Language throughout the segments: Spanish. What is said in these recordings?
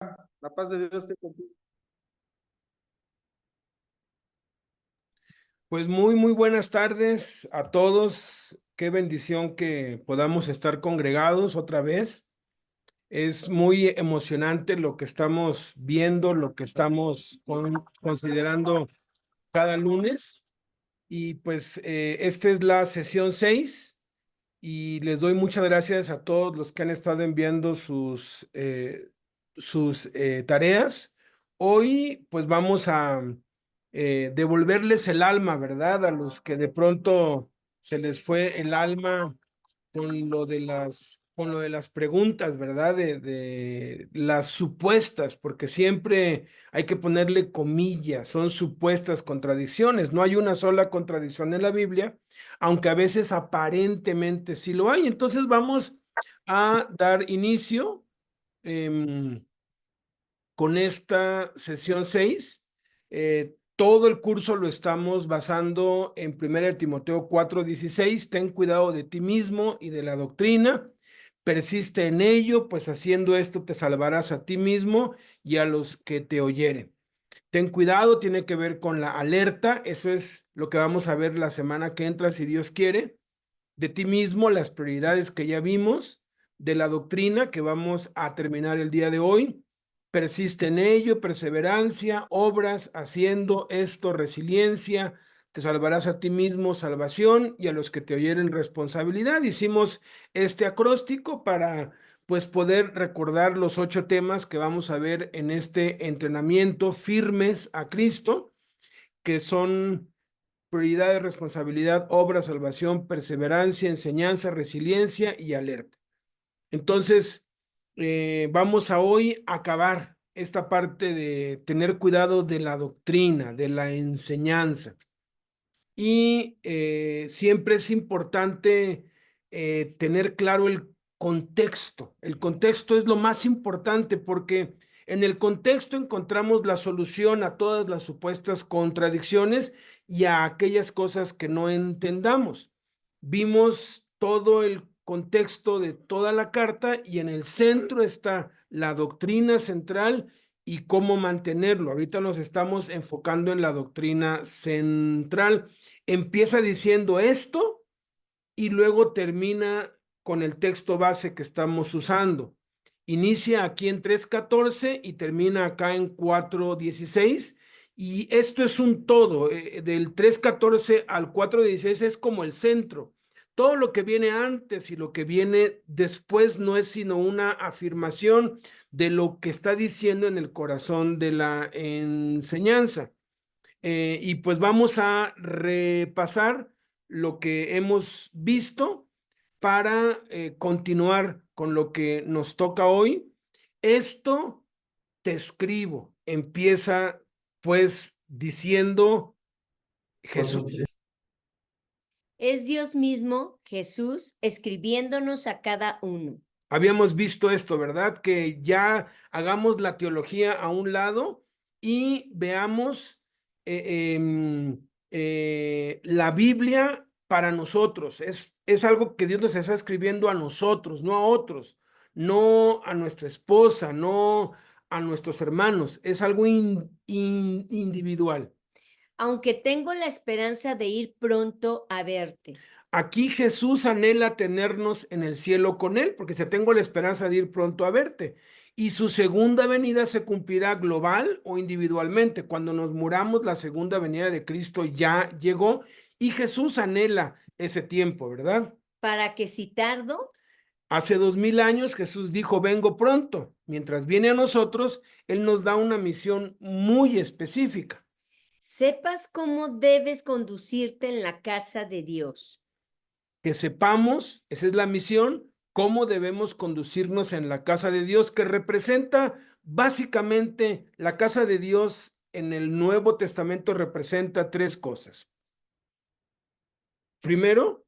La paz de Dios te contigo. Pues muy buenas tardes a todos. Qué bendición que podamos estar congregados otra vez. Es muy emocionante lo que estamos viendo, lo que estamos considerando cada lunes. Y pues esta es la sesión 6 y les doy muchas gracias a todos los que han estado enviando sus tareas. Hoy pues vamos a devolverles el alma, ¿verdad? A los que de pronto se les fue el alma con lo de las preguntas, ¿verdad? De las supuestas, porque siempre hay que ponerle comillas, son supuestas contradicciones. No hay una sola contradicción en la Biblia, aunque a veces aparentemente sí lo hay. Entonces vamos a dar inicio em, con esta sesión 6. Todo el curso lo estamos basando en 1 Timoteo 4:16. Ten cuidado de ti mismo y de la doctrina. Persiste en ello, pues haciendo esto te salvarás a ti mismo y a los que te oyeren. Ten cuidado, tiene que ver con la alerta. Eso es lo que vamos a ver la semana que entra, si Dios quiere. De ti mismo, las prioridades que ya vimos, de la doctrina que vamos a terminar el día de hoy. Persiste en ello, perseverancia, obras, haciendo esto, resiliencia, te salvarás a ti mismo, salvación, y a los que te oyeren, responsabilidad. Hicimos este acróstico para pues poder recordar los 8 temas que vamos a ver en este entrenamiento firmes a Cristo, que son prioridades, responsabilidad, obra, salvación, perseverancia, enseñanza, resiliencia y alerta. Entonces, vamos a hoy acabar esta parte de tener cuidado de la doctrina, de la enseñanza. Y siempre es importante tener claro el contexto. El contexto es lo más importante porque en el contexto encontramos la solución a todas las supuestas contradicciones y a aquellas cosas que no entendamos. Vimos todo el contexto de toda la carta y en el centro está la doctrina central y cómo mantenerlo. Ahorita nos estamos enfocando en la doctrina central. Empieza diciendo esto y luego termina con el texto base que estamos usando. Inicia aquí en 3:14 y termina acá en 4:16. Y esto es un todo. Del 3:14 al 4:16 es como el centro. Todo lo que viene antes y lo que viene después no es sino una afirmación de lo que está diciendo en el corazón de la enseñanza. Y pues vamos a repasar lo que hemos visto para continuar con lo que nos toca hoy. Esto te escribo. Empieza pues diciendo Jesús. Es Dios mismo, Jesús, escribiéndonos a cada uno. Habíamos visto esto, ¿verdad? Que ya hagamos la teología a un lado y veamos la Biblia para nosotros. Es algo que Dios nos está escribiendo a nosotros, no a otros, no a nuestra esposa, no a nuestros hermanos. Es algo individual. Aunque tengo la esperanza de ir pronto a verte. Aquí Jesús anhela tenernos en el cielo con Él, porque si tengo la esperanza de ir pronto a verte. Y su segunda venida se cumplirá global o individualmente. Cuando nos muramos, la segunda venida de Cristo ya llegó y Jesús anhela ese tiempo, ¿verdad? Para que si tardo, Hace 2000 años Jesús dijo, vengo pronto. Mientras viene a nosotros, Él nos da una misión muy específica. sepas cómo debes conducirte en la casa de Dios. Que sepamos, esa es la misión, cómo debemos conducirnos en la casa de Dios, que representa básicamente la casa de Dios en el Nuevo Testamento representa 3 cosas. Primero,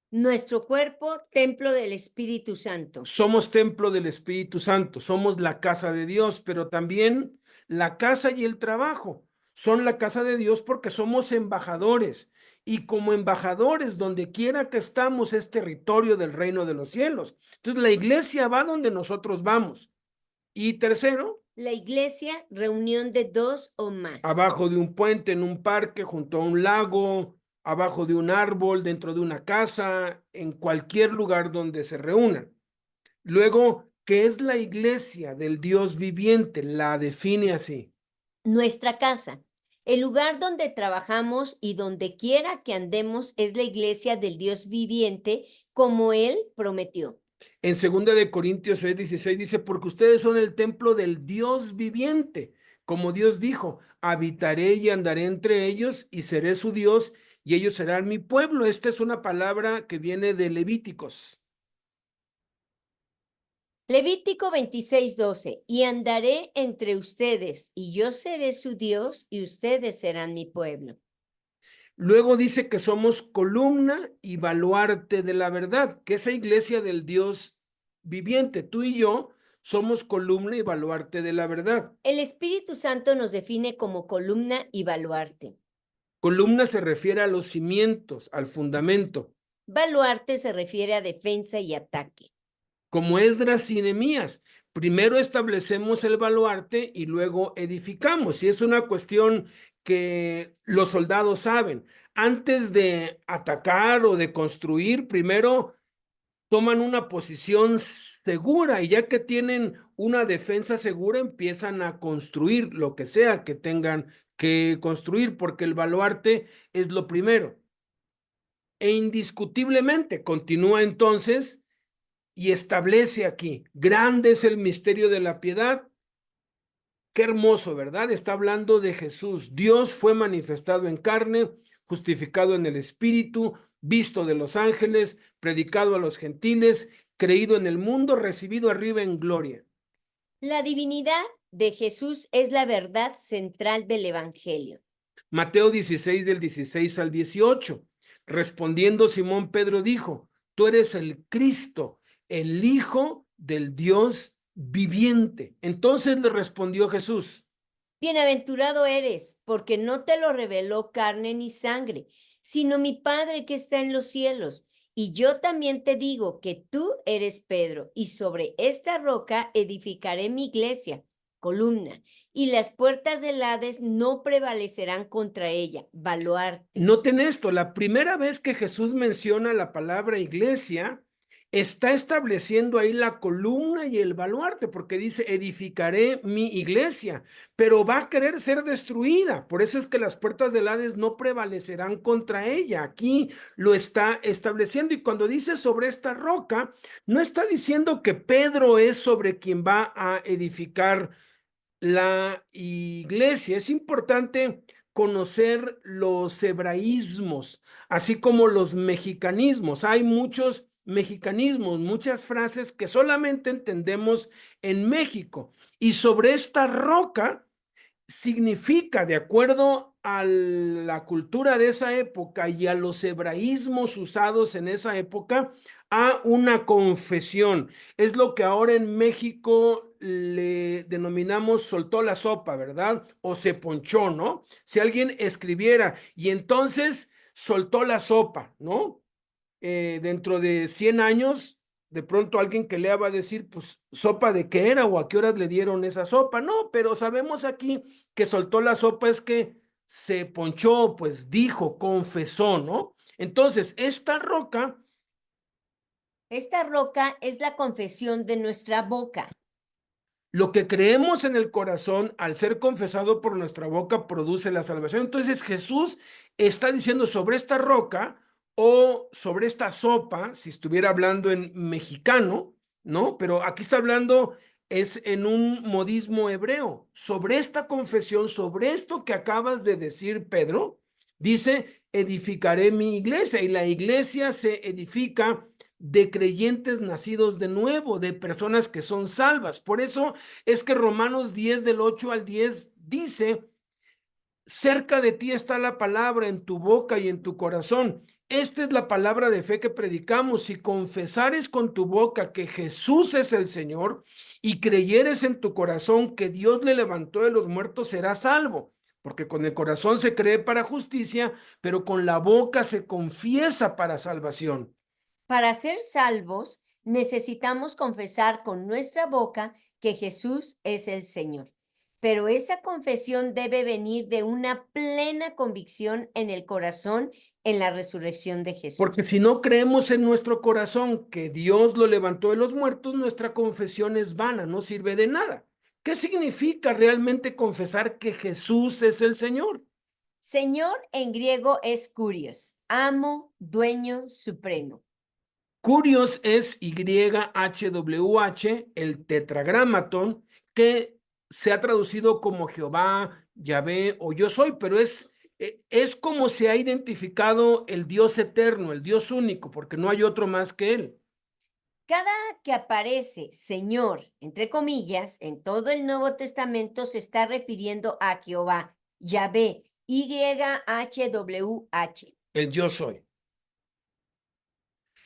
Nuestro cuerpo, templo del Espíritu Santo. somos templo del Espíritu Santo, somos la casa de Dios, pero también la casa y el trabajo son la casa de Dios porque somos embajadores. Y como embajadores, donde quiera que estamos, es territorio del reino de los cielos. Entonces, la iglesia va donde nosotros vamos. Y tercero, La iglesia, reunión de dos o más. Abajo de un puente, en un parque, junto a un lago, abajo de un árbol, dentro de una casa, en cualquier lugar donde se reúnan. Luego, ¿qué es la iglesia del Dios viviente? La define así. Nuestra casa. El lugar donde trabajamos y donde quiera que andemos es la iglesia del Dios viviente, como Él prometió. En 2 de Corintios 6:16 dice, porque ustedes son el templo del Dios viviente. Como Dios dijo, habitaré y andaré entre ellos y seré su Dios y ellos serán mi pueblo. Esta es una palabra que viene de Levíticos. Levítico 26:12. Y andaré entre ustedes, y yo seré su Dios, y ustedes serán mi pueblo. Luego dice que somos columna y baluarte de la verdad, que esa iglesia del Dios viviente, tú y yo, somos columna y baluarte de la verdad. El Espíritu Santo nos define como columna y baluarte. Columna se refiere a los cimientos, al fundamento, Baluarte se refiere a defensa y ataque. como Esdras y Nehemías. Primero establecemos el baluarte y luego edificamos. Y es una cuestión que los soldados saben. Antes de atacar o de construir, primero toman una posición segura y ya que tienen una defensa segura, empiezan a construir lo que sea que tengan que construir, porque el baluarte es lo primero. E indiscutiblemente continúa entonces y establece aquí, grande es el misterio de la piedad. Qué hermoso, ¿verdad? Está hablando de Jesús. Dios fue manifestado en carne, justificado en el Espíritu, visto de los ángeles, predicado a los gentiles, creído en el mundo, recibido arriba en gloria. La divinidad de Jesús es la verdad central del Evangelio. Mateo 16 del 16 al 18. Respondiendo Simón Pedro dijo, tú eres el Cristo, el Hijo del Dios viviente. Entonces le respondió Jesús, Bienaventurado eres, porque no te lo reveló carne ni sangre, sino mi Padre que está en los cielos. Y yo también te digo que tú eres Pedro, y sobre esta roca edificaré mi iglesia, columna, y las puertas del Hades no prevalecerán contra ella. Baluarte. noten esto, la primera vez que Jesús menciona la palabra iglesia, está estableciendo ahí la columna y el baluarte, porque dice, edificaré mi iglesia, pero va a querer ser destruida. Por eso es que las puertas del Hades no prevalecerán contra ella. Aquí lo está estableciendo. Y cuando dice sobre esta roca, no está diciendo que Pedro es sobre quien va a edificar la iglesia. Es importante conocer los hebraísmos, así como los mexicanismos. Hay muchos mexicanismos, muchas frases que solamente entendemos en México. Y sobre esta roca significa, de acuerdo a la cultura de esa época y a los hebraísmos usados en esa época, a una confesión. Es lo que ahora en México le denominamos soltó la sopa, ¿verdad? O se ponchó, ¿no? Si alguien escribiera y entonces soltó la sopa, ¿no? Dentro de 100 años, de pronto alguien que lea va a decir, pues, ¿sopa de qué era o a qué horas le dieron esa sopa? No, pero sabemos aquí que soltó la sopa es que se ponchó, pues dijo, confesó, ¿no? Entonces, esta roca es la confesión de nuestra boca. lo que creemos en el corazón, al ser confesado por nuestra boca, produce la salvación. Entonces Jesús está diciendo sobre esta roca o sobre esta sopa, si estuviera hablando en mexicano, ¿no? Pero aquí está hablando, es en un modismo hebreo. Sobre esta confesión, sobre esto que acabas de decir, Pedro, dice, edificaré mi iglesia. Y la iglesia se edifica de creyentes nacidos de nuevo, de personas que son salvas. Por eso es que Romanos 10 del 8 al 10 dice, cerca de ti está la palabra en tu boca y en tu corazón. Esta es la palabra de fe que predicamos. Si confesares con tu boca que Jesús es el Señor y creyeres en tu corazón que Dios le levantó de los muertos, serás salvo. Porque con el corazón se cree para justicia, pero con la boca se confiesa para salvación. Para ser salvos, necesitamos confesar con nuestra boca que Jesús es el Señor. Pero esa confesión debe venir de una plena convicción en el corazón en la resurrección de Jesús. Porque si no creemos en nuestro corazón que Dios lo levantó de los muertos, nuestra confesión es vana, no sirve de nada. ¿Qué significa realmente confesar que Jesús es el Señor? Señor en griego es kurios, amo, dueño, supremo. Kurios es YHWH, el tetragramatón, que se ha traducido como Jehová, Yahvé o yo soy, pero es como se ha identificado el Dios eterno, el Dios único, porque no hay otro más que Él. Cada que aparece Señor, entre comillas, en todo el Nuevo Testamento se está refiriendo a Jehová, Yahvé, YHWH. El yo soy.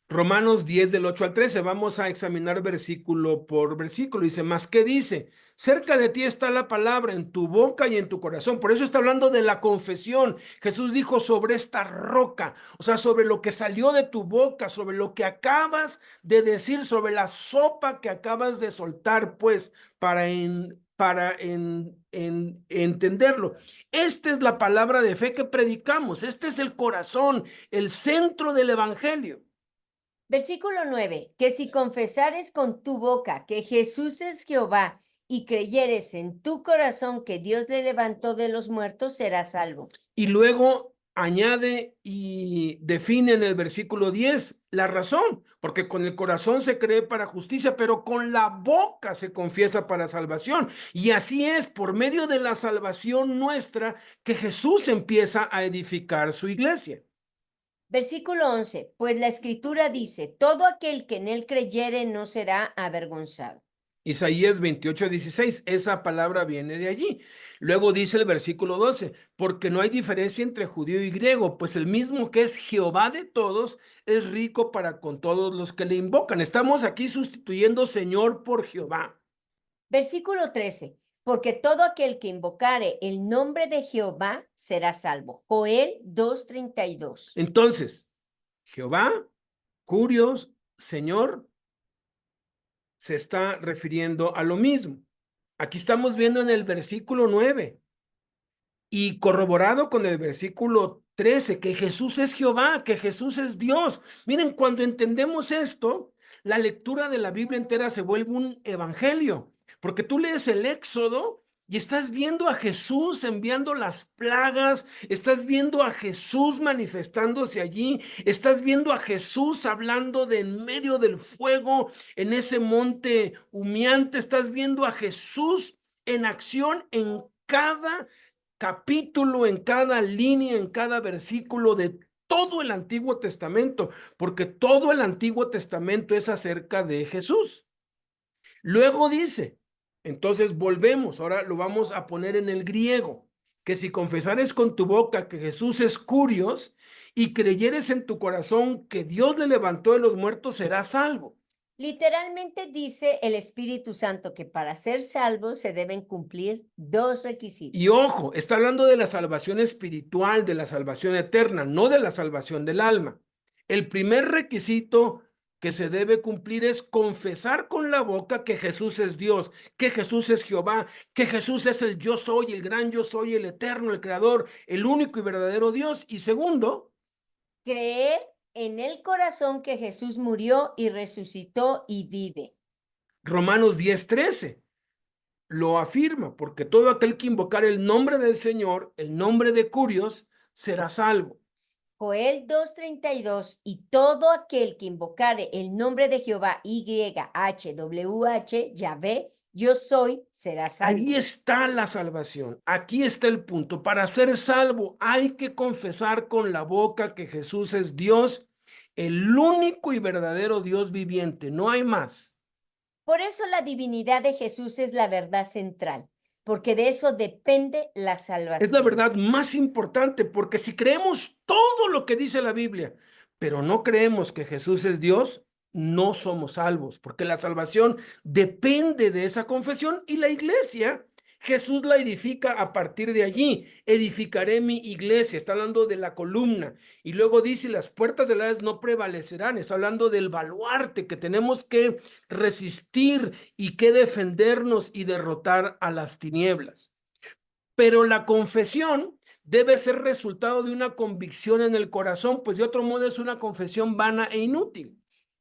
Romanos 10 del 8 al 13, vamos a examinar versículo por versículo. Dice, ¿más qué dice? Cerca de ti está la palabra, en tu boca y en tu corazón. Por eso está hablando de la confesión. Jesús dijo sobre esta roca, o sea, sobre lo que salió de tu boca, sobre lo que acabas de decir, sobre la sopa que acabas de soltar, pues, para entenderlo. Esta es la palabra de fe que predicamos. Este es el corazón, el centro del evangelio. Versículo 9, que si confesares con tu boca que Jesús es Jehová y creyeres en tu corazón que Dios le levantó de los muertos, serás salvo. Y luego añade y define en el versículo 10 la razón, porque con el corazón se cree para justicia, pero con la boca se confiesa para salvación. Y así es, por medio de la salvación nuestra, que Jesús empieza a edificar su iglesia. Versículo 11, pues la escritura dice, todo aquel que en él creyere no será avergonzado. Isaías 28:16, esa palabra viene de allí. Luego dice el versículo 12, porque no hay diferencia entre judío y griego, pues el mismo que es Jehová de todos es rico para con todos los que le invocan. Estamos aquí sustituyendo Señor por Jehová. Versículo 13, porque todo aquel que invocare el nombre de Jehová será salvo. Joel 2:32. Entonces, Jehová, Curios, Señor, se está refiriendo a lo mismo. Aquí estamos viendo en el versículo 9 y corroborado con el versículo 13, que Jesús es Jehová, que Jesús es Dios. Miren, cuando entendemos esto, la lectura de la Biblia entera se vuelve un evangelio, porque tú lees el Éxodo y estás viendo a Jesús enviando las plagas, estás viendo a Jesús manifestándose allí, estás viendo a Jesús hablando de en medio del fuego, en ese monte humeante, estás viendo a Jesús en acción en cada capítulo, en cada línea, en cada versículo de todo el Antiguo Testamento, porque todo el Antiguo Testamento es acerca de Jesús. Luego dice, entonces volvemos, ahora lo vamos a poner en el griego, que si confesares con tu boca que Jesús es Curios y creyeres en tu corazón que Dios le levantó de los muertos, serás salvo. Literalmente dice el Espíritu Santo que para ser salvos se deben cumplir dos requisitos. Y ojo, está hablando de la salvación espiritual, de la salvación eterna, no de la salvación del alma. El primer requisito que se debe cumplir es confesar con la boca que Jesús es Dios, que Jesús es Jehová, que Jesús es el yo soy, el gran yo soy, el eterno, el creador, el único y verdadero Dios. Y segundo, creer en el corazón que Jesús murió y resucitó y vive. Romanos 10:13 lo afirma, porque todo aquel que invocar el nombre del Señor, el nombre de Curios, será salvo. Joel 2:32, y todo aquel que invocare el nombre de Jehová, YHWH, Yahvé, yo soy, será salvo. Ahí está la salvación, aquí está el punto. Para ser salvo hay que confesar con la boca que Jesús es Dios, el único y verdadero Dios viviente, no hay más. Por eso la divinidad de Jesús es la verdad central, porque de eso depende la salvación. Es la verdad más importante, porque si creemos todo lo que dice la Biblia, pero no creemos que Jesús es Dios, no somos salvos, porque la salvación depende de esa confesión y la iglesia Jesús la edifica a partir de allí. Edificaré mi iglesia. Está hablando de la columna. Y luego dice, las puertas del Hades no prevalecerán. Está hablando del baluarte, que tenemos que resistir y que defendernos y derrotar a las tinieblas. Pero la confesión debe ser resultado de una convicción en el corazón, pues de otro modo es una confesión vana e inútil.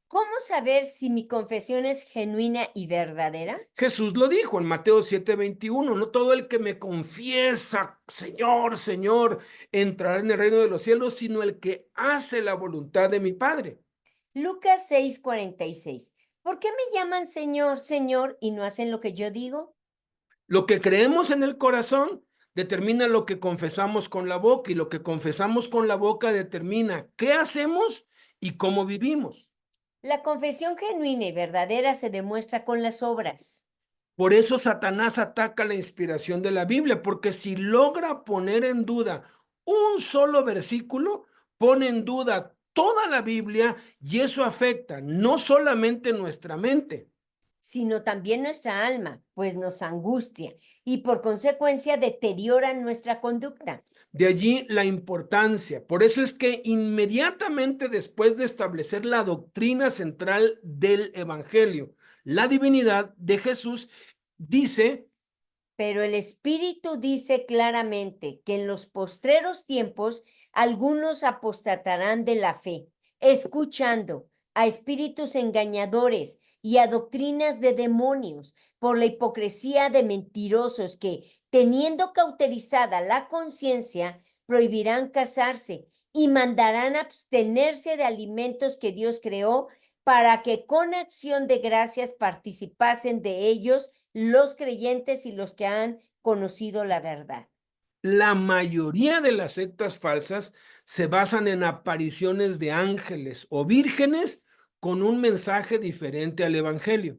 ¿Cómo saber si mi confesión es genuina y verdadera? Jesús lo dijo en Mateo 7:21, no todo el que me confiesa, Señor, Señor, entrará en el reino de los cielos, sino el que hace la voluntad de mi Padre. Lucas 6:46. ¿Por qué me llaman Señor, Señor y no hacen lo que yo digo? Lo que creemos en el corazón determina lo que confesamos con la boca, y lo que confesamos con la boca determina qué hacemos y cómo vivimos. La confesión genuina y verdadera se demuestra con las obras. Por eso Satanás ataca la inspiración de la Biblia, porque si logra poner en duda un solo versículo, pone en duda toda la Biblia, y eso afecta no solamente nuestra mente, sino también nuestra alma, pues nos angustia y por consecuencia deteriora nuestra conducta. De allí la importancia. Por eso es que inmediatamente después de establecer la doctrina central del Evangelio, la divinidad de Jesús, dice, pero el Espíritu dice claramente que en los postreros tiempos algunos apostatarán de la fe, escuchando a espíritus engañadores y a doctrinas de demonios por la hipocresía de mentirosos que, teniendo cauterizada la conciencia, prohibirán casarse y mandarán abstenerse de alimentos que Dios creó para que con acción de gracias participasen de ellos los creyentes y los que han conocido la verdad. la mayoría de las sectas falsas se basan en apariciones de ángeles o vírgenes con un mensaje diferente al Evangelio.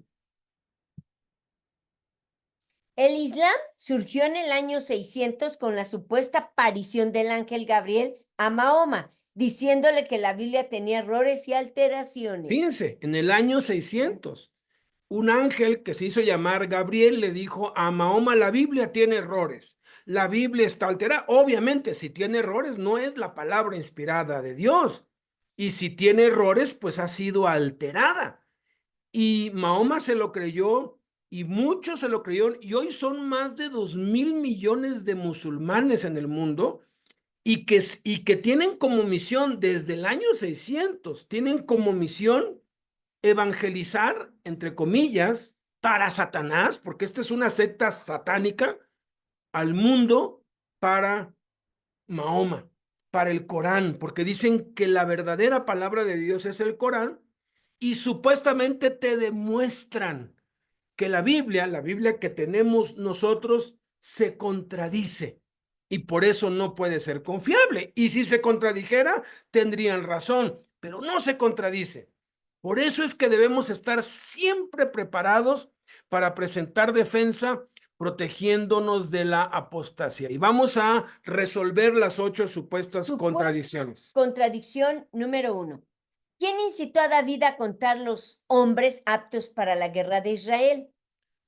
El Islam surgió en el año 600 con la supuesta aparición del ángel Gabriel a Mahoma, diciéndole que la Biblia tenía errores y alteraciones. Fíjense, en el año 600, un ángel que se hizo llamar Gabriel le dijo a Mahoma, la Biblia tiene errores, la Biblia está alterada. Obviamente, si tiene errores, no es la palabra inspirada de Dios. Y si tiene errores, pues ha sido alterada. Y Mahoma se lo creyó, y muchos se lo creyeron, y hoy son más de 2,000 millones de musulmanes en el mundo, y que tienen como misión desde el año 600, tienen como misión evangelizar, entre comillas, para Satanás, porque esta es una secta satánica, al mundo para Mahoma, para el Corán, porque dicen que la verdadera palabra de Dios es el Corán, y supuestamente te demuestran que la Biblia que tenemos nosotros, se contradice, y por eso no puede ser confiable. Y si se contradijera, tendrían razón, pero no se contradice. Por eso es que debemos estar siempre preparados para presentar defensa, protegiéndonos de la apostasía. Y vamos a resolver las 8 supuestas contradicciones. Contradicción número 1. ¿Quién incitó a David a contar los hombres aptos para la guerra de Israel?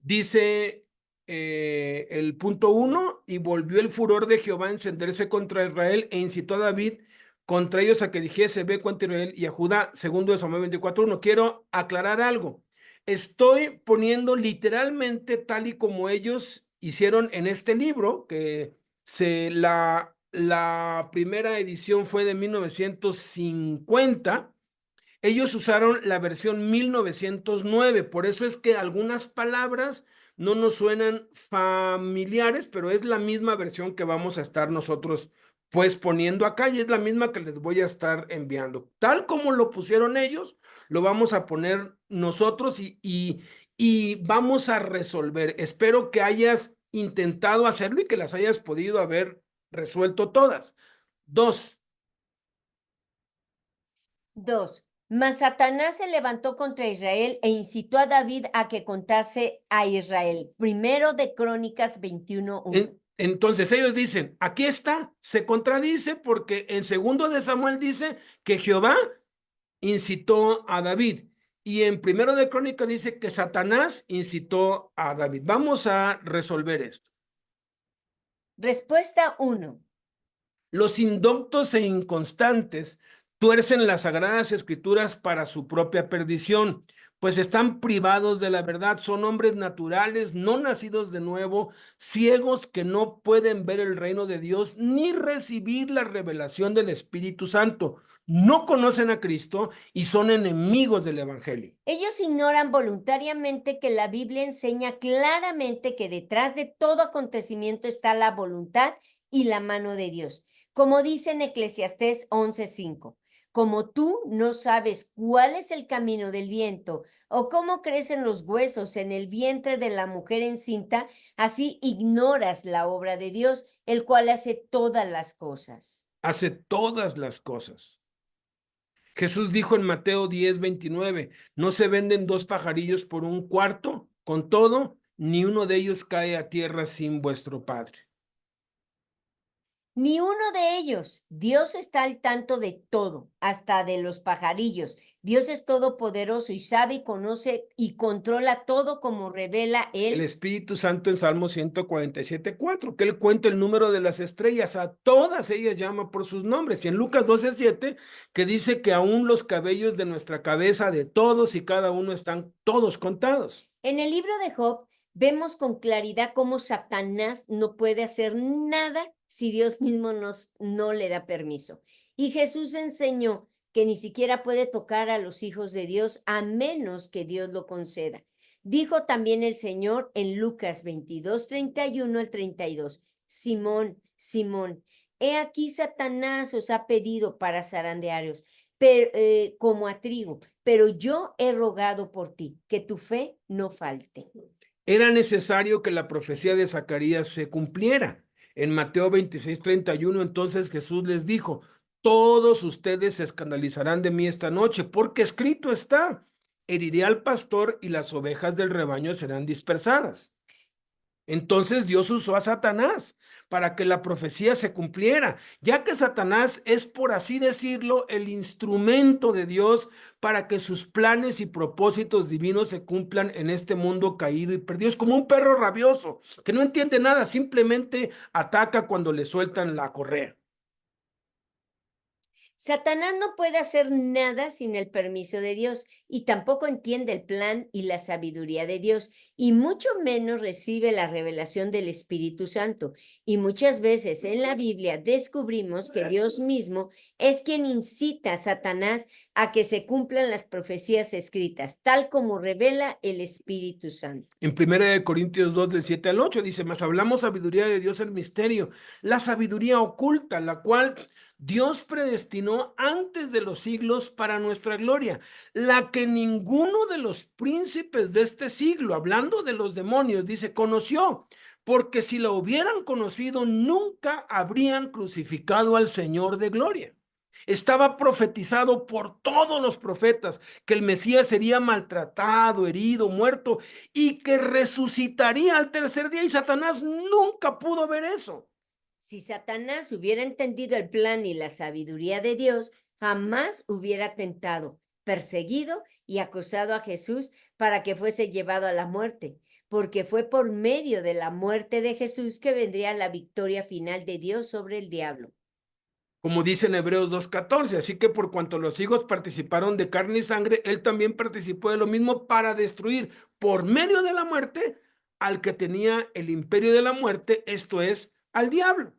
Dice el punto 1, y volvió el furor de Jehová a encenderse contra Israel, e incitó a David contra ellos a que dijese, ve contra Israel y a Judá. Segundo de Samuel 24:1. Quiero aclarar algo. Estoy poniendo literalmente tal y como ellos hicieron en este libro, que la primera edición fue de 1950. Ellos usaron la versión 1909, por eso es que algunas palabras no nos suenan familiares, pero es la misma versión que vamos a estar nosotros pues poniendo acá, y es la misma que les voy a estar enviando. Tal como lo pusieron ellos, lo vamos a poner nosotros, y vamos a resolver. Espero que hayas intentado hacerlo y que las hayas podido haber resuelto todas. 2. Mas Satanás se levantó contra Israel e incitó a David a que contase a Israel. Primero de Crónicas 21:1. Entonces ellos dicen, aquí está, se contradice, porque en segundo de Samuel dice que Jehová incitó a David, y en primero de Crónicas dice que Satanás incitó a David. Vamos a resolver esto. Respuesta 1. Los indoctos e inconstantes tuercen las sagradas escrituras para su propia perdición, pues están privados de la verdad, son hombres naturales, no nacidos de nuevo, ciegos que no pueden ver el reino de Dios ni recibir la revelación del Espíritu Santo. No conocen a Cristo y son enemigos del Evangelio. Ellos ignoran voluntariamente que la Biblia enseña claramente que detrás de todo acontecimiento está la voluntad y la mano de Dios. Como dice en Eclesiastés 11:5, como tú no sabes cuál es el camino del viento o cómo crecen los huesos en el vientre de la mujer encinta, así ignoras la obra de Dios, el cual hace todas las cosas. Hace todas las cosas. Jesús dijo en Mateo 10:29, ¿no se venden 2 pajarillos por un cuarto? Con todo, ni uno de ellos cae a tierra sin vuestro Padre. Ni uno de ellos. Dios está al tanto de todo, hasta de los pajarillos. Dios es todopoderoso y sabe y conoce y controla todo como revela El Él. Espíritu Santo en Salmo 147:4, que Él cuenta el número de las estrellas, a todas ellas llama por sus nombres. Y en Lucas 12:7, que dice que aún los cabellos de nuestra cabeza, de todos y cada uno, están todos contados. En el libro de Job vemos con claridad cómo Satanás no puede hacer nada si Dios mismo no le da permiso. Y Jesús enseñó que ni siquiera puede tocar a los hijos de Dios a menos que Dios lo conceda. Dijo también el Señor en Lucas 22:31 al 32, Simón, Simón, he aquí Satanás os ha pedido para zarandearos, como a trigo, pero yo he rogado por ti, que tu fe no falte. Era necesario que la profecía de Zacarías se cumpliera. En Mateo 26:31, entonces Jesús les dijo, todos ustedes se escandalizarán de mí esta noche, porque escrito está, heriré al pastor y las ovejas del rebaño serán dispersadas. Entonces Dios usó a Satanás para que la profecía se cumpliera, ya que Satanás es, por así decirlo, el instrumento de Dios para que sus planes y propósitos divinos se cumplan en este mundo caído y perdido. Es como un perro rabioso que no entiende nada, simplemente ataca cuando le sueltan la correa. Satanás no puede hacer nada sin el permiso de Dios y tampoco entiende el plan y la sabiduría de Dios y mucho menos recibe la revelación del Espíritu Santo. Y muchas veces en la Biblia descubrimos que Dios mismo es quien incita a Satanás a que se cumplan las profecías escritas, tal como revela el Espíritu Santo. En 1 Corintios 2, del 7 al 8, dice, mas hablamos sabiduría de Dios el misterio, la sabiduría oculta, la cual Dios predestinó antes de los siglos para nuestra gloria, la que ninguno de los príncipes de este siglo, hablando de los demonios, dice, conoció, porque si la hubieran conocido, nunca habrían crucificado al Señor de gloria. Estaba profetizado por todos los profetas que el Mesías sería maltratado, herido, muerto y que resucitaría al tercer día, y Satanás nunca pudo ver eso. Si Satanás hubiera entendido el plan y la sabiduría de Dios, jamás hubiera tentado, perseguido y acusado a Jesús para que fuese llevado a la muerte, porque fue por medio de la muerte de Jesús que vendría la victoria final de Dios sobre el diablo. Como dice en Hebreos 2:14, así que por cuanto los hijos participaron de carne y sangre, él también participó de lo mismo para destruir por medio de la muerte al que tenía el imperio de la muerte, esto es, al diablo.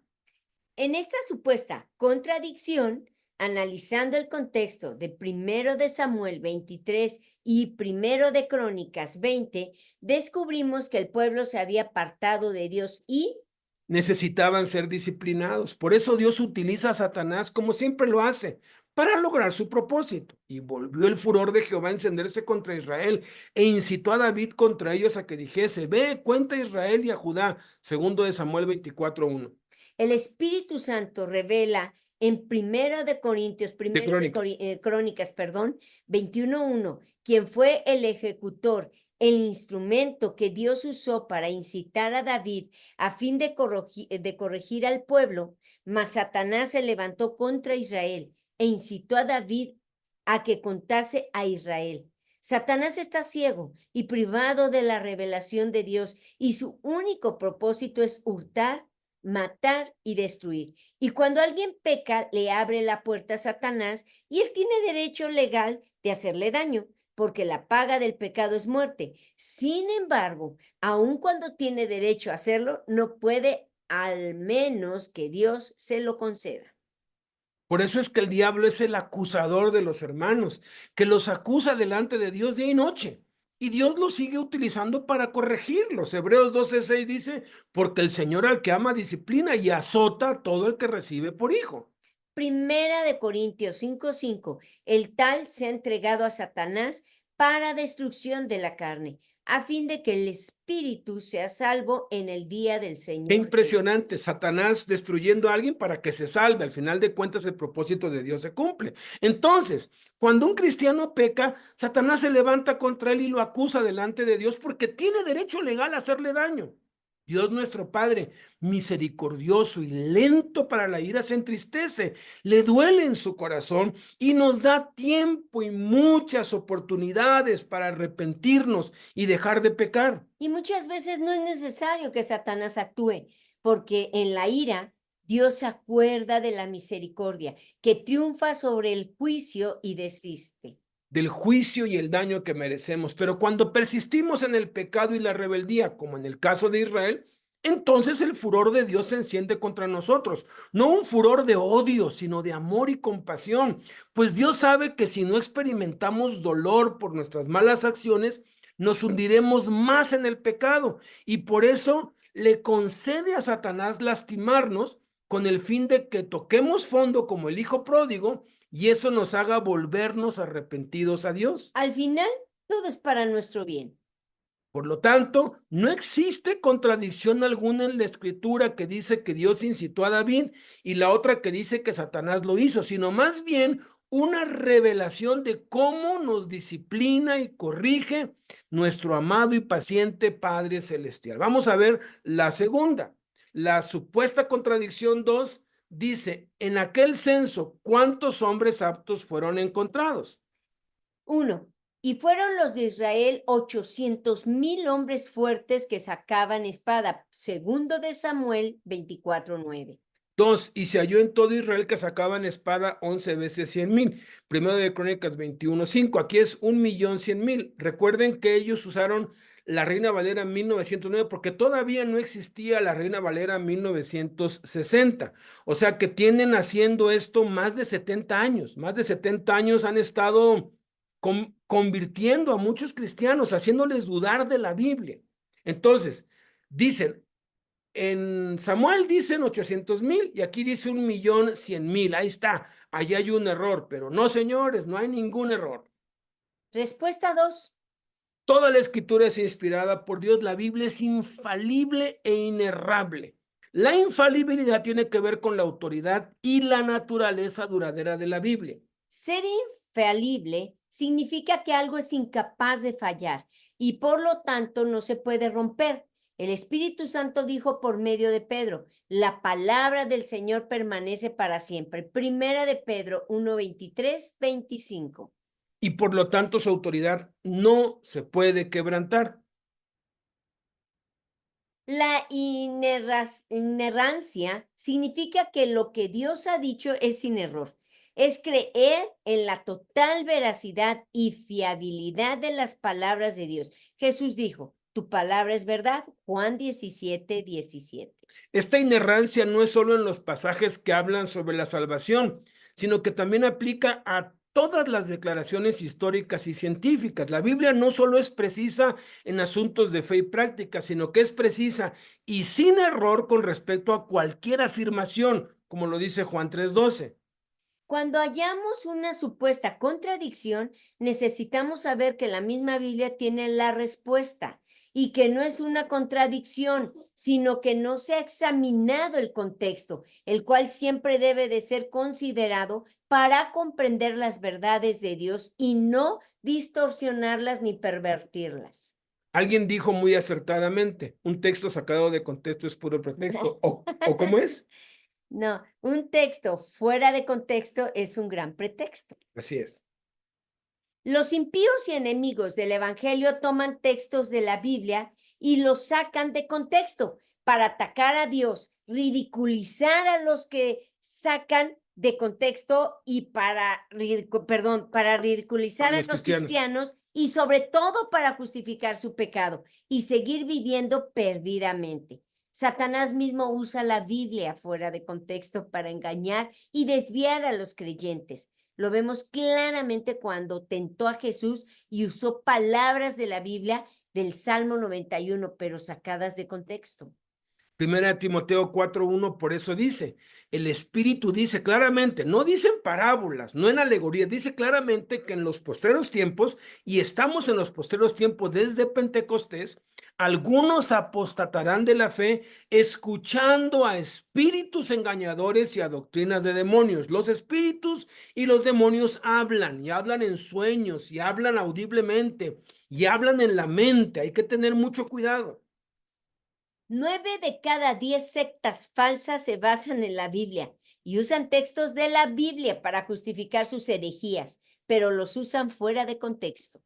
En esta supuesta contradicción, analizando el contexto de 1 de Samuel 23 y 1 de Crónicas 20, descubrimos que el pueblo se había apartado de Dios y necesitaban ser disciplinados. Por eso Dios utiliza a Satanás, como siempre lo hace, para lograr su propósito. Y volvió el furor de Jehová a encenderse contra Israel e incitó a David contra ellos a que dijese, ve, cuenta a Israel y a Judá, 2 de Samuel 24:1. el Espíritu Santo revela en 1 de Crónicas, 21:1, quien fue el ejecutor, el instrumento que Dios usó para incitar a David a fin de corregir al pueblo, mas Satanás se levantó contra Israel e incitó a David a que contase a Israel. Satanás está ciego y privado de la revelación de Dios y su único propósito es hurtar, matar y destruir. Y cuando alguien peca, le abre la puerta a Satanás y él tiene derecho legal de hacerle daño, porque la paga del pecado es muerte. Sin embargo, aun cuando tiene derecho a hacerlo, no puede, al menos que Dios se lo conceda. Por eso es que el diablo es el acusador de los hermanos, que los acusa delante de Dios día y noche. Y Dios los sigue utilizando para corregirlos. Hebreos 12:6 dice, porque el Señor al que ama disciplina y azota a todo el que recibe por hijo. Primera de Corintios 5:5, el tal se ha entregado a Satanás para destrucción de la carne, a fin de que el espíritu sea salvo en el día del Señor Qué Jesús. impresionante, Satanás destruyendo a alguien para que se salve. Al final de cuentas, el propósito de Dios se cumple. Entonces, cuando un cristiano peca, Satanás se levanta contra él y lo acusa delante de Dios porque tiene derecho legal a hacerle daño. Dios nuestro Padre, misericordioso y lento para la ira, se entristece, le duele en su corazón y nos da tiempo y muchas oportunidades para arrepentirnos y dejar de pecar. Y muchas veces no es necesario que Satanás actúe, porque en la ira Dios se acuerda de la misericordia, que triunfa sobre el juicio y desiste. Del juicio y el daño que merecemos. Pero cuando persistimos en el pecado y la rebeldía, como en el caso de Israel, entonces el furor de Dios se enciende contra nosotros. No un furor de odio, sino de amor y compasión. Pues Dios sabe que si no experimentamos dolor por nuestras malas acciones, nos hundiremos más en el pecado. Y por eso le concede a Satanás lastimarnos con el fin de que toquemos fondo como el hijo pródigo y eso nos haga volvernos arrepentidos a Dios. Al final, todo es para nuestro bien. Por lo tanto, no existe contradicción alguna en la escritura que dice que Dios incitó a David y la otra que dice que Satanás lo hizo, sino más bien una revelación de cómo nos disciplina y corrige nuestro amado y paciente Padre Celestial. Vamos a ver la segunda. La supuesta contradicción 2 dice, en aquel censo, ¿cuántos hombres aptos fueron encontrados? 1. Y fueron los de Israel 800,000 hombres fuertes que sacaban espada. Segundo de Samuel 24:9. 2. Y se halló en todo Israel que sacaban espada 11 veces 100,000. Primero de Crónicas 21:5. Aquí es 1,100,000. Recuerden que ellos usaron la Reina Valera 1909 porque todavía no existía la Reina Valera 1960. O sea que tienen haciendo esto más de 70 años. Más de 70 años han estado convirtiendo a muchos cristianos, haciéndoles dudar de la Biblia. Entonces, dicen, en Samuel dicen 800,000 y aquí dice 1,100,000. Ahí está, ahí hay un error, pero no, señores, no hay ningún error. Respuesta 2. Toda la escritura es inspirada por Dios, la Biblia es infalible e inerrable. La infalibilidad tiene que ver con la autoridad y la naturaleza duradera de la Biblia. Ser infalible significa que algo es incapaz de fallar y por lo tanto no se puede romper. El Espíritu Santo dijo por medio de Pedro, la palabra del Señor permanece para siempre. Primera de Pedro 1:23-25. Y por lo tanto su autoridad no se puede quebrantar. La inerrancia significa que lo que Dios ha dicho es sin error. Es creer en la total veracidad y fiabilidad de las palabras de Dios. Jesús dijo, tu palabra es verdad, Juan 17:17. Esta inerrancia no es solo en los pasajes que hablan sobre la salvación, sino que también aplica a todas las declaraciones históricas y científicas. La Biblia no solo es precisa en asuntos de fe y práctica, sino que es precisa y sin error con respecto a cualquier afirmación, como lo dice Juan 3:12. Cuando hallamos una supuesta contradicción, necesitamos saber que la misma Biblia tiene la respuesta y que no es una contradicción, sino que no se ha examinado el contexto, el cual siempre debe de ser considerado para comprender las verdades de Dios y no distorsionarlas ni pervertirlas. Alguien dijo muy acertadamente, un texto sacado de contexto es puro pretexto. ¿O cómo es? No, un texto fuera de contexto es un gran pretexto. Así es. Los impíos y enemigos del Evangelio toman textos de la Biblia y los sacan de contexto para atacar a Dios, ridiculizar a los que sacan de contexto y para ridiculizar A a los los cristianos. cristianos y sobre todo para justificar su pecado y seguir viviendo perdidamente. Satanás mismo usa la Biblia fuera de contexto para engañar y desviar a los creyentes. Lo vemos claramente cuando tentó a Jesús y usó palabras de la Biblia del Salmo 91, pero sacadas de contexto. Primera de Timoteo 4:1, por eso dice, el Espíritu dice claramente, no dice en parábolas, no en alegorías, dice claramente que en los postreros tiempos, y estamos en los postreros tiempos desde Pentecostés, algunos apostatarán de la fe, escuchando a espíritus engañadores y a doctrinas de demonios. Los espíritus y los demonios hablan, y hablan en sueños, y hablan audiblemente, y hablan en la mente. Hay que tener mucho cuidado. 9 de cada 10 sectas falsas se basan en la Biblia y usan textos de la Biblia para justificar sus herejías, pero los usan fuera de contexto.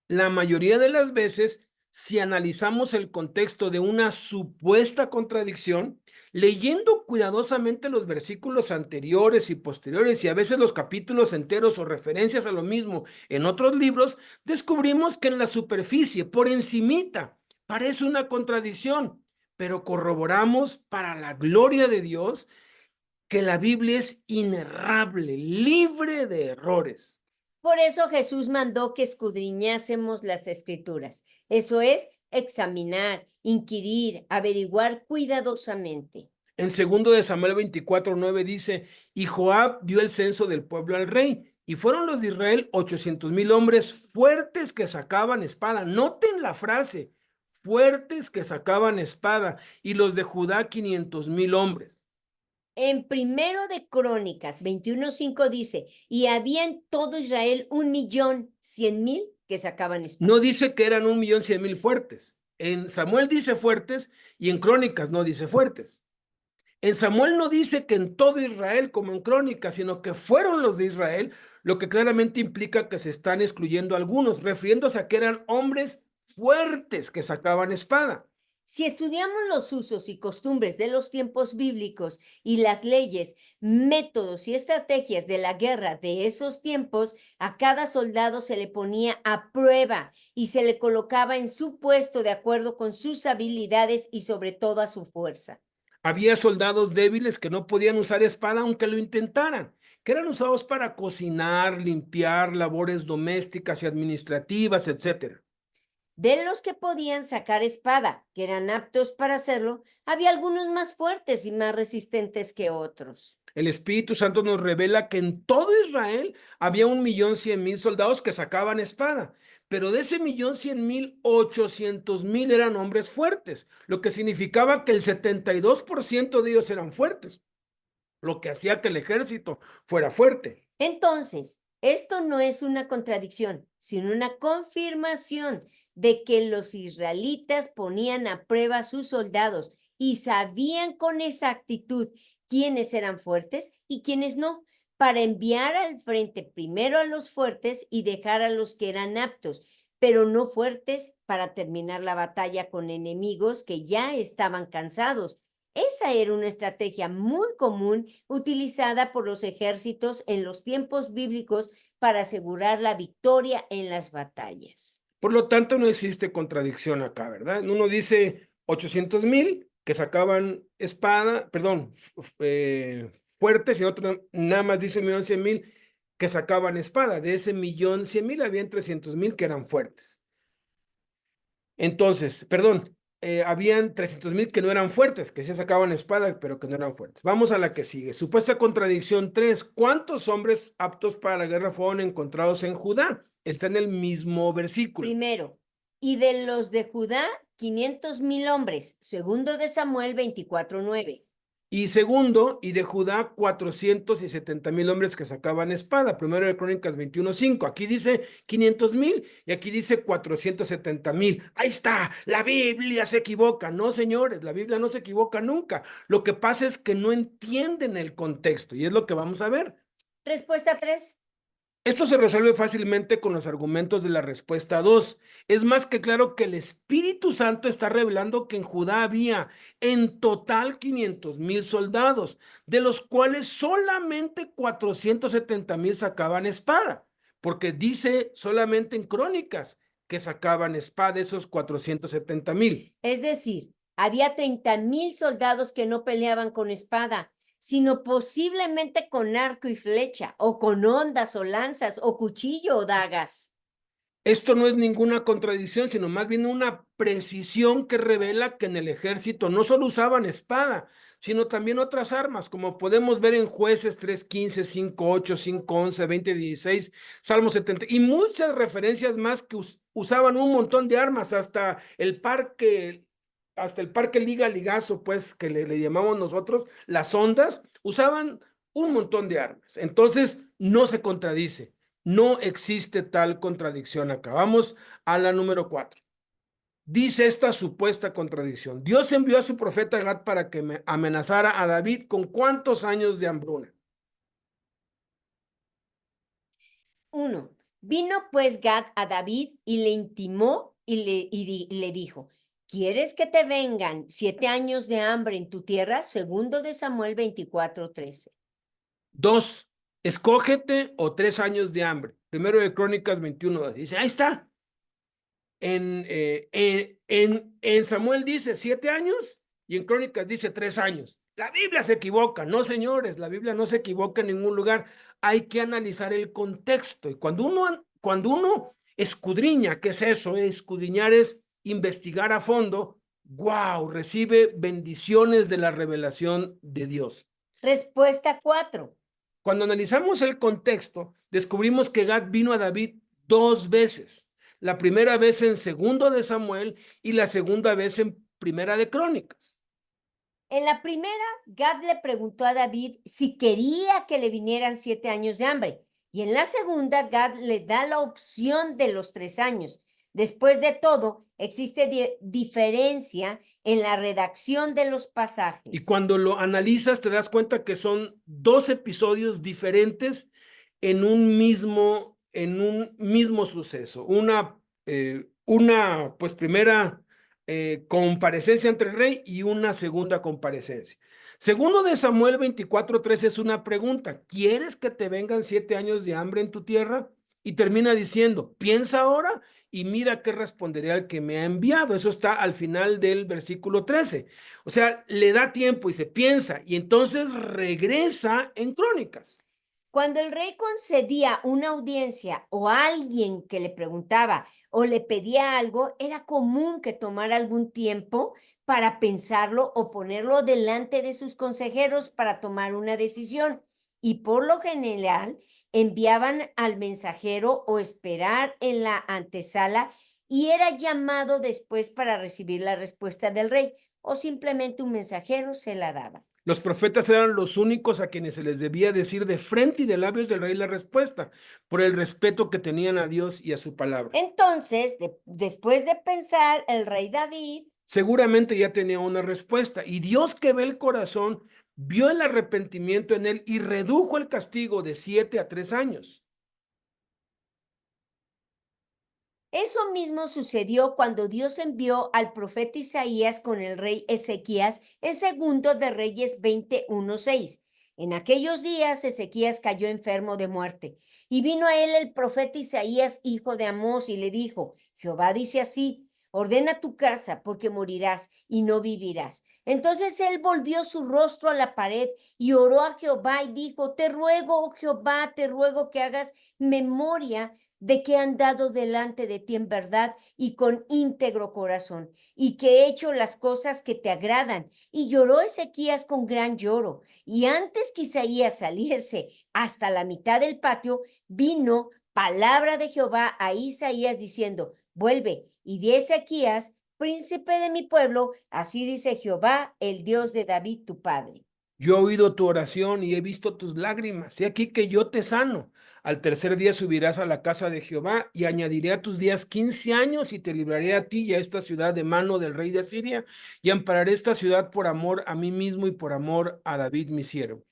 La mayoría de las veces, si analizamos el contexto de una supuesta contradicción, leyendo cuidadosamente los versículos anteriores y posteriores y a veces los capítulos enteros o referencias a lo mismo en otros libros, descubrimos que en la superficie, por encimita, parece una contradicción, pero corroboramos para la gloria de Dios que la Biblia es inerrable, libre de errores. Por eso Jesús mandó que escudriñásemos las escrituras. Eso es examinar, inquirir, averiguar cuidadosamente. En 2 Samuel 24:9 dice, y Joab dio el censo del pueblo al rey, y fueron los de Israel 800,000 hombres fuertes que sacaban espada. Noten la frase, fuertes que sacaban espada, y los de Judá 500,000 hombres. En Primero de Crónicas 21:5 dice, y había en todo Israel 1,100,000 que sacaban espada. No dice que eran 1,100,000 fuertes. En Samuel dice fuertes y en Crónicas no dice fuertes. En Samuel no dice que en todo Israel como en Crónicas, sino que fueron los de Israel, lo que claramente implica que se están excluyendo algunos, refiriéndose a que eran hombres fuertes que sacaban espada. Si estudiamos los usos y costumbres de los tiempos bíblicos y las leyes, métodos y estrategias de la guerra de esos tiempos, a cada soldado se le ponía a prueba y se le colocaba en su puesto de acuerdo con sus habilidades y sobre todo a su fuerza. Había soldados débiles que no podían usar espada aunque lo intentaran, que eran usados para cocinar, limpiar, labores domésticas y administrativas, etc. De los que podían sacar espada, que eran aptos para hacerlo, había algunos más fuertes y más resistentes que otros. El Espíritu Santo nos revela que en todo Israel había 1,100,000 soldados que sacaban espada, pero de ese 1,100,000, 800,000 eran hombres fuertes, lo que significaba que el 72% de ellos eran fuertes, lo que hacía que el ejército fuera fuerte. Entonces, esto no es una contradicción, sino una confirmación de que los israelitas ponían a prueba a sus soldados y sabían con exactitud quiénes eran fuertes y quiénes no, para enviar al frente primero a los fuertes y dejar a los que eran aptos, pero no fuertes para terminar la batalla con enemigos que ya estaban cansados. Esa era una estrategia muy común utilizada por los ejércitos en los tiempos bíblicos para asegurar la victoria en las batallas. Por lo tanto, no existe contradicción acá, ¿verdad? Uno dice 800,000 que sacaban espada, perdón, fuertes, y otro nada más dice 1,100,000 que sacaban espada. De ese 1,100,000 habían 300,000 que eran fuertes. Entonces, perdón, habían 300,000 que no eran fuertes, que sí sacaban espada, pero que no eran fuertes. Vamos a la que sigue. Supuesta contradicción 3. ¿Cuántos hombres aptos para la guerra fueron encontrados en Judá? Está en el mismo versículo. Primero, y de los de Judá, 500,000 hombres. Segundo de Samuel 24:9. Y segundo, y de Judá 470,000 hombres que sacaban espada. Primero de Crónicas 21:5. Aquí dice 500,000 y aquí dice 470,000. Ahí está, la Biblia se equivoca. No, señores, la Biblia no se equivoca nunca. Lo que pasa es que no entienden el contexto y es lo que vamos a ver. Respuesta 3. Esto se resuelve fácilmente con los argumentos de la respuesta 2. Es más que claro que el Espíritu Santo está revelando que en Judá había en total 500,000 soldados, de los cuales solamente 470,000 sacaban espada, porque dice solamente en Crónicas que sacaban espada esos 470,000. Es decir, había 30,000 soldados que no peleaban con espada, sino posiblemente con arco y flecha, o con hondas o lanzas, o cuchillo o dagas. Esto no es ninguna contradicción, sino más bien una precisión que revela que en el ejército no solo usaban espada, sino también otras armas, como podemos ver en Jueces 3:15, 5:8, 5:11, 20:16, Salmo 70, y muchas referencias más que usaban un montón de armas, hasta el parque Liga-Ligazo, pues, que le llamamos nosotros, las ondas, usaban un montón de armas. Entonces, no se contradice. No existe tal contradicción acá. Vamos a la número 4. Dice esta supuesta contradicción: Dios envió a su profeta Gad para que amenazara a David con ¿cuántos años de hambruna? 1. Vino pues Gad a David y le intimó y le dijo: ¿Quieres que te vengan 7 años de hambre en tu tierra? Segundo de Samuel 24:13. 2. Escógete o 3 años de hambre. Primero de Crónicas 21:2. Dice, ahí está. En Samuel dice 7 años y en Crónicas dice 3 años. La Biblia se equivoca. No, señores, la Biblia no se equivoca en ningún lugar. Hay que analizar el contexto. Y cuando uno escudriña, ¿qué es eso? Escudriñar es investigar a fondo. ¡Wow! Recibe bendiciones de la revelación de Dios. Respuesta 4. Cuando analizamos el contexto, descubrimos que Gad vino a David 2 veces. La primera vez en Segundo de Samuel y la segunda vez en Primera de Crónicas. En la primera, Gad le preguntó a David si quería que le vinieran 7 años de hambre. Y en la segunda, Gad le da la opción de los 3 años. Después de todo, existe diferencia en la redacción de los pasajes. Y cuando lo analizas, te das cuenta que son 2 episodios diferentes en un mismo suceso. Una pues primera comparecencia entre el rey y una segunda comparecencia. Segundo de Samuel 24:13 es una pregunta: ¿quieres que te vengan 7 años de hambre en tu tierra? Y termina diciendo, piensa ahora y mira qué responderé al que me ha enviado. Eso está al final del versículo 13. O sea, le da tiempo y se piensa y entonces regresa en Crónicas. Cuando el rey concedía una audiencia o alguien que le preguntaba o le pedía algo, era común que tomara algún tiempo para pensarlo o ponerlo delante de sus consejeros para tomar una decisión. Y por lo general enviaban al mensajero o esperar en la antesala y era llamado después para recibir la respuesta del rey, o simplemente un mensajero se la daba. Los profetas eran los únicos a quienes se les debía decir de frente y de labios del rey la respuesta, por el respeto que tenían a Dios y a su palabra. Entonces, después de pensar, el rey David seguramente ya tenía una respuesta, y Dios, que ve el corazón, vio el arrepentimiento en él y redujo el castigo de 7 a 3 años. Eso mismo sucedió cuando Dios envió al profeta Isaías con el rey Ezequías en Segundo de Reyes 21:6. En aquellos días Ezequías cayó enfermo de muerte, y vino a él el profeta Isaías, hijo de Amós, y le dijo: Jehová dice así: ordena tu casa, porque morirás y no vivirás. Entonces él volvió su rostro a la pared y oró a Jehová y dijo: te ruego, oh Jehová, te ruego que hagas memoria de que he andado delante de ti en verdad y con íntegro corazón, y que he hecho las cosas que te agradan. Y lloró Ezequías con gran lloro. Y antes que Isaías saliese hasta la mitad del patio, vino palabra de Jehová a Isaías diciendo: vuelve y di a Ezequías, príncipe de mi pueblo, así dice Jehová, el Dios de David tu padre. Yo he oído tu oración y he visto tus lágrimas. He aquí que yo te sano. Al tercer día subirás a la casa de Jehová y añadiré a tus días 15 años y te libraré a ti y a esta ciudad de mano del rey de Asiria, y ampararé esta ciudad por amor a mí mismo y por amor a David mi siervo.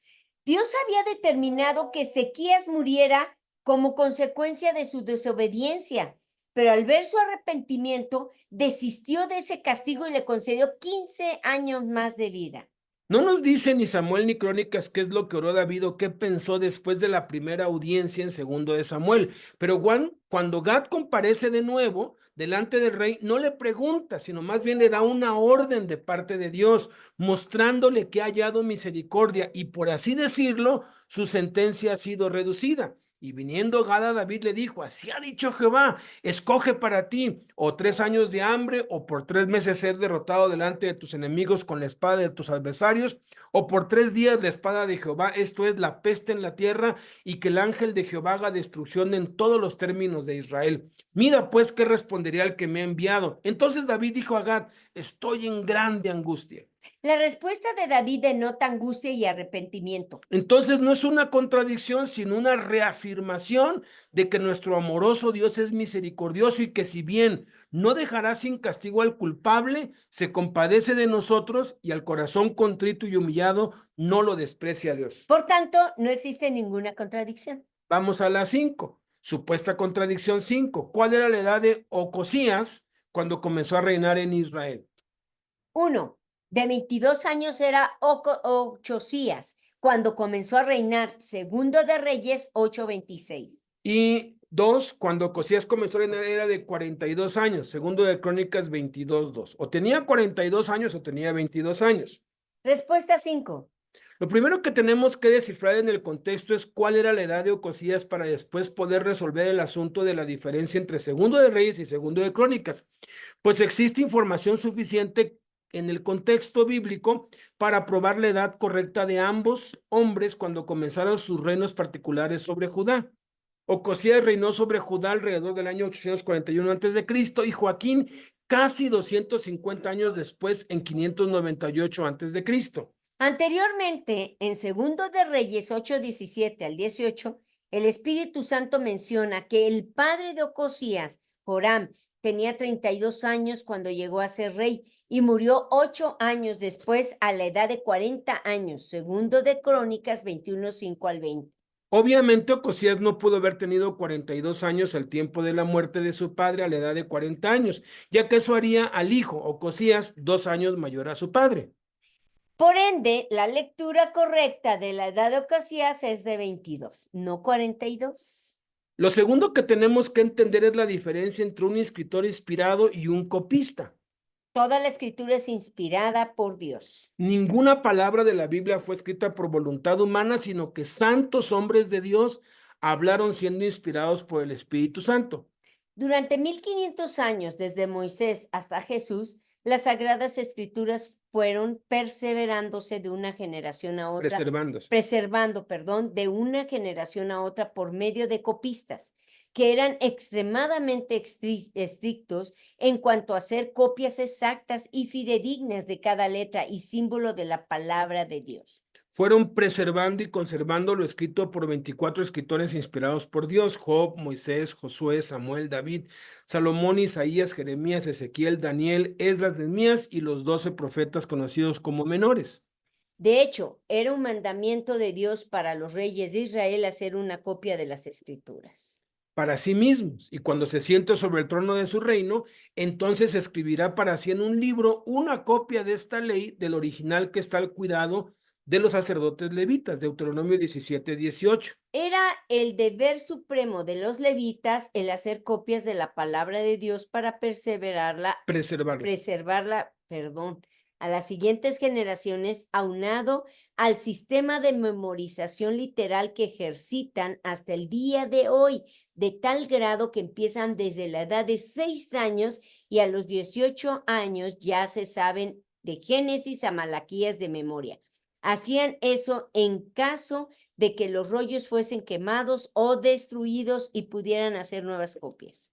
Dios había determinado que Ezequías muriera como consecuencia de su desobediencia. Pero al ver su arrepentimiento, desistió de ese castigo y le concedió 15 años más de vida. No nos dice ni Samuel ni Crónicas qué es lo que oró David o qué pensó después de la primera audiencia en segundo de Samuel. Pero cuando Gad comparece de nuevo delante del rey, no le pregunta, sino más bien le da una orden de parte de Dios, mostrándole que ha hallado misericordia y por así decirlo, su sentencia ha sido reducida. Y viniendo Gad a David le dijo, así ha dicho Jehová, escoge para ti o 3 años de hambre o por 3 meses ser derrotado delante de tus enemigos con la espada de tus adversarios o por 3 días la espada de Jehová, esto es la peste en la tierra y que el ángel de Jehová haga destrucción en todos los términos de Israel. Mira pues qué respondería al que me ha enviado. Entonces David dijo a Gad, estoy en grande angustia. La respuesta de David denota angustia y arrepentimiento. Entonces no es una contradicción, sino una reafirmación de que nuestro amoroso Dios es misericordioso y que si bien no dejará sin castigo al culpable, se compadece de nosotros y al corazón contrito y humillado no lo desprecia a Dios. Por tanto, no existe ninguna contradicción. Vamos a la 5, supuesta contradicción 5. ¿Cuál era la edad de Ocosías cuando comenzó a reinar en Israel? 1. De 22 años era Ochosías, cuando comenzó a reinar. Segundo de Reyes, 8:26. Y 2, cuando Ocosías comenzó a reinar era de 42 años, segundo de Crónicas 22:2. O tenía 42 años o tenía 22 años. Respuesta 5. Lo primero que tenemos que descifrar en el contexto es cuál era la edad de Ocosías para después poder resolver el asunto de la diferencia entre segundo de Reyes y segundo de Crónicas. Pues existe información suficiente en el contexto bíblico para probar la edad correcta de ambos hombres cuando comenzaron sus reinos particulares sobre Judá. Ocosías reinó sobre Judá alrededor del año 841 a.C. y Joaquín casi 250 años después en 598 a.C. Anteriormente, en Segundo de Reyes 8:17 al 18, el Espíritu Santo menciona que el padre de Ocosías, Joram, tenía 32 años cuando llegó a ser rey y murió 8 años después a la edad de 40 años. Segundo de Crónicas 21:5 al 20. Obviamente Ocosías no pudo haber tenido 42 años al tiempo de la muerte de su padre a la edad de 40 años, ya que eso haría al hijo Ocosías 2 años mayor a su padre. Por ende, la lectura correcta de la edad de Ocosías es de 22, no 42. Lo segundo que tenemos que entender es la diferencia entre un escritor inspirado y un copista. Toda la escritura es inspirada por Dios. Ninguna palabra de la Biblia fue escrita por voluntad humana, sino que santos hombres de Dios hablaron siendo inspirados por el Espíritu Santo. Durante 1500 años, desde Moisés hasta Jesús, las sagradas escrituras fueron perseverándose de una generación a otra, preservando, de una generación a otra por medio de copistas, que eran extremadamente estrictos en cuanto a hacer copias exactas y fidedignas de cada letra y símbolo de la palabra de Dios. Fueron preservando y conservando lo escrito por 24 escritores inspirados por Dios: Job, Moisés, Josué, Samuel, David, Salomón, Isaías, Jeremías, Ezequiel, Daniel, Esdras, Nehemías y los 12 profetas conocidos como menores. De hecho, era un mandamiento de Dios para los reyes de Israel hacer una copia de las escrituras. Para sí mismos, y cuando se siente sobre el trono de su reino, entonces escribirá para sí en un libro una copia de esta ley del original que está al cuidado de los sacerdotes levitas, Deuteronomio 17:18. Era el deber supremo de los levitas el hacer copias de la palabra de Dios para preservarla, a las siguientes generaciones, aunado al sistema de memorización literal que ejercitan hasta el día de hoy, de tal grado que empiezan desde la edad de 6 años y a los 18 años ya se saben de Génesis a Malaquías de memoria. Hacían eso en caso de que los rollos fuesen quemados o destruidos y pudieran hacer nuevas copias.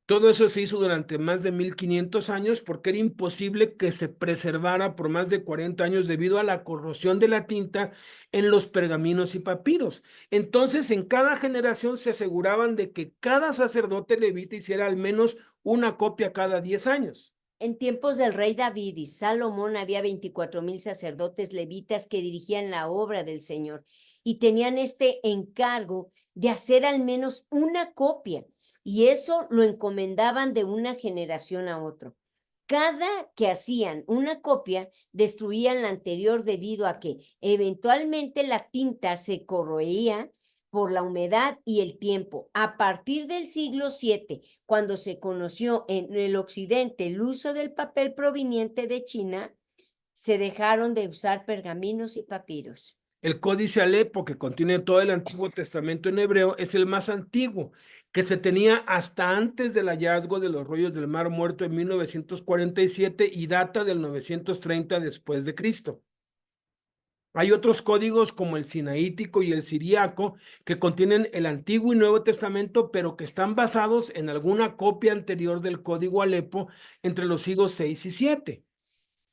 Todo eso se hizo durante más de 1500 años porque era imposible que se preservara por más de 40 años debido a la corrosión de la tinta en los pergaminos y papiros. Entonces, en cada generación se aseguraban de que cada sacerdote levita hiciera al menos una copia cada 10 años. En tiempos del rey David y Salomón había 24,000 sacerdotes levitas que dirigían la obra del Señor y tenían este encargo de hacer al menos una copia, y eso lo encomendaban de una generación a otra. Cada que hacían una copia, destruían la anterior debido a que eventualmente la tinta se corroía por la humedad y el tiempo. A partir del siglo VII, cuando se conoció en el occidente el uso del papel proveniente de China, se dejaron de usar pergaminos y papiros. El Códice Alepo, que contiene todo el Antiguo Testamento en hebreo, es el más antiguo, que se tenía hasta antes del hallazgo de los rollos del Mar Muerto en 1947 y data del 930 después de Cristo. Hay otros códigos como el sinaítico y el siriaco que contienen el Antiguo y Nuevo Testamento, pero que están basados en alguna copia anterior del Código Alepo entre los siglos 6 y 7.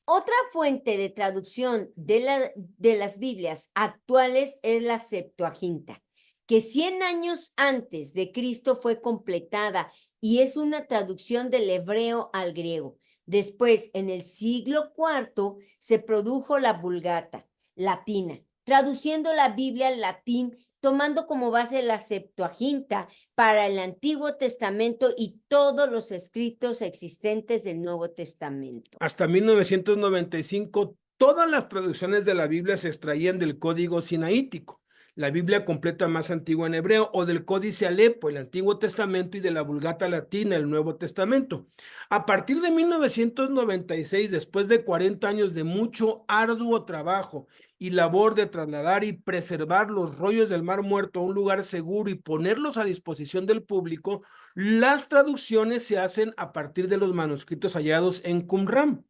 Otra fuente de traducción de las Biblias actuales es la Septuaginta, que 100 años antes de Cristo fue completada y es una traducción del hebreo al griego. Después, en el siglo IV, se produjo la Vulgata latina, traduciendo la Biblia al latín, tomando como base la Septuaginta para el Antiguo Testamento y todos los escritos existentes del Nuevo Testamento. Hasta 1995, todas las traducciones de la Biblia se extraían del Código Sinaítico, la Biblia completa más antigua en hebreo, o del Códice Alepo, el Antiguo Testamento, y de la Vulgata Latina, el Nuevo Testamento. A partir de 1996, después de 40 años de mucho arduo trabajo y labor de trasladar y preservar los rollos del Mar Muerto a un lugar seguro y ponerlos a disposición del público, las traducciones se hacen a partir de los manuscritos hallados en Qumran.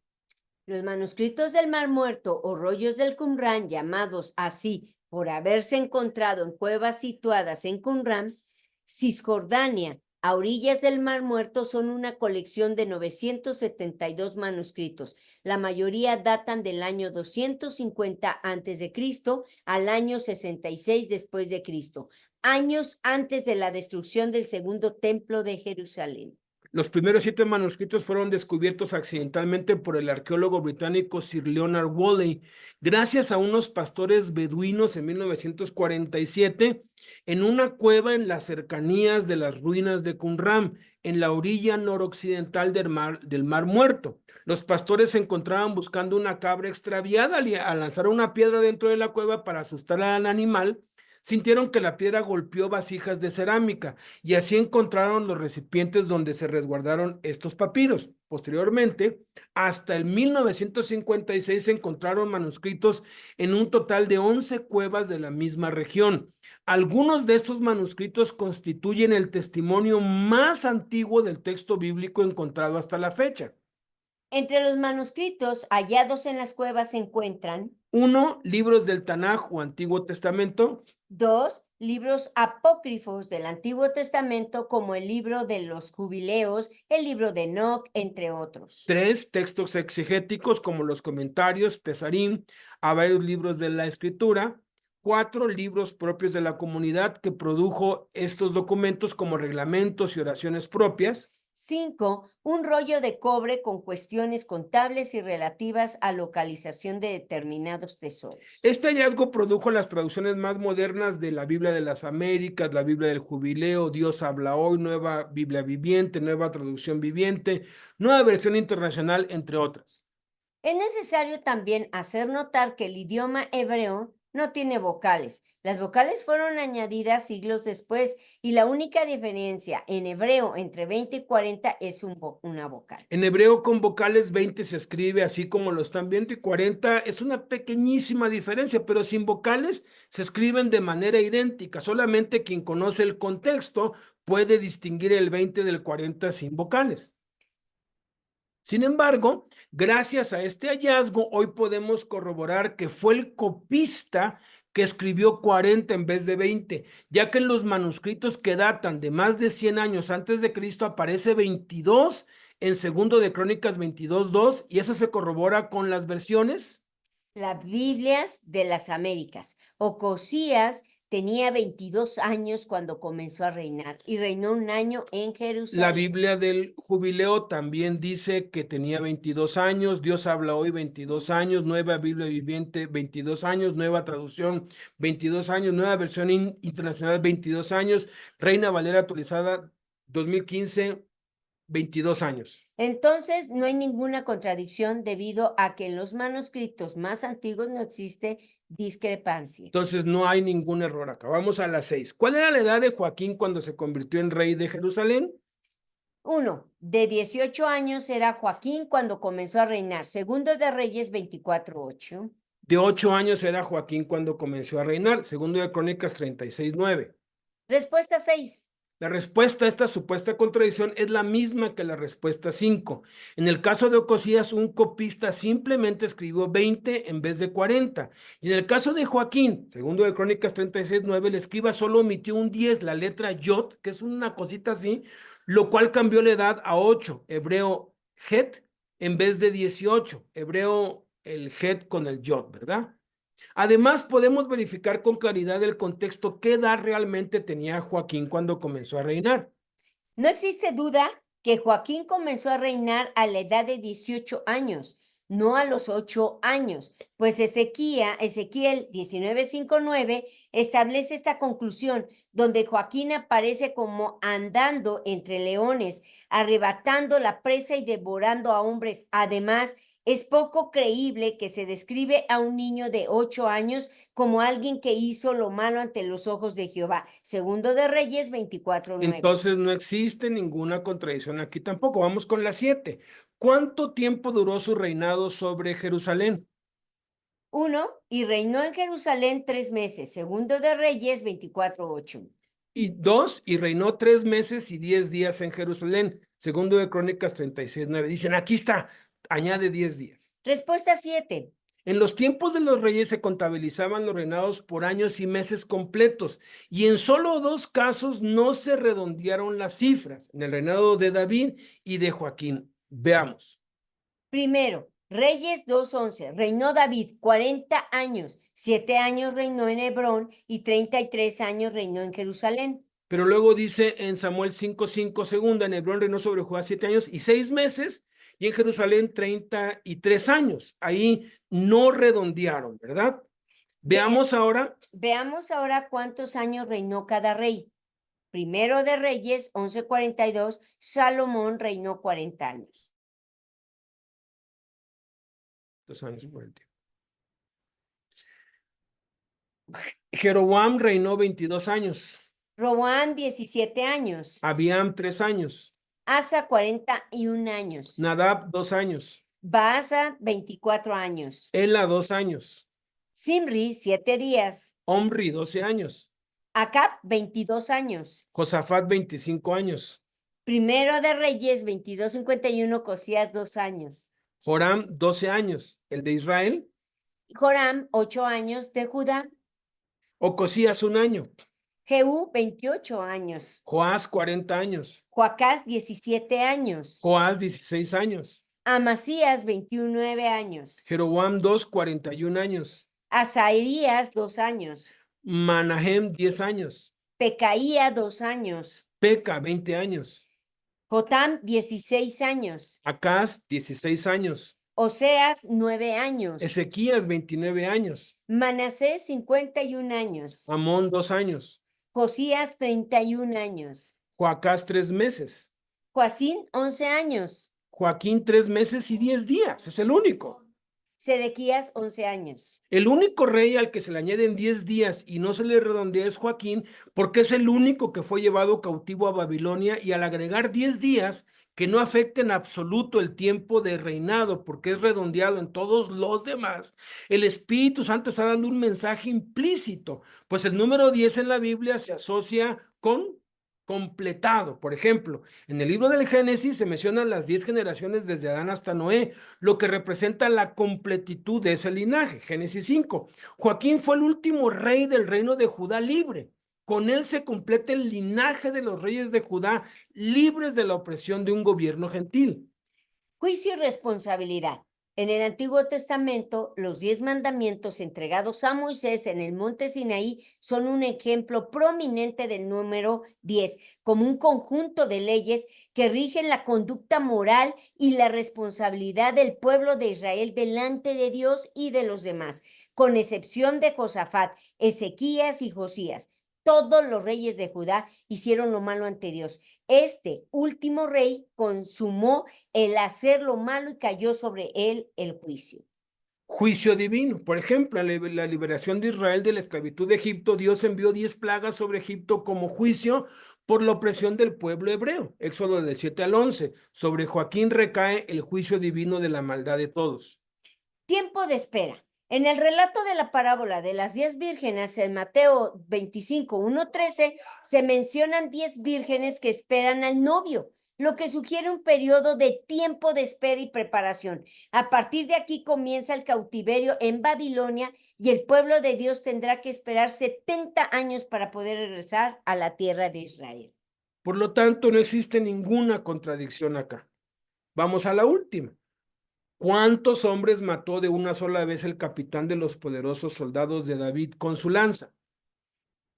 Los manuscritos del Mar Muerto o rollos del Qumran, llamados así por haberse encontrado en cuevas situadas en Qumran, Cisjordania, a orillas del Mar Muerto, son una colección de 972 manuscritos. La mayoría datan del año 250 a.C. al año 66 después de Cristo, años antes de la destrucción del segundo templo de Jerusalén. Los primeros 7 manuscritos fueron descubiertos accidentalmente por el arqueólogo británico Sir Leonard Woolley, gracias a unos pastores beduinos en 1947, en una cueva en las cercanías de las ruinas de Qumran, en la orilla noroccidental del Mar Muerto. Los pastores se encontraban buscando una cabra extraviada. Al lanzar una piedra dentro de la cueva para asustar al animal, sintieron que la piedra golpeó vasijas de cerámica y así encontraron los recipientes donde se resguardaron estos papiros. Posteriormente, hasta el 1956 se encontraron manuscritos en un total de 11 cuevas de la misma región. Algunos de estos manuscritos constituyen el testimonio más antiguo del texto bíblico encontrado hasta la fecha. Entre los manuscritos hallados en las cuevas se encuentran 1. Libros del Tanaj o Antiguo Testamento. 2. Libros apócrifos del Antiguo Testamento, como el libro de los Jubileos, el libro de Enoc, entre otros. 3. Textos exegéticos como los comentarios, Pesarim, a varios libros de la Escritura. 4. Libros propios de la comunidad que produjo estos documentos como reglamentos y oraciones propias. 5. Un rollo de cobre con cuestiones contables y relativas a localización de determinados tesoros. Este hallazgo produjo las traducciones más modernas de la Biblia de las Américas, la Biblia del Jubileo, Dios habla hoy, Nueva Biblia Viviente, Nueva Traducción Viviente, Nueva Versión Internacional, entre otras. Es necesario también hacer notar que el idioma hebreo no tiene vocales. Las vocales fueron añadidas siglos después y la única diferencia en hebreo entre 20 y 40 es una vocal. En hebreo con vocales 20 se escribe así como lo están viendo y 40 es una pequeñísima diferencia, pero sin vocales se escriben de manera idéntica. Solamente quien conoce el contexto puede distinguir el 20 del 40 sin vocales. Sin embargo, gracias a este hallazgo, hoy podemos corroborar que fue el copista que escribió 40 en vez de 20, ya que en los manuscritos que datan de más de 100 años antes de Cristo aparece 22 en 2 de Crónicas 22:2, y eso se corrobora con las versiones. Las Biblias de las Américas, o Cosías tenía 22 años cuando comenzó a reinar y reinó 1 año en La Jerusalén. Biblia del Jubileo también dice que tenía 22 años. Dios habla hoy 22 años. Nueva Biblia Viviente 22 años. Nueva traducción 22 años. Nueva versión internacional 22 años. Reina Valera actualizada 2015 22 años. Entonces, no hay ninguna contradicción debido a que en los manuscritos más antiguos no existe discrepancia. Entonces no hay ningún error acá. Vamos a las 6. ¿Cuál era la edad de Joaquín cuando se convirtió en rey de Jerusalén? 1. De 18 años era Joaquín cuando comenzó a reinar. Segundo de Reyes 24:8. De 8 años era Joaquín cuando comenzó a reinar. Segundo de Crónicas 36:9. Respuesta 6. La respuesta a esta supuesta contradicción es la misma que la respuesta 5. En el caso de Ocosías, un copista simplemente escribió 20 en vez de 40. Y en el caso de Joaquín, segundo de Crónicas 36:9, el escriba solo omitió un 10, la letra Yod, que es una cosita así, lo cual cambió la edad a 8, hebreo Het, en vez de 18, hebreo el Het con el Yod, ¿verdad? Además, podemos verificar con claridad el contexto qué edad realmente tenía Joaquín cuando comenzó a reinar. No existe duda que Joaquín comenzó a reinar a la edad de 18 años, no a los 8 años, pues Ezequiel 19:5-9 establece esta conclusión, donde Joaquín aparece como andando entre leones, arrebatando la presa y devorando a hombres. Además, es poco creíble que se describe a un niño de 8 años como alguien que hizo lo malo ante los ojos de Jehová. Segundo de Reyes 24:9. Entonces no existe ninguna contradicción aquí tampoco. Vamos con la 7. ¿Cuánto tiempo duró su reinado sobre Jerusalén? 1. Y reinó en Jerusalén 3 meses. Segundo de Reyes 24:8. Y 2. Y reinó 3 meses y 10 días en Jerusalén. Segundo de Crónicas 36:9. Dicen, aquí está, añade 10 días. Respuesta 7. En los tiempos de los reyes se contabilizaban los reinados por años y meses completos, y en solo 2 casos no se redondearon las cifras, en el reinado de David y de Joaquín. Veamos. Primero, Reyes 2:11. Reinó David 40 años. 7 años reinó en Hebrón y 33 años reinó en Jerusalén. Pero luego dice en Samuel 5:5, segunda, en Hebrón reinó sobre Judá 7 años y 6 meses, y en Jerusalén 33 años. Ahí no redondearon, ¿verdad? Veamos ahora. Veamos ahora cuántos años reinó cada rey. Primero de Reyes 11:42. Salomón reinó 40 años. 2 años por el tiempo. Jeroboam reinó 22 años. Roboán 17 años. Abiam 3 años. Asa 41 años. Nadab 2 años. Baasa 24 años. Ela 2 años. Simri 7 días. Omri 12 años. Acab 22 años. Josafat 25 años. Primero de Reyes 22:51. Cosías 2 años. Joram 12 años. El de Israel. Joram 8 años de Judá. Ocosías 1 año. Jehú 28 años. Joás 40 años. Joacás 17 años. Joás 16 años. Amasías 29 años. Jeroboam 2, 41 años. Azarías 2 años. Manahem 10 años. Pecaía 2 años. Peca 20 años. Jotam 16 años. Acaz 16 años. Oseas 9 años. Ezequías 29 años. Manasés 51 años. Amón 2 años. Josías 31 años. Joacás 3 meses. Joacín 11 años. Joaquín 3 meses y 10 días. Es el único. Sedequías 11 años. El único rey al que se le añaden 10 días y no se le redondea es Joaquín, porque es el único que fue llevado cautivo a Babilonia, y al agregar 10 días que no afecten en absoluto el tiempo de reinado, porque es redondeado en todos los demás, el Espíritu Santo está dando un mensaje implícito, pues el número 10 en la Biblia se asocia con completado. Por ejemplo, en el libro del Génesis se mencionan las 10 generaciones desde Adán hasta Noé, lo que representa la completitud de ese linaje. Génesis 5. Joaquín fue el último rey del reino de Judá libre. Con él se completa el linaje de los reyes de Judá libres de la opresión de un gobierno gentil. Juicio y responsabilidad. En el Antiguo Testamento, los 10 mandamientos entregados a Moisés en el monte Sinaí son un ejemplo prominente del número 10, como un conjunto de leyes que rigen la conducta moral y la responsabilidad del pueblo de Israel delante de Dios y de los demás, con excepción de Josafat, Ezequías y Josías. Todos los reyes de Judá hicieron lo malo ante Dios. Este último rey consumó el hacer lo malo y cayó sobre él el juicio. Juicio divino. Por ejemplo, en la liberación de Israel de la esclavitud de Egipto, Dios envió 10 plagas sobre Egipto como juicio por la opresión del pueblo hebreo. Éxodo del 7 al 11. Sobre Joaquín recae el juicio divino de la maldad de todos. Tiempo de espera. En el relato de la parábola de las 10 vírgenes en Mateo 25, 1-13, se mencionan 10 vírgenes que esperan al novio, lo que sugiere un periodo de tiempo de espera y preparación. A partir de aquí comienza el cautiverio en Babilonia y el pueblo de Dios tendrá que esperar 70 años para poder regresar a la tierra de Israel. Por lo tanto, no existe ninguna contradicción acá. Vamos a la última. ¿Cuántos hombres mató de una sola vez el capitán de los poderosos soldados de David con su lanza?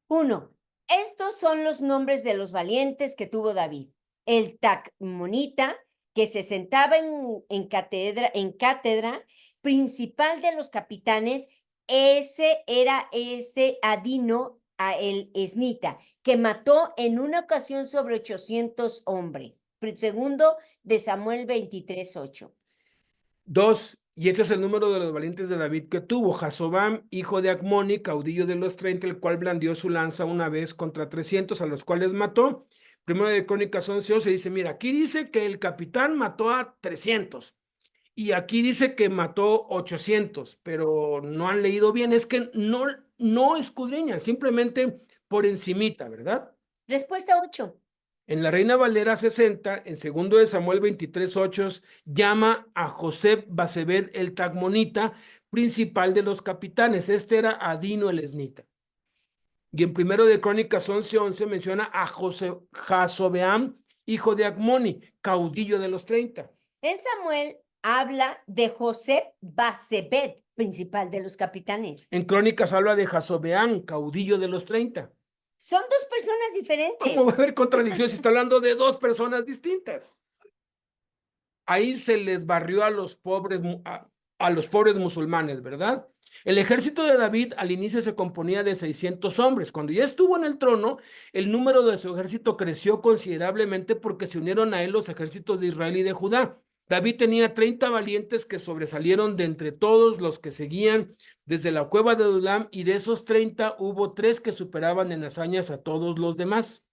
1. Estos son los nombres de los valientes que tuvo David. El Tacmonita, que se sentaba en cátedra principal de los capitanes, ese era Adino a el Esnita, que mató en una ocasión sobre 800 hombres. Segundo de Samuel 23:8. 2. Y este es el número de los valientes de David que tuvo. Jasobam, hijo de Acmoni, caudillo de los 30, el cual blandió su lanza una vez contra 300, a los cuales mató. Primero de Crónicas 11:11 dice, mira, aquí dice que el capitán mató a 300. Y aquí dice que mató 800, pero no han leído bien. Es que no escudriñan, simplemente por encimita, ¿verdad? Respuesta 8. En la Reina Valera 60, en 2 de Samuel 23:8, llama a José Basebet el Tacmonita, principal de los capitanes. Este era Adino el Esnita. Y en 1 de Crónicas 11:11 menciona a Jasobeam, hijo de Acmoni, caudillo de los 30. En Samuel habla de José Basebet, principal de los capitanes. En Crónicas habla de Jasobeam, caudillo de los 30. Son dos personas diferentes. ¿Cómo va a haber contradicción si está hablando de dos personas distintas? Ahí se les barrió a los pobres musulmanes, ¿verdad? El ejército de David al inicio se componía de 600 hombres. Cuando ya estuvo en el trono, el número de su ejército creció considerablemente porque se unieron a él los ejércitos de Israel y de Judá. David tenía 30 valientes que sobresalieron de entre todos los que seguían desde la cueva de Adulam, y de esos 30 hubo 3 que superaban en hazañas a todos los demás.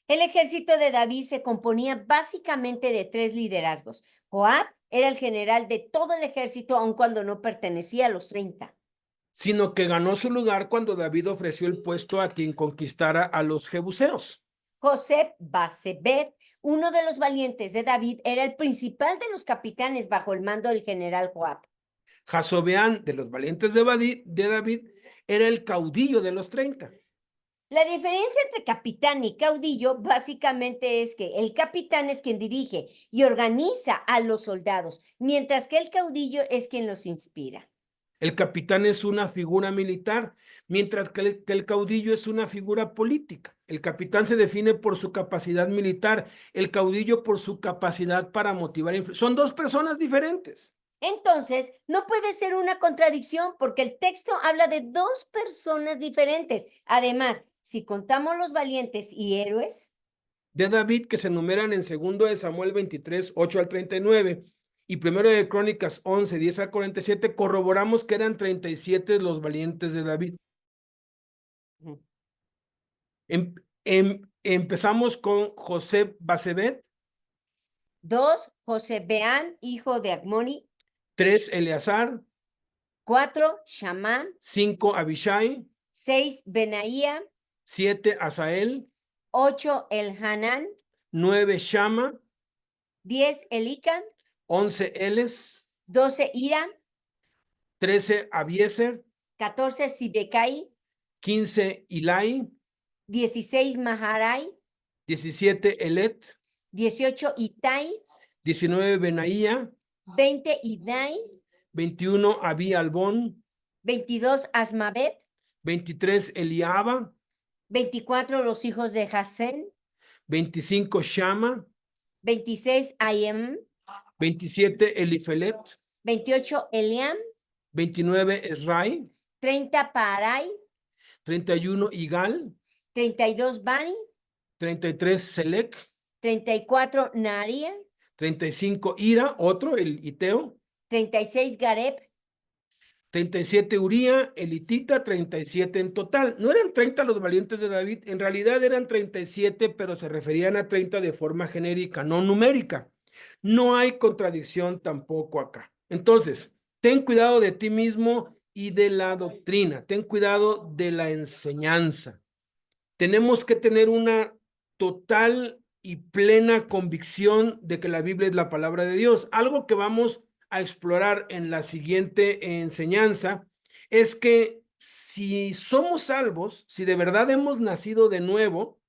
El ejército de David se componía básicamente de 3 liderazgos. Joab era el general de todo el ejército, aun cuando no pertenecía a los 30. Sino que ganó su lugar cuando David ofreció el puesto a quien conquistara a los jebuseos. José Basebet, uno de los valientes de David, era el principal de los capitanes bajo el mando del general Joab. Jasobeán, de los valientes de David, era el caudillo de los 30. La diferencia entre capitán y caudillo básicamente es que el capitán es quien dirige y organiza a los soldados, mientras que el caudillo es quien los inspira. El capitán es una figura militar, mientras que el caudillo es una figura política. El capitán se define por su capacidad militar, el caudillo por su capacidad para motivar. Son dos personas diferentes. Entonces, no puede ser una contradicción porque el texto habla de 2 personas diferentes. Además, si contamos los valientes y héroes de David, que se enumeran en 2 de Samuel 23, 8 al 39, y 1 de Crónicas 11, 10 al 47, corroboramos que eran 37 los valientes de David. Empezamos con José Basebet. 2, Josebeán, hijo de Acmoni. 3, Eleazar. 4, Shamá. 5, Abishai. 6, Benaía. 7, Asael. 8, Elhanán. 9, Shama. 10, Elican. 11, Eles. 12, Ira. 13, Abiezer. 14, Sibecai. 15, Ilai. 16, Maharai. 17, Elet. 18, Itai. 19, Benaía. 20, Idai. 21, Abi Albón. 22, Asmavet. 23, Eliaba. 24, los hijos de Jasén. 25, Shama. 26, Ayem. 27, Elifelet. 28, Eliam. 29, Esrai. 30, Parai. 31, Igal. 32, Bani. 33, Selec. 34, Naria. 35, Ira, otro, el Iteo. 36, Gareb. 37, Uría, el hitita, 37 en total. No eran 30 los valientes de David, en realidad eran 37, pero se referían a 30 de forma genérica, no numérica. No hay contradicción tampoco acá. Entonces, ten cuidado de ti mismo y de la doctrina, ten cuidado de la enseñanza. Tenemos que tener una total y plena convicción de que la Biblia es la palabra de Dios. Algo que vamos a explorar en la siguiente enseñanza es que si somos salvos, si de verdad hemos nacido de nuevo,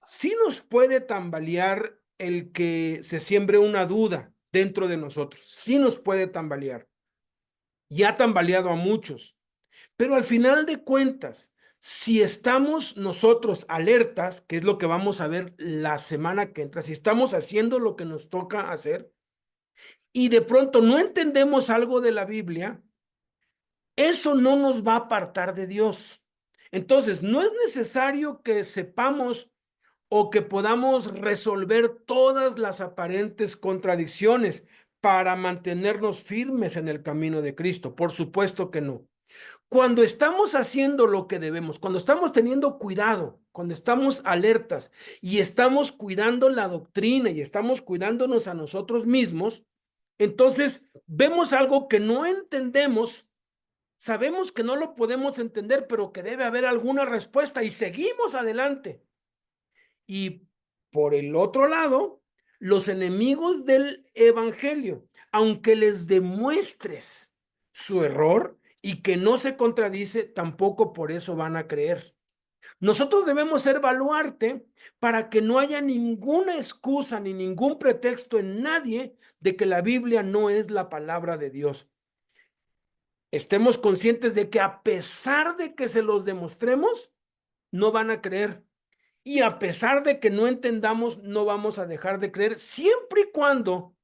sí nos puede tambalear el que se siembre una duda dentro de nosotros, sí nos puede tambalear. Y ha tambaleado a muchos. Pero al final de cuentas, si estamos nosotros alertas, que es lo que vamos a ver la semana que entra, si estamos haciendo lo que nos toca hacer y de pronto no entendemos algo de la Biblia, eso no nos va a apartar de Dios. Entonces, no es necesario que sepamos o que podamos resolver todas las aparentes contradicciones para mantenernos firmes en el camino de Cristo. Por supuesto que no. Cuando estamos haciendo lo que debemos, cuando estamos teniendo cuidado, cuando estamos alertas y estamos cuidando la doctrina y estamos cuidándonos a nosotros mismos, entonces vemos algo que no entendemos, sabemos que no lo podemos entender, pero que debe haber alguna respuesta y seguimos adelante. Y por el otro lado, los enemigos del evangelio, aunque les demuestres su error y que no se contradice, tampoco por eso van a creer. Nosotros debemos ser baluarte para que no haya ninguna excusa ni ningún pretexto en nadie de que la Biblia no es la palabra de Dios. Estemos conscientes de que a pesar de que se los demostremos, no van a creer. Y a pesar de que no entendamos, no vamos a dejar de creer siempre y cuando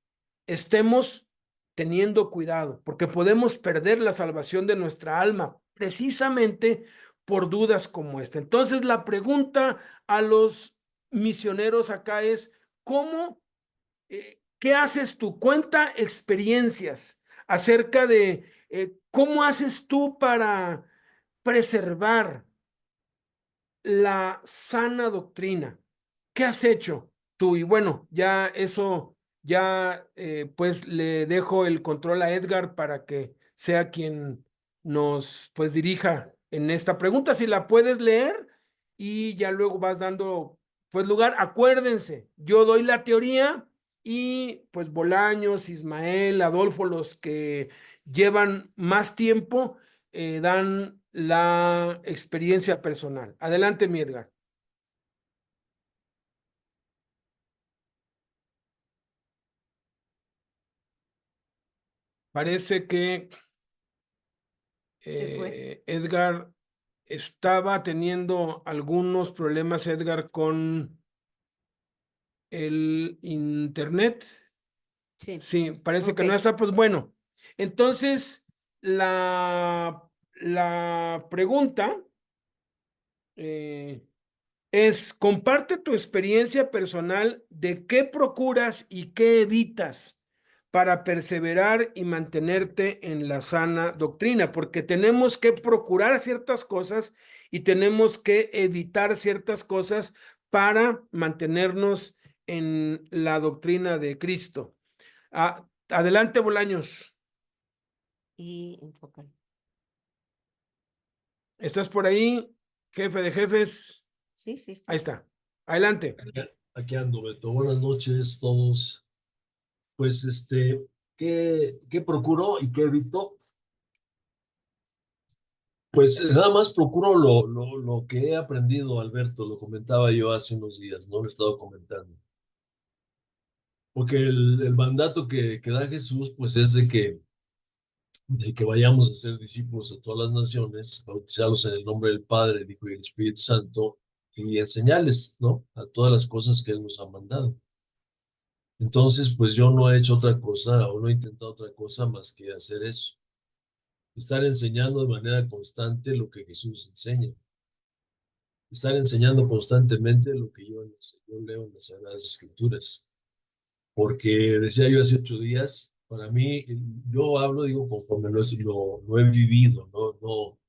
estemos teniendo cuidado, porque podemos perder la salvación de nuestra alma precisamente por dudas como esta. Entonces, la pregunta a los misioneros acá es, ¿qué haces tú? Cuenta experiencias acerca de cómo haces tú para preservar la sana doctrina. ¿Qué has hecho tú? Y bueno, ya eso, ya pues le dejo el control a Edgar para que sea quien nos pues dirija en esta pregunta. Si la puedes leer y ya luego vas dando pues lugar. Acuérdense, yo doy la teoría y pues Bolaños, Ismael, Adolfo, los que llevan más tiempo, dan la experiencia personal. Adelante, mi Edgar. Parece que Se fue. Edgar estaba teniendo algunos problemas, Edgar, con el internet. Sí. Sí, parece que Ok. no está. Pues bueno, entonces la pregunta comparte tu experiencia personal de qué procuras y qué evitas para perseverar y mantenerte en la sana doctrina, porque tenemos que procurar ciertas cosas y tenemos que evitar ciertas cosas para mantenernos en la doctrina de Cristo. Adelante, Bolaños. Y enfocar. ¿Estás por ahí, jefe de jefes? Sí, sí, Ahí está. está. Adelante. Aquí ando, Beto. Buenas noches todos. Pues, ¿qué procuro y qué evito? Pues nada más procuro lo que he aprendido, Alberto, lo comentaba yo hace unos días, ¿no? Lo he estado comentando. Porque el mandato que da Jesús, pues es de que de que vayamos a ser discípulos de todas las naciones, bautizarlos en el nombre del Padre, del Hijo y del Espíritu Santo, y enseñarles, ¿no? A todas las cosas que Él nos ha mandado. Entonces, pues yo no he hecho otra cosa o no he intentado otra cosa más que hacer eso. Estar enseñando de manera constante lo que Jesús enseña. Estar enseñando constantemente lo que yo leo en las Sagradas Escrituras. Porque decía yo hace 8 días, para mí, yo hablo, digo, conforme lo he vivido, no,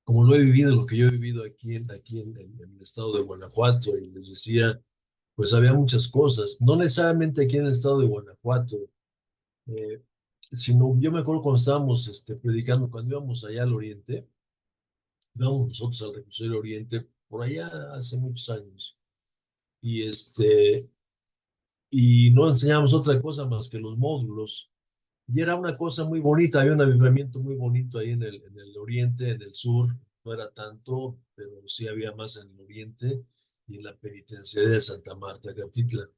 como lo he vivido, lo que yo he vivido aquí en el estado de Guanajuato, y les decía, pues había muchas cosas, no necesariamente aquí en el estado de Guanajuato, eh, sino yo me acuerdo cuando estábamos predicando, cuando íbamos allá al oriente, íbamos nosotros al Reclusorio Oriente, por allá hace muchos años, y y no enseñábamos otra cosa más que los módulos. Y era una cosa muy bonita, había un avivamiento muy bonito ahí en el oriente, en el sur, no era tanto, pero sí había más en el oriente y en la penitenciaría de Santa Marta, Catitla.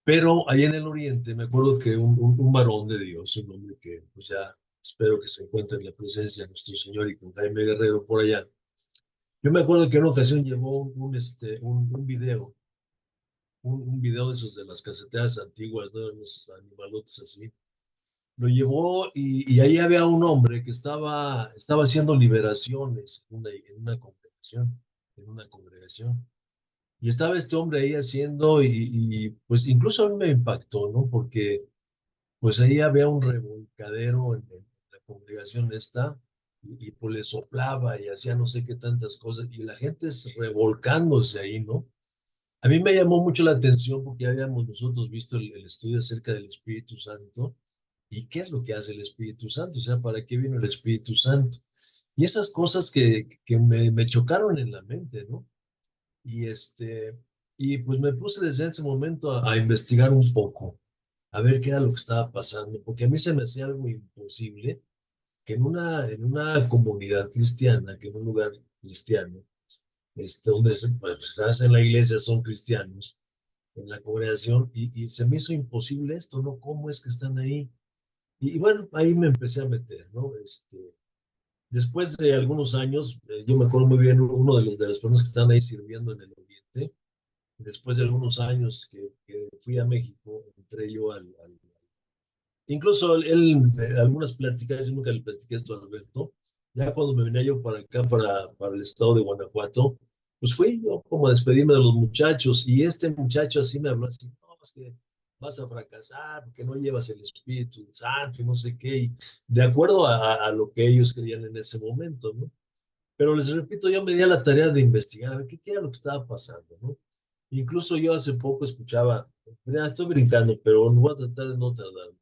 Pero ahí en el oriente me acuerdo que un varón de Dios, un hombre que pues ya espero que se encuentre en la presencia de nuestro Señor y con Jaime Guerrero por allá. Yo me acuerdo que en una ocasión llevó un video, un video de esos de las caseteras antiguas, ¿no? Unos animalotes así. Lo llevó y ahí había un hombre que estaba haciendo liberaciones en una congregación, en una congregación. Y estaba este hombre ahí haciendo pues incluso a mí me impactó, ¿no? Porque pues ahí había un revolcadero en la congregación esta pues le soplaba y hacía no sé qué tantas cosas y la gente es revolcándose ahí, ¿no? A mí me llamó mucho la atención porque ya habíamos nosotros visto el estudio acerca del Espíritu Santo y qué es lo que hace el Espíritu Santo, o sea, ¿para qué vino el Espíritu Santo? Y esas cosas que me chocaron en la mente, ¿no? Y, y pues me puse desde ese momento a investigar un poco, a ver qué era lo que estaba pasando, porque a mí se me hacía algo imposible que en una comunidad cristiana, que en un lugar cristiano, donde pues, estás en la iglesia, son cristianos, en la congregación, y se me hizo imposible esto, ¿no? ¿Cómo es que están ahí? Y bueno, ahí me empecé a meter, ¿no? Después de algunos años, yo me acuerdo muy bien, uno de las personas que están ahí sirviendo en el Oriente, después de algunos años que fui a México, entré yo incluso algunas pláticas, yo nunca le platiqué esto a Alberto, ya cuando me venía yo para acá, para el estado de Guanajuato, pues fui yo como a despedirme de los muchachos, y este muchacho así me habló así, no, es que vas a fracasar, porque no llevas el Espíritu Santo y no sé qué, y de acuerdo a lo que ellos querían en ese momento, ¿no? Pero les repito, yo me di a la tarea de investigar a ver qué era lo que estaba pasando, ¿no? Incluso yo hace poco escuchaba, ya estoy brincando, pero voy a tratar de no tardar.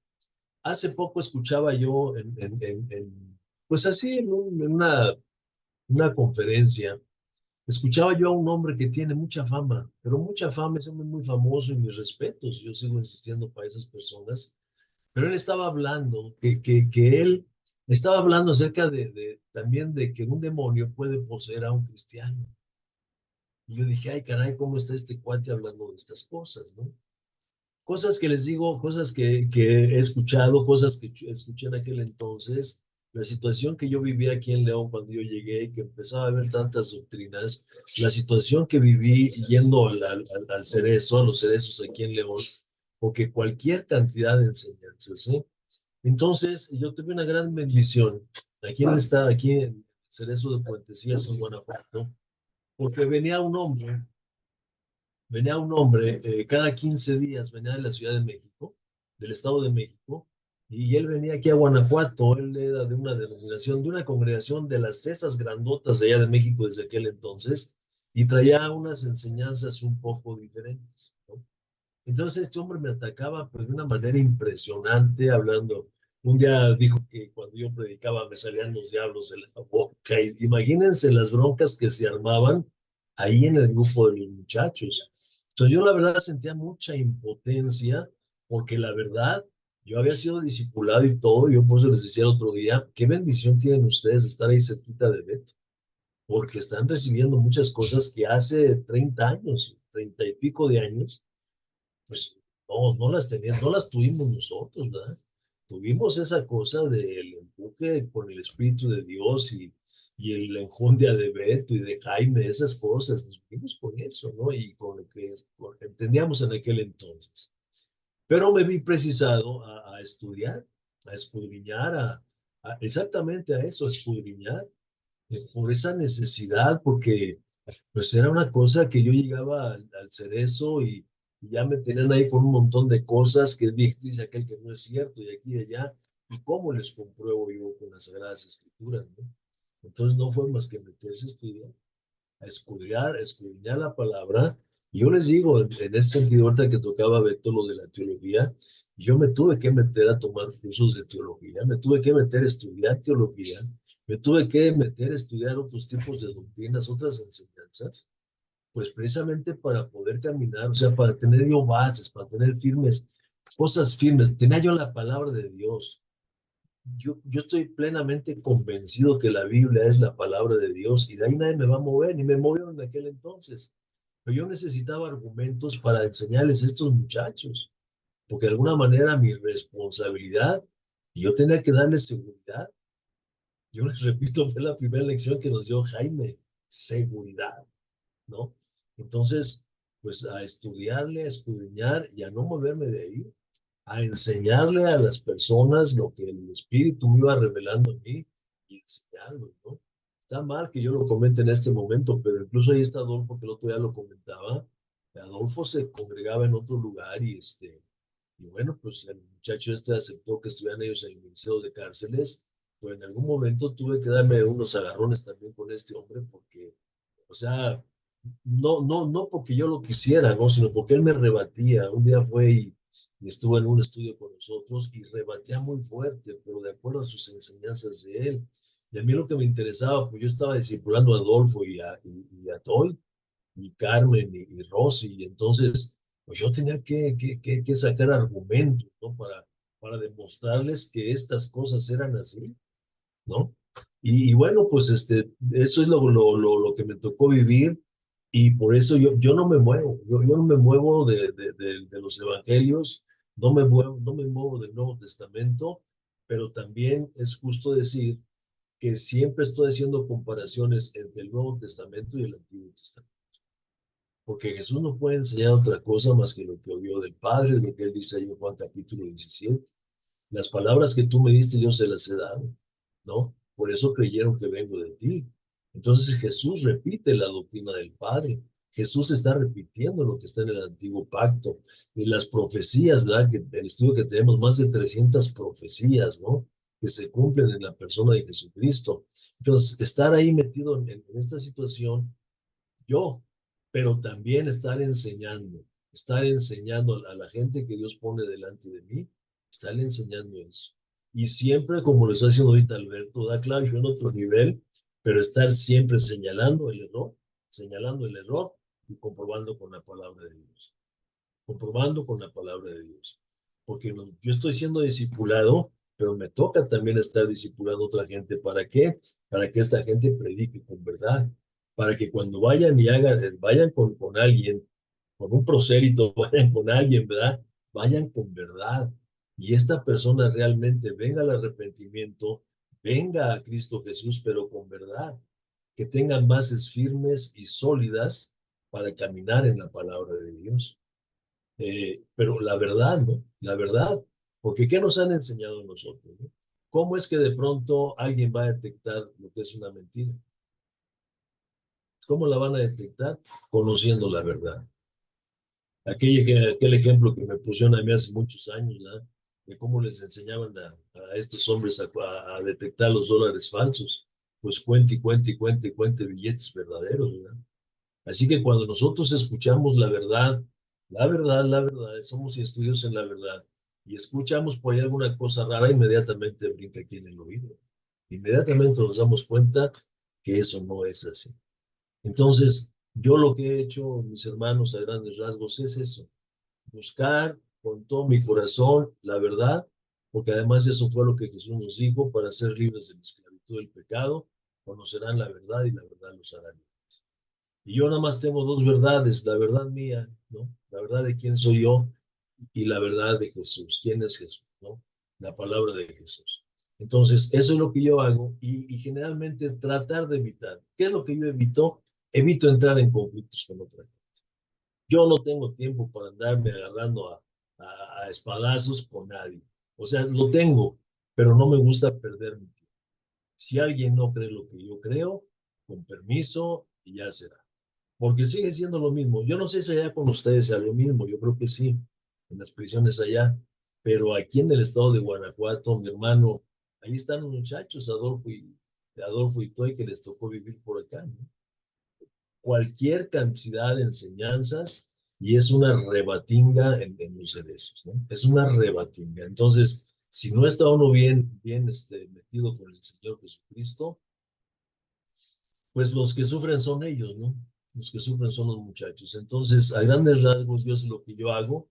Hace poco escuchaba yo pues así en una conferencia, escuchaba yo a un hombre que tiene mucha fama, pero mucha fama, es un hombre muy famoso y mis respetos, yo sigo insistiendo para esas personas, pero él estaba hablando, que él estaba hablando acerca también de que un demonio puede poseer a un cristiano. Y yo dije, ay caray, ¿cómo está este cuate hablando de estas cosas, no? Cosas que les digo, cosas que he escuchado, cosas que escuché en aquel entonces, la situación que yo viví aquí en León cuando yo llegué, que empezaba a ver tantas doctrinas, la situación que viví yendo al Cerezo, a los cerezos aquí en León, o que cualquier cantidad de enseñanzas, ¿sí? Entonces, yo tuve una gran bendición aquí en Cerezo de Puentecillas, en Guanajuato, porque venía un hombre, cada 15 días venía de la Ciudad de México, del Estado de México, y él venía aquí a Guanajuato, él era de una denominación, de una congregación de las esas grandotas de allá de México desde aquel entonces, y traía unas enseñanzas un poco diferentes, ¿no? Entonces este hombre me atacaba pues, de una manera impresionante, hablando. Un día dijo que cuando yo predicaba me salían los diablos de la boca. Y imagínense las broncas que se armaban ahí en el grupo de los muchachos. Entonces yo la verdad sentía mucha impotencia porque la verdad yo había sido discipulado y todo. Yo por eso les decía el otro día, qué bendición tienen ustedes de estar ahí cerquita de Beto, porque están recibiendo muchas cosas que hace 30 años, 30 y pico de años, pues no las teníamos, no las tuvimos nosotros, ¿verdad? Tuvimos esa cosa del empuje con el Espíritu de Dios y el enjundia de Beto y de Jaime, esas cosas, nos vimos con eso, ¿no? Y con lo que entendíamos en aquel entonces. Pero me vi precisado a estudiar, a escudriñar, exactamente a eso, a escudriñar, por esa necesidad, porque pues era una cosa que yo llegaba al Cerezo y ya me tenían ahí con un montón de cosas que dice aquel que no es cierto y aquí y allá, y cómo les compruebo yo con las Sagradas Escrituras, ¿no? Entonces no fue más que meterse a estudiar, a escudriñar la palabra. Y yo les digo, en ese sentido, ahorita que tocaba Beto lo de la teología, yo me tuve que meter a tomar cursos de teología, me tuve que meter a estudiar teología, me tuve que meter a estudiar otros tipos de doctrinas, otras enseñanzas, pues precisamente para poder caminar, o sea, para tener yo bases, para tener firmes, cosas firmes. Tenía yo la palabra de Dios. Yo estoy plenamente convencido que la Biblia es la palabra de Dios y de ahí nadie me va a mover, ni me movieron en aquel entonces. Pero yo necesitaba argumentos para enseñarles a estos muchachos, porque de alguna manera mi responsabilidad, y yo tenía que darles seguridad. Yo les repito, fue la primera lección que nos dio Jaime, seguridad, ¿no? Entonces, pues a estudiarle, a escudriñar y a no moverme de ahí, a enseñarle a las personas lo que el Espíritu me iba revelando a mí y enseñarlo, ¿no? Está mal que yo lo comente en este momento, pero incluso ahí está Adolfo, que el otro día lo comentaba. Adolfo se congregaba en otro lugar y bueno, pues el muchacho este aceptó que estuvieran ellos en el Ministerio de Cárceles, pero en algún momento tuve que darme unos agarrones también con este hombre porque, o sea, no porque yo lo quisiera, ¿no? Sino porque él me rebatía. Un día fue y estuvo en un estudio con nosotros y rebatía muy fuerte, pero de acuerdo a sus enseñanzas de él. Y a mí lo que me interesaba, pues yo estaba discipulando a Adolfo y a Toy, y Carmen y Rosy, y entonces pues yo tenía que sacar argumentos, ¿no? Para demostrarles que estas cosas eran así, ¿no? Y bueno, pues eso es lo que me tocó vivir y por eso yo no me muevo, yo no me muevo de los evangelios, no me muevo del Nuevo Testamento, pero también es justo decir que siempre estoy haciendo comparaciones entre el Nuevo Testamento y el Antiguo Testamento. Porque Jesús no puede enseñar otra cosa más que lo que oyó del Padre, lo que él dice ahí en Juan capítulo 17. Las palabras que tú me diste yo se las he dado, ¿no? Por eso creyeron que vengo de ti. Entonces Jesús repite la doctrina del Padre. Jesús está repitiendo lo que está en el antiguo pacto. Y las profecías, ¿verdad? Que el estudio que tenemos, más de 300 profecías, ¿no? Que se cumplen en la persona de Jesucristo. Entonces, estar ahí metido en esta situación, yo, pero también estar enseñando a la gente que Dios pone delante de mí, estar enseñando eso. Y siempre, como lo está haciendo ahorita Alberto, da claro, yo en otro nivel, pero estar siempre señalando el error y comprobando con la palabra de Dios. Comprobando con la palabra de Dios. Porque no, yo estoy siendo discipulado, pero me toca también estar discipulando a otra gente. ¿Para qué? Para que esta gente predique con verdad. Para que cuando vayan y vayan con alguien, con un prosélito, vayan con alguien, ¿verdad? Vayan con verdad. Y esta persona realmente venga al arrepentimiento, venga a Cristo Jesús, pero con verdad. Que tengan bases firmes y sólidas para caminar en la palabra de Dios. Pero la verdad, ¿no? La verdad, porque ¿qué nos han enseñado nosotros, ¿no? ¿Cómo es que de pronto alguien va a detectar lo que es una mentira? ¿Cómo la van a detectar? Conociendo la verdad. Aquel ejemplo que me pusieron a mí hace muchos años, ¿verdad? De cómo les enseñaban a estos hombres a detectar los dólares falsos. Pues cuente y cuente y cuente y cuente billetes verdaderos, ¿verdad? Así que cuando nosotros escuchamos la verdad, somos estudios en la verdad, y escuchamos por ahí alguna cosa rara, inmediatamente brinca aquí en el oído. Inmediatamente nos damos cuenta que eso no es así. Entonces, yo lo que he hecho, mis hermanos, a grandes rasgos, es eso, buscar con todo mi corazón la verdad, porque además eso fue lo que Jesús nos dijo, para ser libres de la esclavitud del pecado, conocerán la verdad y la verdad los hará libres. Y yo nada más tengo dos verdades, la verdad mía, ¿no? La verdad de quién soy yo y la verdad de Jesús. ¿Quién es Jesús? ¿No? La palabra de Jesús. Entonces, eso es lo que yo hago y generalmente tratar de evitar. ¿Qué es lo que yo evito? Evito entrar en conflictos con otra gente. Yo no tengo tiempo para andarme agarrando a espadazos con nadie. O sea, lo tengo, pero no me gusta perder mi tiempo. Si alguien no cree lo que yo creo, con permiso, y ya será. Porque sigue siendo lo mismo. Yo no sé si allá con ustedes sea lo mismo, yo creo que sí, en las prisiones allá, pero aquí en el estado de Guanajuato, mi hermano, ahí están los muchachos, Adolfo y Toy, que les tocó vivir por acá, ¿no? Cualquier cantidad de enseñanzas y es una rebatinga en los cerezos, ¿no? Es una rebatinga. Entonces, si no está uno bien metido con el Señor Jesucristo, pues los que sufren son ellos, ¿no? Los que sufren son los muchachos. Entonces, a grandes rasgos, yo es lo que yo hago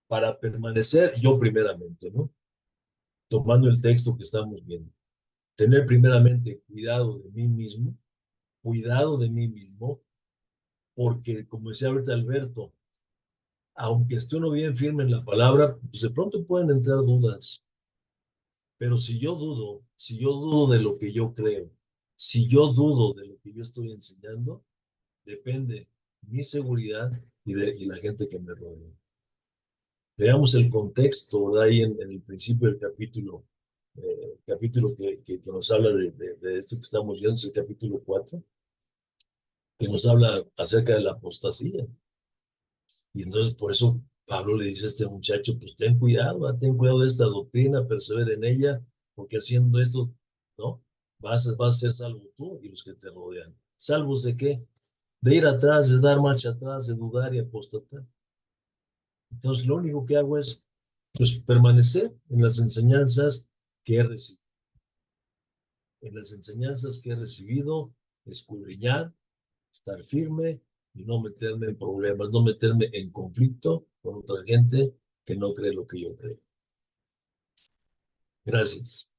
para permanecer yo primeramente, ¿no? Tomando el texto que estamos viendo. Tener primeramente cuidado de mí mismo, porque como decía ahorita Alberto, aunque esté uno bien firme en la palabra, pues de pronto pueden entrar dudas. Pero si yo dudo de lo que yo creo, si yo dudo de lo que yo estoy enseñando, depende mi seguridad y la gente que me rodea. Veamos el contexto, ¿verdad? Ahí en el principio del capítulo que nos habla de esto que estamos viendo, es el capítulo 4, que nos habla acerca de la apostasía. Y entonces por eso Pablo le dice a este muchacho, pues ten cuidado de esta doctrina, persevera en ella, porque haciendo esto, ¿no? Vas a ser salvo tú y los que te rodean. ¿Salvos de qué? De ir atrás, de dar marcha atrás, de dudar y apostatar. Entonces lo único que hago es, pues, permanecer en las enseñanzas que he recibido. En las enseñanzas que he recibido, escudriñar, estar firme y no meterme en problemas, no meterme en conflicto con otra gente que no cree lo que yo creo. Gracias.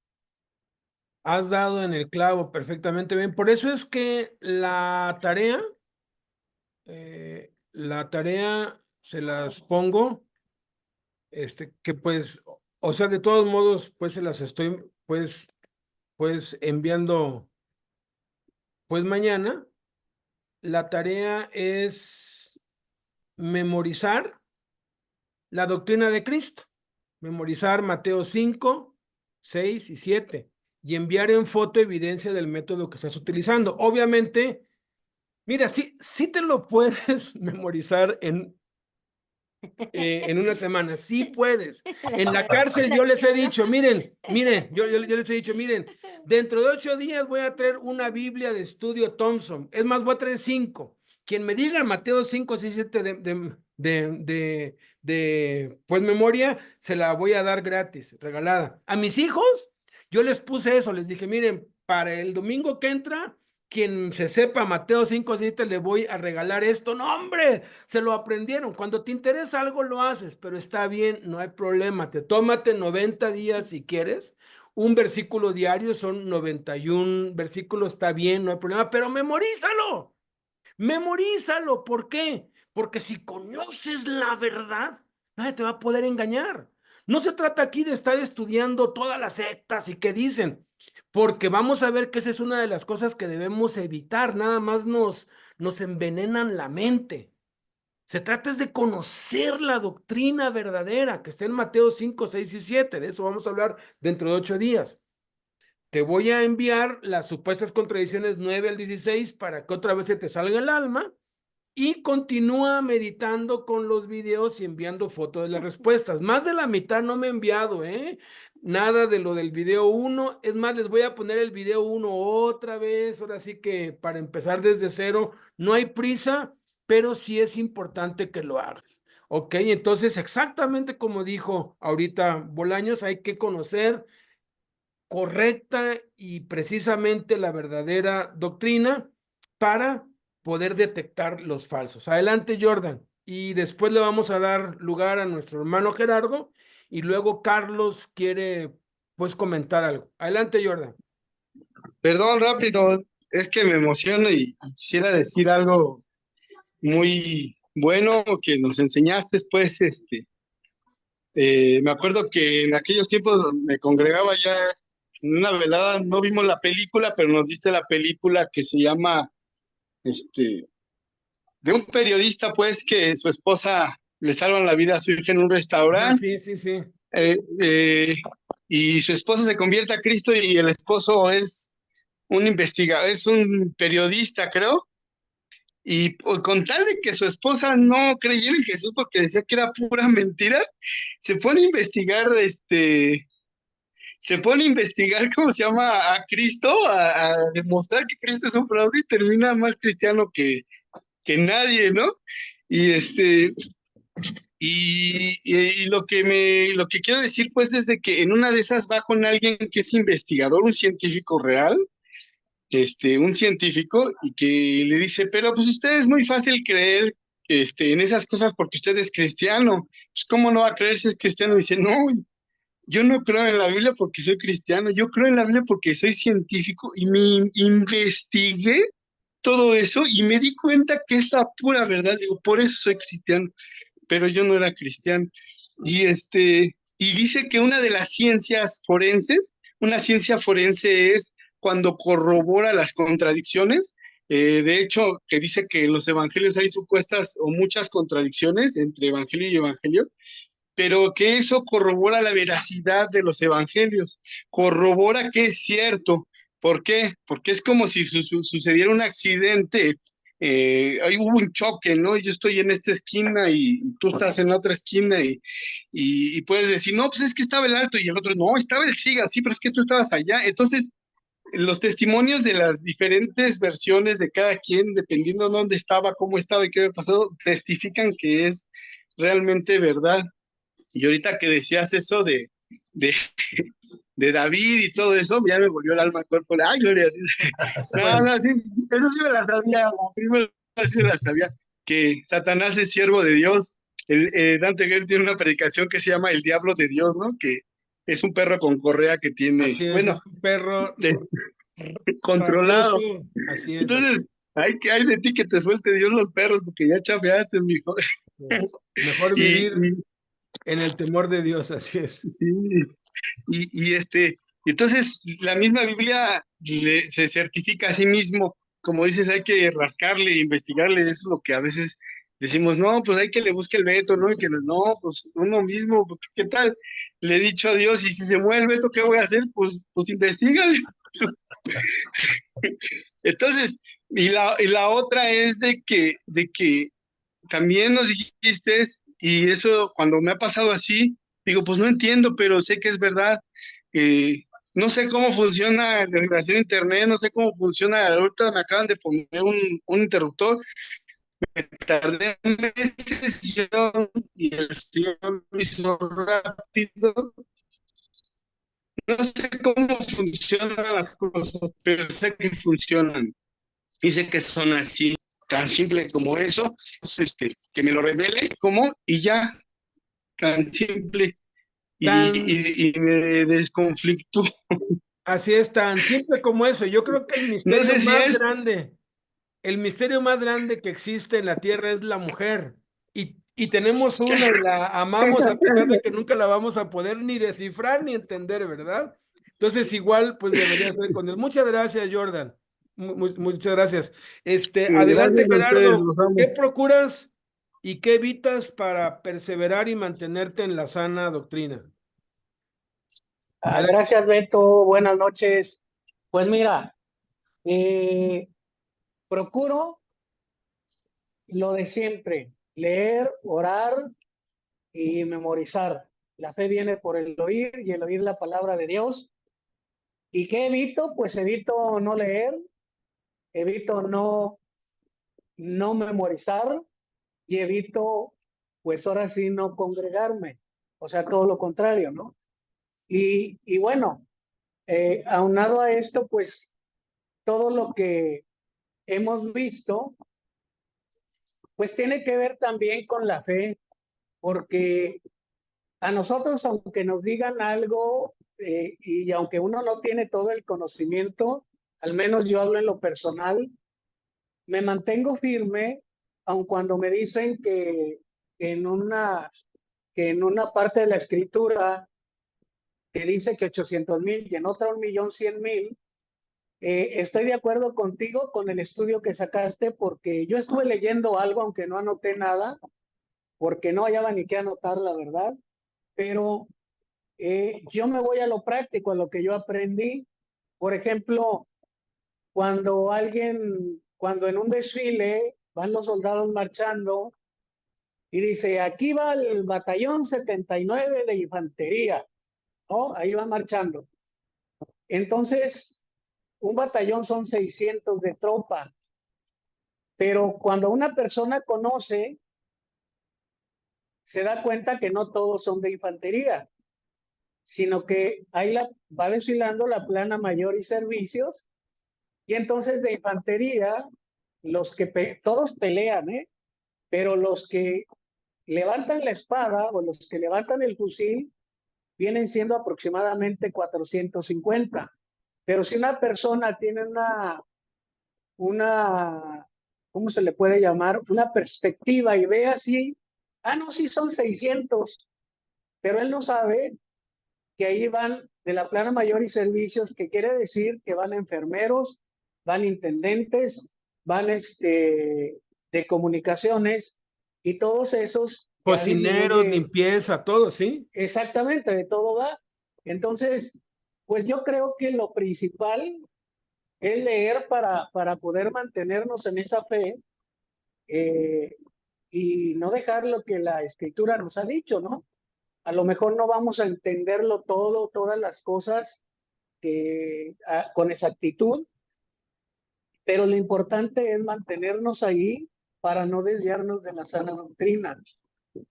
Has dado en el clavo perfectamente bien. Por eso es que la tarea se las pongo, que pues, o sea, de todos modos, pues se las estoy, pues enviando, pues mañana. La tarea es memorizar la doctrina de Cristo, memorizar Mateo 5, 6 y 7 y enviar en foto evidencia del método que estás utilizando. Obviamente, mira, sí te lo puedes memorizar en una semana, sí puedes. En la cárcel yo les he dicho, miren, yo les he dicho, miren, dentro de 8 días voy a traer una Biblia de estudio Thompson, es más, voy a traer 5. Quien me diga Mateo 5, 6, 7 pues memoria, se la voy a dar gratis, regalada. A mis hijos, yo les puse eso, les dije, miren, para el domingo que entra, quien se sepa Mateo 5, 7, le voy a regalar esto. No, hombre, se lo aprendieron. Cuando te interesa algo, lo haces, pero está bien, no hay problema. Tómate 90 días si quieres. Un versículo diario son 91 versículos, está bien, no hay problema, pero memorízalo. Memorízalo. ¿Por qué? Porque si conoces la verdad, nadie te va a poder engañar. No se trata aquí de estar estudiando todas las sectas y qué dicen, porque vamos a ver que esa es una de las cosas que debemos evitar. Nada más nos envenenan la mente. Se trata es de conocer la doctrina verdadera que está en Mateo 5, 6 y 7. De eso vamos a hablar dentro de 8 días. Te voy a enviar las supuestas contradicciones 9 al 16 para que otra vez se te salga el alma y continúa meditando con los videos y enviando fotos de las respuestas. Más de la mitad no me he enviado, ¿eh? Nada de lo del video 1. Es más, les voy a poner el video 1 otra vez. Ahora sí que para empezar desde cero, no hay prisa, pero sí es importante que lo hagas. Ok, entonces exactamente como dijo ahorita Bolaños, hay que conocer correcta y precisamente la verdadera doctrina para poder detectar los falsos. Adelante, Jordan. Y después le vamos a dar lugar a nuestro hermano Gerardo y luego Carlos quiere pues comentar algo. Adelante, Jordan. Perdón, rápido, es que me emociono y quisiera decir algo muy bueno que nos enseñaste, pues, Me acuerdo que en aquellos tiempos me congregaba ya en una velada, no vimos la película, pero nos diste la película que se llama, de un periodista, pues, que su esposa le salvan la vida a su hija en un Ah, restaurante, sí, sí, sí. eh, eh, y su esposa se convierte a Cristo y el esposo es un investigador, es un periodista, creo, y con tal de que su esposa no creyera en Jesús porque decía que era pura mentira, se pone a investigar, se pone a investigar, ¿cómo se llama? A Cristo, a demostrar que Cristo es un fraude y termina más cristiano que nadie, ¿no? Y y lo que quiero decir, pues, es de que en una de esas va con alguien que es investigador, un científico real, un científico, y que le dice, pero pues usted es muy fácil creer, en esas cosas porque usted es cristiano. Pues, ¿cómo no va a creer si es cristiano? Y dice, no, yo no creo en la Biblia porque soy cristiano, yo creo en la Biblia porque soy científico y me investigué todo eso y me di cuenta que es la pura verdad. Digo, por eso soy cristiano, pero yo no era cristiano. Y dice que una de las ciencias forenses, una ciencia forense es cuando corrobora las contradicciones. De hecho, que dice que en los evangelios hay supuestas o muchas contradicciones entre evangelio y evangelio, pero que eso corrobora la veracidad de los evangelios, corrobora que es cierto. ¿Por qué? Porque es como si sucediera un accidente, ahí hubo un choque, ¿no? Yo estoy en esta esquina y tú estás en la otra esquina y puedes decir, no, pues es que estaba el alto y el otro, no, estaba el siga, sí, pero es que tú estabas allá. Entonces, los testimonios de las diferentes versiones de cada quien, dependiendo de dónde estaba, cómo estaba y qué había pasado, testifican que es realmente verdad. Y ahorita que decías eso de, de David y todo eso, ya me volvió el alma al cuerpo. Ay, gloria a Dios. No, Bueno, no, sí, eso sí me la sabía, la primera sí me la sabía, que Satanás es siervo de Dios. Dante Gebel tiene una predicación que se llama El Diablo de Dios, ¿no? Que es un perro con correa que tiene, así bueno, es un perro controlado. rabioso, así es. Entonces, hay de ti que te suelte Dios los perros, porque ya chafeaste, mijo. Mejor Y, vivir en el temor de Dios, así es. y, entonces la misma Biblia se certifica a sí mismo, como dices, hay que rascarle, investigarle, eso es lo que a veces decimos, no, pues hay que le busque el veto, ¿no? Y que no, pues uno mismo, pues, ¿qué tal? Le he dicho a Dios, y si se mueve el veto, ¿qué voy a hacer? Pues investigale. Entonces, y la otra es de que también nos dijiste, y eso cuando me ha pasado así, digo, pues no entiendo, pero sé que es verdad. No sé cómo funciona la relación de internet, no sé cómo funciona. Ahorita me acaban de poner un interruptor, tardé meses yo, y el señor lo hizo rápido. No sé cómo funcionan las cosas, pero sé que funcionan. Dice que son así, tan simple como eso, pues, que me lo revele, ¿cómo? Y ya, tan simple, Tan, y me desconflictúo. así es, tan simple como eso. Yo creo que No sé si es, el misterio más grande que existe en la tierra es la mujer. Y tenemos una y la amamos a pesar de que nunca la vamos a poder ni descifrar ni entender, ¿verdad? Entonces, igual, pues debería ser con Dios. Muchas gracias, Jordan. Muchas gracias. Adelante, gracias a ustedes, Gerardo. los amo. ¿Qué procuras y qué evitas para perseverar y mantenerte en la sana doctrina? Adelante. Gracias, Beto. Buenas noches. Pues mira, eh, procuro lo de siempre, leer, orar y memorizar. La fe viene por el oír y el oír la palabra de Dios. ¿Y qué evito? Pues evito no leer, evito no memorizar y evito, pues ahora sí, no congregarme. O sea, todo lo contrario, ¿no? Y bueno, aunado a esto, pues todo lo que hemos visto, pues tiene que ver también con la fe, porque a nosotros, aunque nos digan algo y aunque uno no tiene todo el conocimiento, al menos yo hablo en lo personal, me mantengo firme, aun cuando me dicen que en una que en una parte de la escritura que dice que 800,000 y en otra 1,100,000, estoy de acuerdo contigo con el estudio que sacaste, porque yo estuve leyendo algo, aunque no anoté nada, porque no hallaba ni qué anotar, la verdad, pero yo me voy a lo práctico, a lo que yo aprendí. Por ejemplo, cuando en un desfile van los soldados marchando y dice, aquí va el batallón 79 de infantería, ¿no? Ahí va marchando. Entonces, un batallón son 600 de tropa, pero cuando una persona conoce, se da cuenta que no todos son de infantería, sino que ahí va desfilando la plana mayor y servicios, y entonces de infantería, todos pelean, pero los que levantan la espada o los que levantan el fusil vienen siendo aproximadamente 450. Pero si una persona tiene ¿cómo se le puede llamar? Una perspectiva y ve así, no, sí son 600, pero él no sabe que ahí van de la plana mayor y servicios, que quiere decir que van enfermeros, van intendentes, van de comunicaciones, y todos esos ya Cocineros, disminuye. limpieza, todo, ¿sí? Exactamente, de todo va. Entonces, pues yo creo que lo principal es leer para poder mantenernos en esa fe, eh, y no dejar lo que la escritura nos ha dicho, ¿no? A lo mejor no vamos a entenderlo todo, todas las cosas con exactitud, pero lo importante es mantenernos ahí para no desviarnos de la sana doctrina.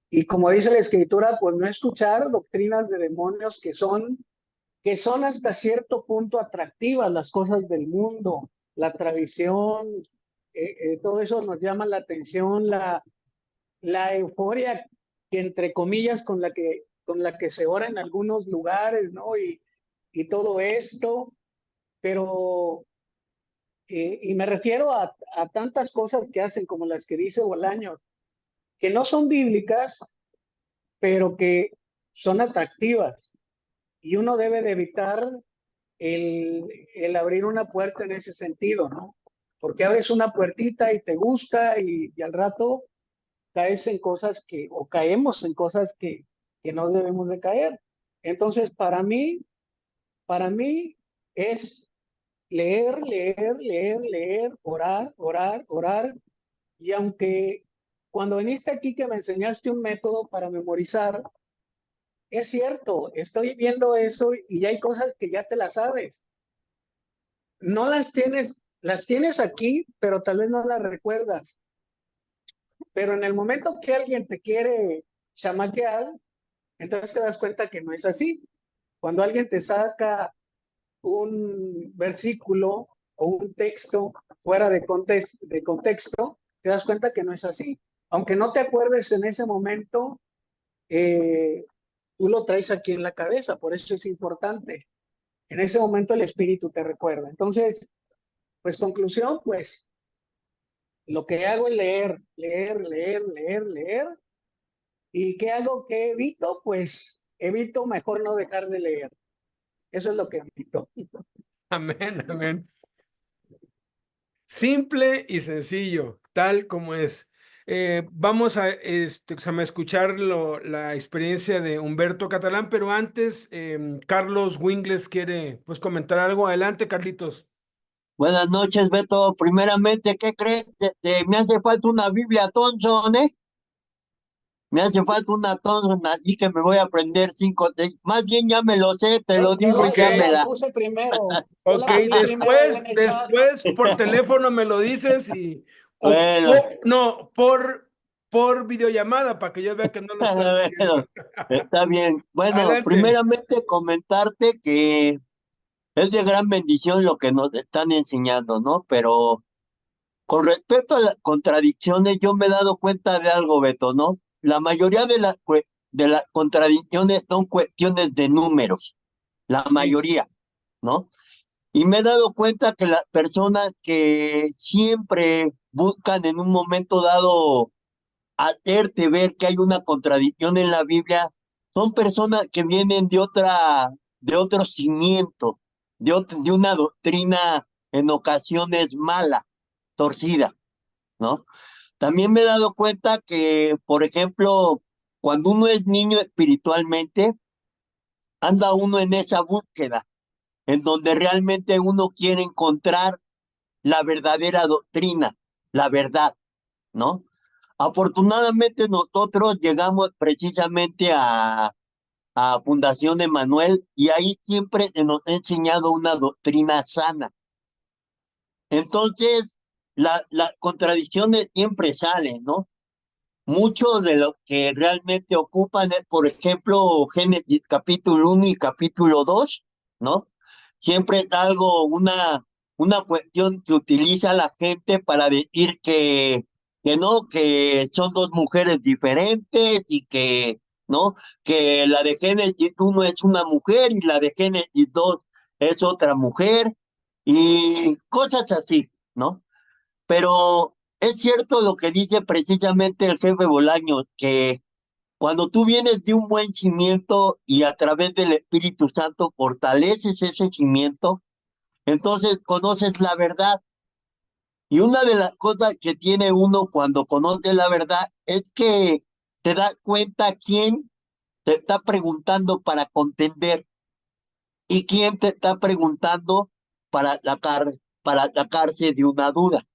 Y como dice la escritura, pues no escuchar doctrinas de demonios que son hasta cierto punto atractivas, las cosas del mundo, la tradición, todo eso nos llama la atención, la euforia que entre comillas con la que se ora en algunos lugares, ¿no? Y todo esto, pero, y me refiero a tantas cosas que hacen como las que dice Bolaños, que no son bíblicas, pero que son atractivas. Y uno debe de evitar el abrir una puerta en ese sentido, ¿no? Porque abres una puertita y te gusta y al rato caes en cosas o caemos en cosas que no debemos de caer. Entonces, para mí es leer, leer, leer, leer, orar, orar, orar. Y aunque cuando viniste aquí que me enseñaste un método para memorizar, es cierto, estoy viendo eso y ya hay cosas que ya te las sabes. No las tienes aquí, pero tal vez no las recuerdas. Pero en el momento que alguien te quiere chamaquear, entonces te das cuenta que no es así. Cuando alguien te saca un versículo o un texto fuera de contexto, te das cuenta que no es así. Aunque no te acuerdes en ese momento, tú lo traes aquí en la cabeza, por eso es importante. En ese momento el espíritu te recuerda. Entonces, pues conclusión, pues lo que hago es leer, leer, leer, leer, leer. ¿Y qué hago? ¿Qué evito? Pues evito mejor no dejar de leer. Eso es lo que evito. Amén, amén. Simple y sencillo, tal como es. Vamos a, a escuchar la experiencia de Humberto Catalán, pero antes Carlos Wingles quiere pues comentar algo. Adelante, Carlitos. Buenas noches, Beto. Primeramente, ¿qué crees? Me hace falta una Biblia Thompson, ¿eh? Me hace falta una Thompson, así que me voy a aprender 5. Más bien ya me lo sé, te lo digo y ya Yo me la la. puse primero. Yo Ok, la pedí primero ahí en el chat. después por teléfono me lo dices Bueno, no, por videollamada para que yo vea que no lo estás bueno, diciendo. está bien. Bueno, Adelante. primeramente comentarte que es de gran bendición lo que nos están enseñando, ¿no? Pero con respecto a las contradicciones, yo me he dado cuenta de algo, Beto, ¿no? La mayoría de las contradicciones son cuestiones de números, la mayoría, ¿no? Y me he dado cuenta que las personas que siempre buscan en un momento dado hacerte ver que hay una contradicción en la Biblia, son personas que vienen de otro cimiento, de una doctrina en ocasiones mala, torcida, ¿no? También me he dado cuenta que, por ejemplo, cuando uno es niño espiritualmente, anda uno en esa búsqueda, en donde realmente uno quiere encontrar la verdadera doctrina, la verdad, ¿no? Afortunadamente nosotros llegamos precisamente a Fundación Emanuel y ahí siempre se nos ha enseñado una doctrina sana. Entonces, las contradicciones siempre salen, ¿no? Mucho de lo que realmente ocupan es, por ejemplo, Génesis capítulo 1 y capítulo 2, ¿no? Siempre es algo, una cuestión que utiliza la gente para decir que no, que son dos mujeres diferentes y que, ¿no? Que la de Génesis 1 es una mujer y la de Génesis 2 es otra mujer y cosas así, ¿no? Pero es cierto lo que dice precisamente el jefe Bolaños, que cuando tú vienes de un buen cimiento y a través del Espíritu Santo fortaleces ese cimiento, entonces conoces la verdad. Y una de las cosas que tiene uno cuando conoce la verdad es que te das cuenta quién te está preguntando para contender y quién te está preguntando para atacarse de una duda.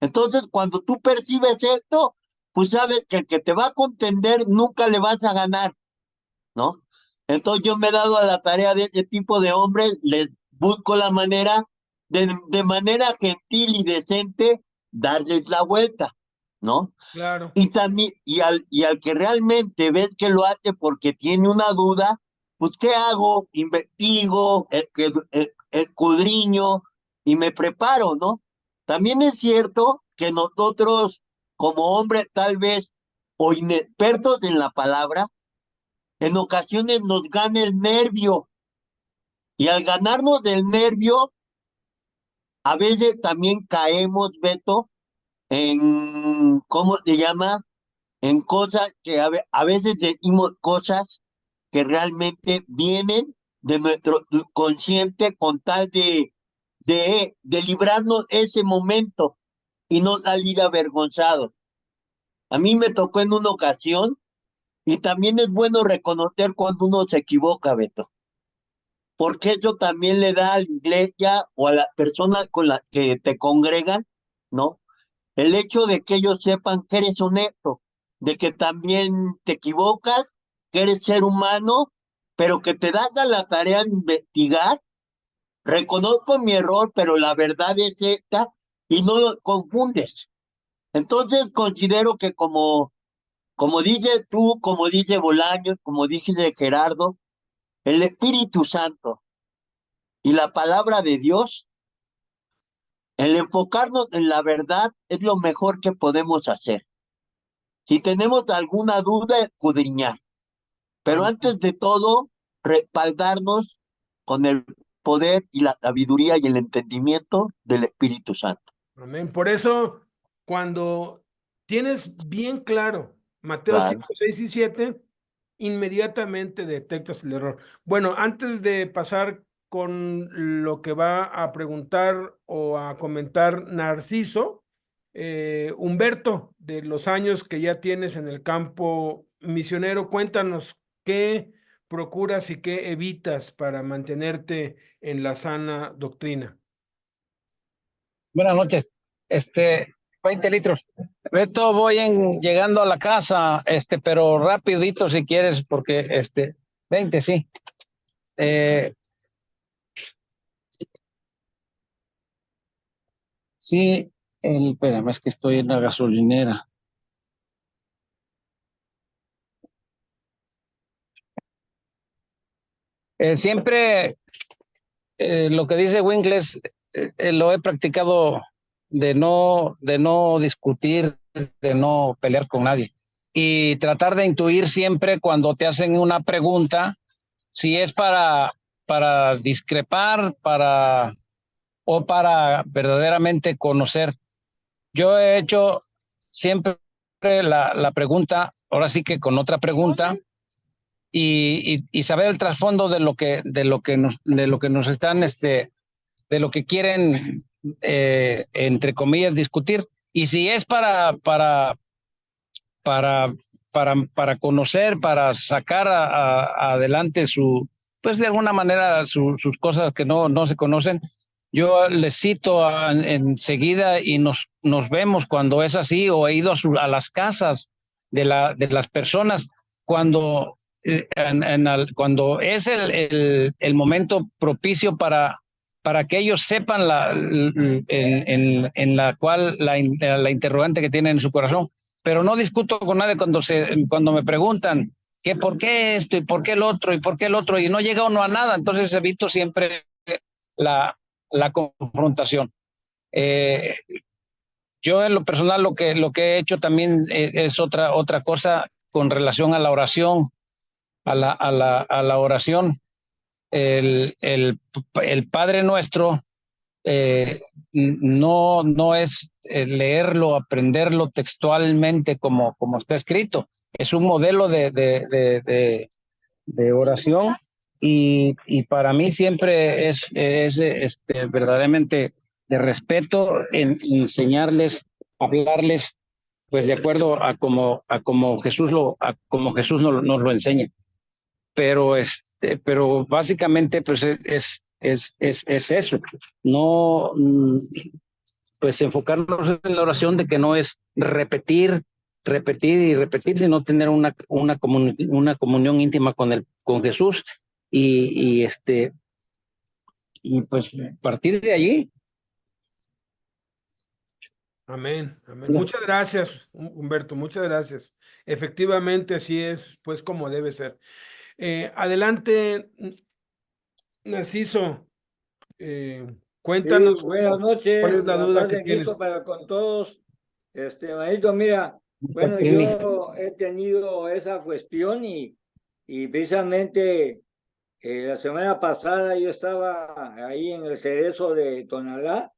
Entonces, cuando tú percibes esto, pues sabes que el que te va a contender nunca le vas a ganar, ¿no? Entonces yo me he dado a la tarea de este tipo de hombres, les busco la manera de manera gentil y decente darles la vuelta, ¿no? Claro. Y también, y al que realmente ves que lo hace porque tiene una duda, pues ¿qué hago? Investigo, escudriño y me preparo, ¿no? También es cierto que nosotros, como hombres tal vez, o inexpertos en la palabra, en ocasiones nos gana el nervio. Y al ganarnos del nervio, a veces también caemos, Beto, en, ¿cómo se llama? En cosas que a veces decimos cosas que realmente vienen de nuestro consciente con tal de librarnos ese momento y no salir avergonzados. A mí me tocó en una ocasión y también es bueno reconocer cuando uno se equivoca, Beto, porque eso también le da a la iglesia o a las personas con las que te congregan, ¿no? El hecho de que ellos sepan que eres honesto, de que también te equivocas, que eres ser humano, pero que te das a la tarea de investigar. Reconozco mi error, pero la verdad es esta y no lo confundes. Entonces considero que como dices tú, como dice Bolaños, como dice Gerardo, el Espíritu Santo y la palabra de Dios, el enfocarnos en la verdad es lo mejor que podemos hacer. Si tenemos alguna duda, escudriñar. Pero Amén. antes de todo, respaldarnos con el poder y la sabiduría y el entendimiento del Espíritu Santo. Amén. Por eso, cuando tienes bien claro Mateo Claro. 5, 6 y 7, inmediatamente detectas el error. Bueno, antes de pasar con lo que va a preguntar o a comentar Narciso, Humberto, de los años que ya tienes en el campo misionero, cuéntanos qué procuras y qué evitas para mantenerte en la sana doctrina. Buenas noches. 20 litros. Beto, llegando a la casa, pero rapidito si quieres, porque 20, sí. Sí, espérame, es que estoy en la gasolinera. Siempre lo que dice Winkles lo he practicado de no discutir, de no pelear con nadie y tratar de intuir siempre cuando te hacen una pregunta si es para discrepar, o para verdaderamente conocer. Yo he hecho siempre la pregunta, ahora sí que con otra pregunta, y saber el trasfondo de lo que nos están, de lo que quieren, entre comillas, discutir. Y si es para conocer, para sacar adelante pues de alguna manera sus cosas que no se conocen, yo les cito enseguida y nos vemos cuando es así, o he ido a las casas de las personas cuando, cuando es el momento propicio para que ellos sepan en la cual la interrogante que tienen en su corazón. Pero no discuto con nadie cuando me preguntan que por qué esto y por qué el otro y por qué el otro, y no llega uno a nada. Entonces evito siempre la confrontación. Yo en lo personal lo que he hecho también es otra cosa con relación a la oración, a la oración. El Padre Nuestro no es leerlo, aprenderlo textualmente como está escrito. Es un modelo de oración, y para mí siempre es verdaderamente de respeto en enseñarles, hablarles, pues de acuerdo a como Jesús nos lo enseña. Pero básicamente pues es eso, no, pues enfocarnos en la oración, de que no es repetir y repetir, sino tener una comunión íntima con Jesús, y pues partir de allí. Amén, amén. Muchas gracias, Humberto, muchas gracias. Efectivamente, así es, pues como debe ser. Adelante, Narciso, cuéntanos. Sí, buenas ¿Cuál noches, es la la duda paz que de tienes? Cristo para con todos. Maestro, mira, bueno, yo he tenido esa cuestión y precisamente la semana pasada yo estaba ahí en el cerezo de Tonalá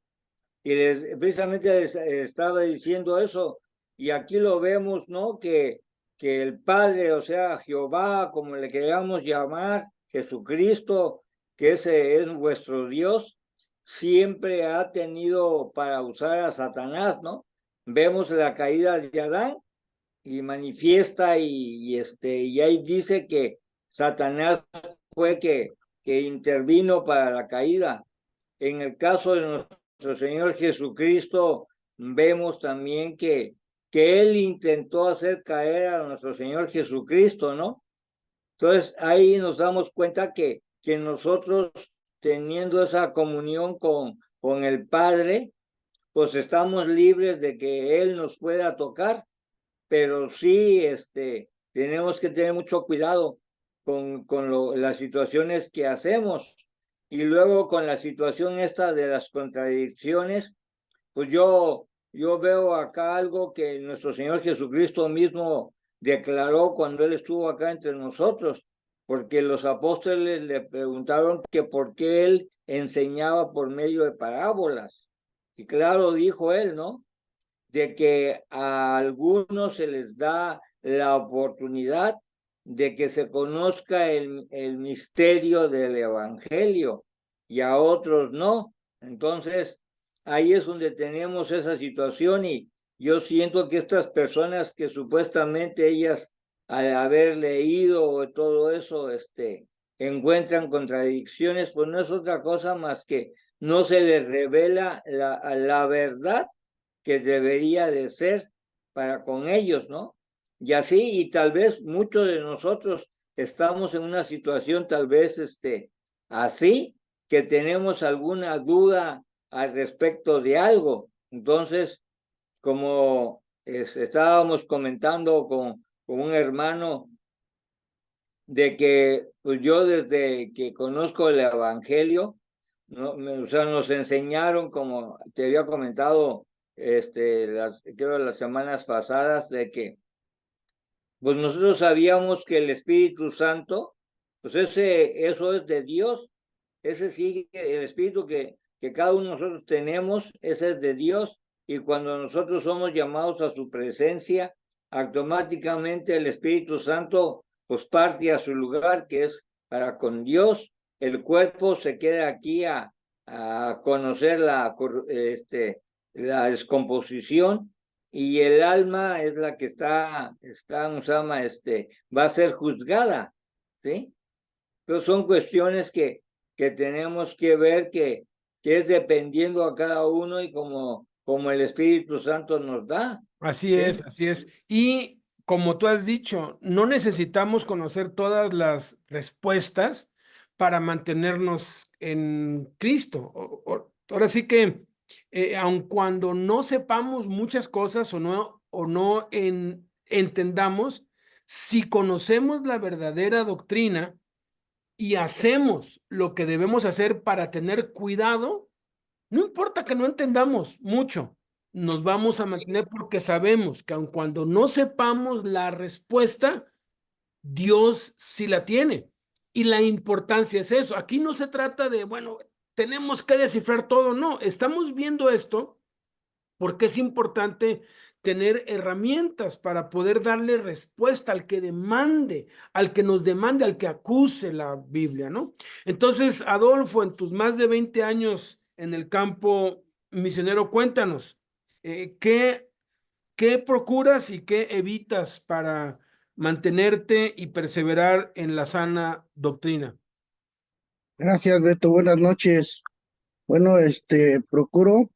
y precisamente les estaba diciendo eso, y aquí lo vemos, ¿no? Que el Padre, o sea, Jehová, como le queramos llamar, Jesucristo, que ese es vuestro Dios, siempre ha tenido para usar a Satanás, ¿no? Vemos la caída de Adán y manifiesta y ahí dice que Satanás fue que intervino para la caída. En el caso de nuestro Señor Jesucristo, vemos también que Él intentó hacer caer a nuestro Señor Jesucristo, ¿no? Entonces ahí nos damos cuenta que nosotros, teniendo esa comunión con el Padre, pues estamos libres de que Él nos pueda tocar, pero sí tenemos que tener mucho cuidado con las situaciones que hacemos. Y luego con la situación esta de las contradicciones, pues yo veo acá algo que nuestro Señor Jesucristo mismo declaró cuando Él estuvo acá entre nosotros, porque los apóstoles le preguntaron que por qué Él enseñaba por medio de parábolas. Y claro, dijo Él, ¿no? De que a algunos se les da la oportunidad de que se conozca el misterio del Evangelio y a otros no. Entonces, ahí es donde tenemos esa situación, y yo siento que estas personas que supuestamente ellas, al haber leído todo eso, encuentran contradicciones, pues no es otra cosa más que no se les revela la verdad que debería de ser para con ellos, ¿no? Y así, y tal vez muchos de nosotros estamos en una situación tal vez así, que tenemos alguna duda al respecto de algo. Entonces, como estábamos comentando con un hermano, de que pues yo desde que conozco el Evangelio, ¿no? O sea, nos enseñaron, como te había comentado, creo las semanas pasadas, de que pues nosotros sabíamos que el Espíritu Santo, pues eso es de Dios, ese sí, el Espíritu que cada uno de nosotros tenemos, ese es de Dios, y cuando nosotros somos llamados a su presencia, automáticamente el Espíritu Santo pues parte a su lugar, que es para con Dios. El cuerpo se queda aquí a conocer la descomposición, y el alma es la que va a ser juzgada, ¿sí? Entonces son cuestiones que tenemos que ver, que es dependiendo a cada uno y como el Espíritu Santo nos da. Así ¿sí? es, así es. Y como tú has dicho, no necesitamos conocer todas las respuestas para mantenernos en Cristo. Ahora sí que, aun cuando no sepamos muchas cosas o no entendamos, si conocemos la verdadera doctrina y hacemos lo que debemos hacer para tener cuidado, no importa que no entendamos mucho, nos vamos a mantener porque sabemos que aun cuando no sepamos la respuesta, Dios sí la tiene. Y la importancia es eso. Aquí no se trata de, bueno, tenemos que descifrar todo. No, estamos viendo esto porque es importante tener herramientas para poder darle respuesta al que demande, al que nos demande, al que acuse la Biblia, ¿no? Entonces, Adolfo, en tus más de 20 años en el campo misionero, cuéntanos, ¿qué procuras y qué evitas para mantenerte y perseverar en la sana doctrina? Gracias, Beto. Buenas noches. Bueno, procuro,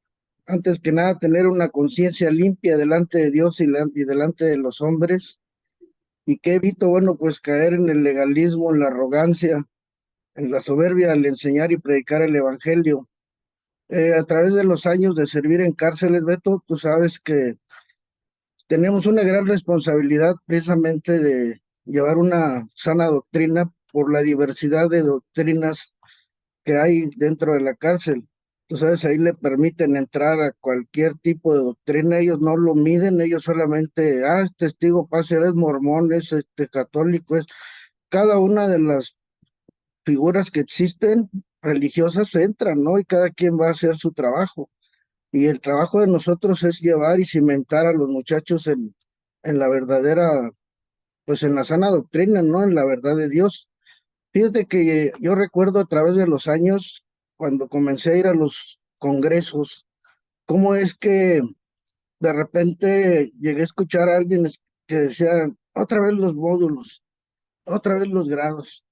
antes que nada, tener una conciencia limpia delante de Dios y delante de los hombres. ¿Y qué evito? Bueno, pues caer en el legalismo, en la arrogancia, en la soberbia al enseñar y predicar el evangelio. A través de los años de servir en cárceles, Beto, tú sabes que tenemos una gran responsabilidad precisamente de llevar una sana doctrina por la diversidad de doctrinas que hay dentro de la cárcel. Tú sabes, ahí le permiten entrar a cualquier tipo de doctrina, ellos no lo miden, ellos solamente, es testigo, pase, es mormón, es católico, es cada una de las figuras que existen religiosas entran, ¿no? Y cada quien va a hacer su trabajo. Y el trabajo de nosotros es llevar y cimentar a los muchachos en la verdadera, pues en la sana doctrina, ¿no? En la verdad de Dios. Fíjate que yo recuerdo a través de los años, cuando comencé a ir a los congresos, cómo es que de repente llegué a escuchar a alguien que decía, otra vez los módulos, otra vez los grados.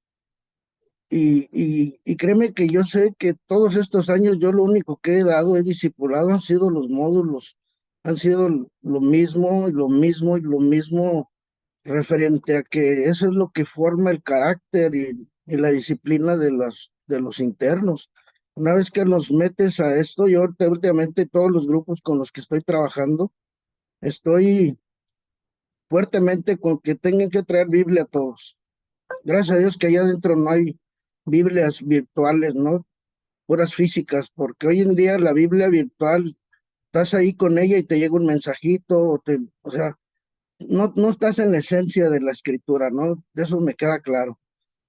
Y créeme que yo sé que todos estos años yo lo único que he dado, he discipulado, han sido los módulos, han sido lo mismo, y lo mismo, y lo mismo, referente a que eso es lo que forma el carácter y la disciplina de los internos. Una vez que los metes a esto, yo últimamente todos los grupos con los que estoy trabajando, estoy fuertemente con que tengan que traer Biblia a todos. Gracias a Dios que allá adentro no hay Biblias virtuales, ¿no? Puras físicas, porque hoy en día la Biblia virtual, estás ahí con ella y te llega un mensajito, o sea, no estás en la esencia de la escritura, ¿no? De eso me queda claro.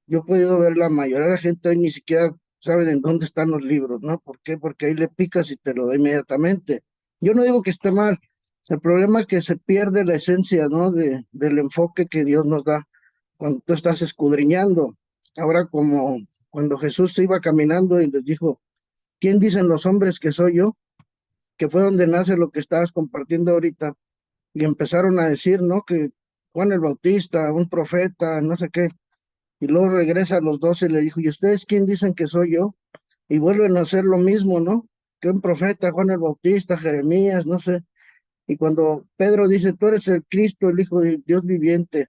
Yo he podido ver la mayoría de la gente hoy ni siquiera saben en dónde están los libros, ¿no? ¿Por qué? Porque ahí le picas y te lo da inmediatamente. Yo no digo que esté mal, el problema es que se pierde la esencia, ¿no? Del enfoque que Dios nos da cuando tú estás escudriñando. Ahora como cuando Jesús iba caminando y les dijo, ¿quién dicen los hombres que soy yo? Que fue donde nace lo que estabas compartiendo ahorita. Y empezaron a decir, ¿no? Que Juan el Bautista, un profeta, no sé qué. Y luego regresa a los 12 y le dijo, ¿y ustedes quién dicen que soy yo? Y vuelven a hacer lo mismo, ¿no? Que un profeta, Juan el Bautista, Jeremías, no sé. Y cuando Pedro dice, tú eres el Cristo, el Hijo de Dios viviente,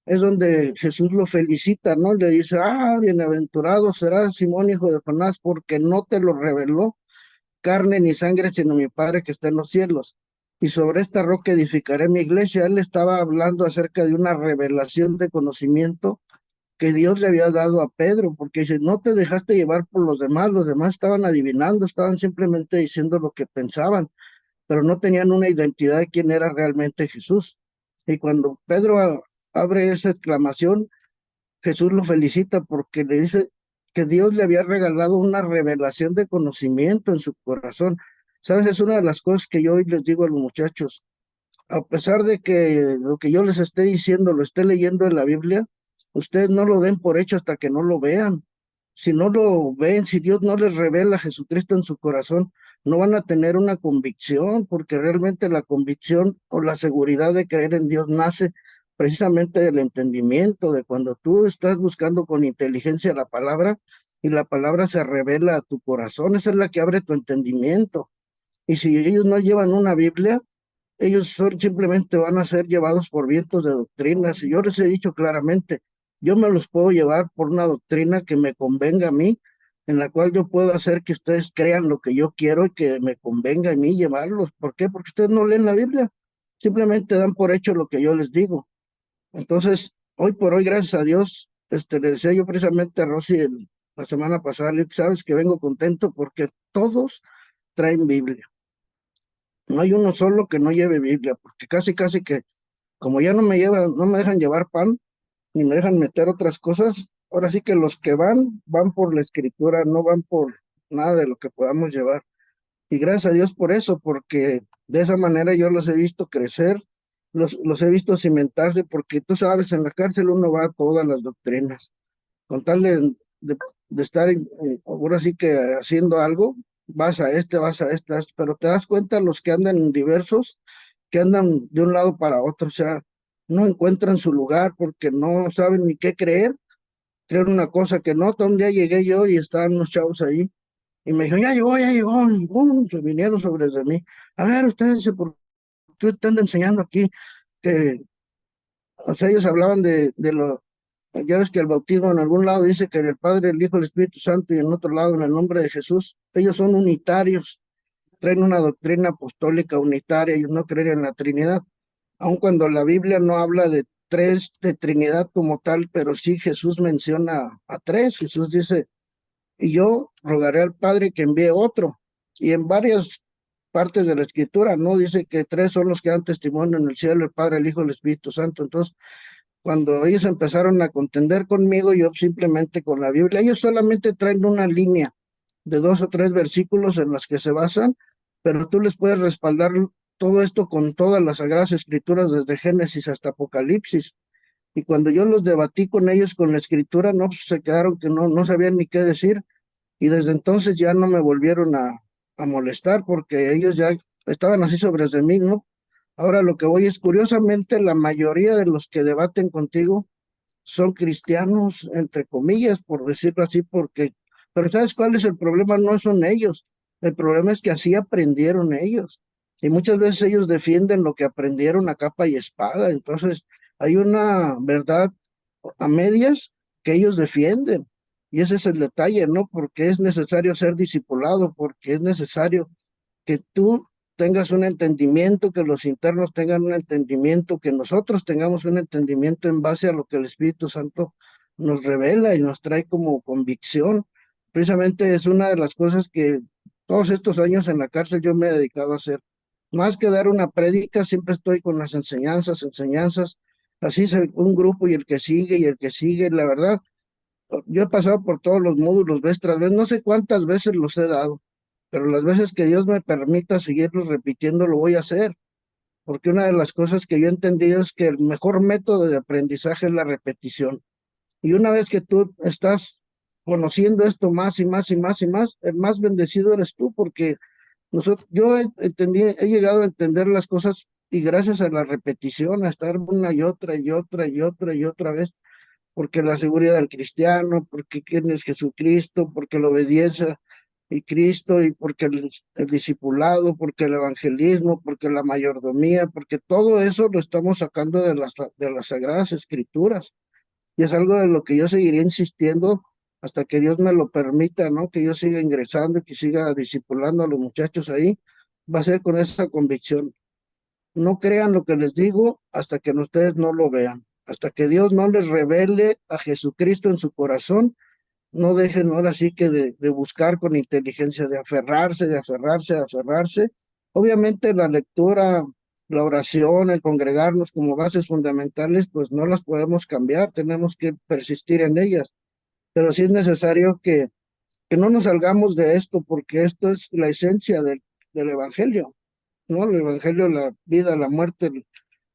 es donde Jesús lo felicita, ¿no? Le dice, bienaventurado serás Simón, hijo de Jonás, porque no te lo reveló carne ni sangre, sino mi Padre que está en los cielos. Y sobre esta roca edificaré mi iglesia. Él estaba hablando acerca de una revelación de conocimiento que Dios le había dado a Pedro, porque dice, no te dejaste llevar por los demás estaban adivinando, estaban simplemente diciendo lo que pensaban, pero no tenían una identidad de quién era realmente Jesús. Y cuando Pedro abre esa exclamación, Jesús lo felicita porque le dice que Dios le había regalado una revelación de conocimiento en su corazón. ¿Sabes? Es una de las cosas que yo hoy les digo a los muchachos. a pesar de que lo que yo les esté diciendo lo esté leyendo en la Biblia, ustedes no lo den por hecho hasta que no lo vean. Si no lo ven, si Dios no les revela a Jesucristo en su corazón, no van a tener una convicción, porque realmente la convicción o la seguridad de creer en Dios nace precisamente del entendimiento, de cuando tú estás buscando con inteligencia la palabra y la palabra se revela a tu corazón, esa es la que abre tu entendimiento. Y si ellos no llevan una Biblia, ellos simplemente van a ser llevados por vientos de doctrinas. Y yo les he dicho claramente, yo me los puedo llevar por una doctrina que me convenga a mí, en la cual yo puedo hacer que ustedes crean lo que yo quiero y que me convenga a mí llevarlos. ¿Por qué? Porque ustedes no leen la Biblia, simplemente dan por hecho lo que yo les digo. Entonces, hoy por hoy, gracias a Dios, le decía yo precisamente a Rosy la semana pasada, le dije, sabes que vengo contento porque todos traen Biblia. No hay uno solo que no lleve Biblia, porque casi que, como ya no me dejan llevar pan, ni me dejan meter otras cosas, ahora sí que los que van por la escritura, no van por nada de lo que podamos llevar. Y gracias a Dios por eso, porque de esa manera yo los he visto crecer, los he visto cimentarse, porque tú sabes, en la cárcel uno va a todas las doctrinas, con tal de estar ahora sí que haciendo algo, vas a este, pero te das cuenta los que andan en diversos, que andan de un lado para otro, o sea, no encuentran su lugar porque no saben ni qué creer, creen una cosa que no. Un día llegué yo y estaban unos chavos ahí, y me dijeron, ya llegó, y ¡bum! Se vinieron sobre de mí. A ver, ustedes, ¿por qué usted anda enseñando aquí? Que, o sea, ellos hablaban de lo, ya ves que el bautismo en algún lado dice que en el Padre, el Hijo, el Espíritu Santo, y en otro lado en el nombre de Jesús. Ellos son unitarios, traen una doctrina apostólica unitaria, ellos no creen en la Trinidad, aun cuando la Biblia no habla de tres, de Trinidad como tal, pero sí Jesús menciona a tres. Jesús dice, y yo rogaré al Padre que envíe otro. Y en varias partes de la Escritura, ¿no? Dice que tres son los que dan testimonio en el cielo, el Padre, el Hijo, el Espíritu Santo. Entonces, cuando ellos empezaron a contender conmigo, yo simplemente con la Biblia, ellos solamente traen una línea de 2 o 3 versículos en las que se basan, pero tú les puedes respaldar todo esto con todas las Sagradas Escrituras, desde Génesis hasta Apocalipsis. Y cuando yo los debatí con ellos con la Escritura, no, pues se quedaron que no sabían ni qué decir, y desde entonces ya no me volvieron a molestar, porque ellos ya estaban así sobre de mí, ¿no? Ahora lo que voy es, curiosamente, la mayoría de los que debaten contigo son cristianos, entre comillas, por decirlo así, porque, pero ¿sabes cuál es el problema? No son ellos, el problema es que así aprendieron ellos, y muchas veces ellos defienden lo que aprendieron a capa y espada. Entonces hay una verdad a medias que ellos defienden, y ese es el detalle, ¿no? Porque es necesario ser discipulado, porque es necesario que tú tengas un entendimiento, que los internos tengan un entendimiento, que nosotros tengamos un entendimiento en base a lo que el Espíritu Santo nos revela y nos trae como convicción. Precisamente es una de las cosas que todos estos años en la cárcel yo me he dedicado a hacer. Más que dar una prédica, siempre estoy con las enseñanzas, así es un grupo y el que sigue y el que sigue. La verdad, yo he pasado por todos los módulos vez tras vez, no sé cuántas veces los he dado, pero las veces que Dios me permita seguirlos repitiendo, lo voy a hacer, porque una de las cosas que yo he entendido es que el mejor método de aprendizaje es la repetición. Y una vez que tú estás conociendo esto más y más y más y más, el más bendecido eres tú, porque yo he llegado a entender las cosas, y gracias a la repetición, a estar una y otra y otra y otra y otra vez, porque la seguridad del cristiano, porque quién es Jesucristo, porque la obediencia y Cristo, y porque el discipulado, porque el evangelismo, porque la mayordomía, porque todo eso lo estamos sacando de las Sagradas Escrituras. Y es algo de lo que yo seguiría insistiendo hasta que Dios me lo permita, ¿no? Que yo siga ingresando y que siga discipulando a los muchachos ahí. Va a ser con esa convicción. No crean lo que les digo hasta que ustedes no lo vean. Hasta que Dios no les revele a Jesucristo en su corazón, no dejen ahora sí que de buscar con inteligencia, de aferrarse, de aferrarse, de aferrarse. Obviamente la lectura, la oración, el congregarnos como bases fundamentales, pues no las podemos cambiar, tenemos que persistir en ellas. Pero sí es necesario que no nos salgamos de esto, porque esto es la esencia del Evangelio. ¿no? El Evangelio, la vida, la muerte,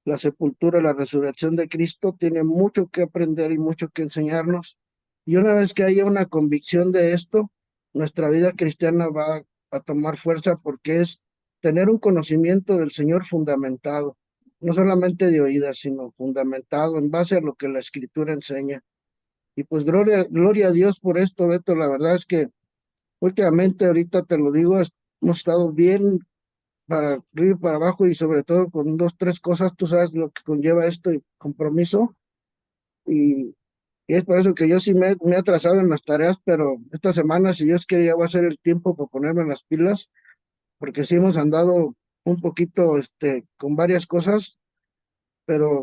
la sepultura, la resurrección de Cristo, tiene mucho que aprender y mucho que enseñarnos. Y una vez que haya una convicción de esto, nuestra vida cristiana va a tomar fuerza porque es tener un conocimiento del Señor fundamentado, no solamente de oídas, sino fundamentado en base a lo que la Escritura enseña. Y pues gloria a Dios por esto, Beto. La verdad es que últimamente, ahorita te lo digo, hemos estado bien para arriba y para abajo y sobre todo con dos, tres cosas, tú sabes lo que conlleva esto y compromiso. Y, y es por eso que yo sí me he atrasado en las tareas, pero esta semana, si Dios quiere, ya va a ser el tiempo para ponerme en las pilas, porque sí hemos andado un poquito con varias cosas, pero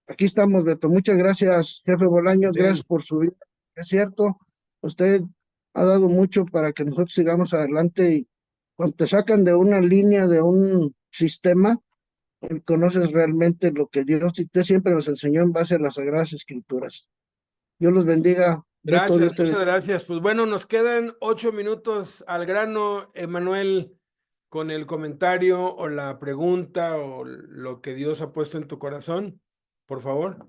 aquí estamos, Beto. Muchas gracias, jefe Bolaños, Bien. gracias por su vida. Es cierto, usted ha dado mucho para que nosotros sigamos adelante y cuando te sacan de una línea, de un sistema, conoces realmente lo que Dios y usted siempre nos enseñó en base a las Sagradas Escrituras. Dios los bendiga. Beto, Gracias, Dios te muchas bendiga. gracias. Pues bueno, nos quedan 8 minutos al grano, Emanuel, con el comentario o la pregunta o lo que Dios ha puesto en tu corazón, por favor.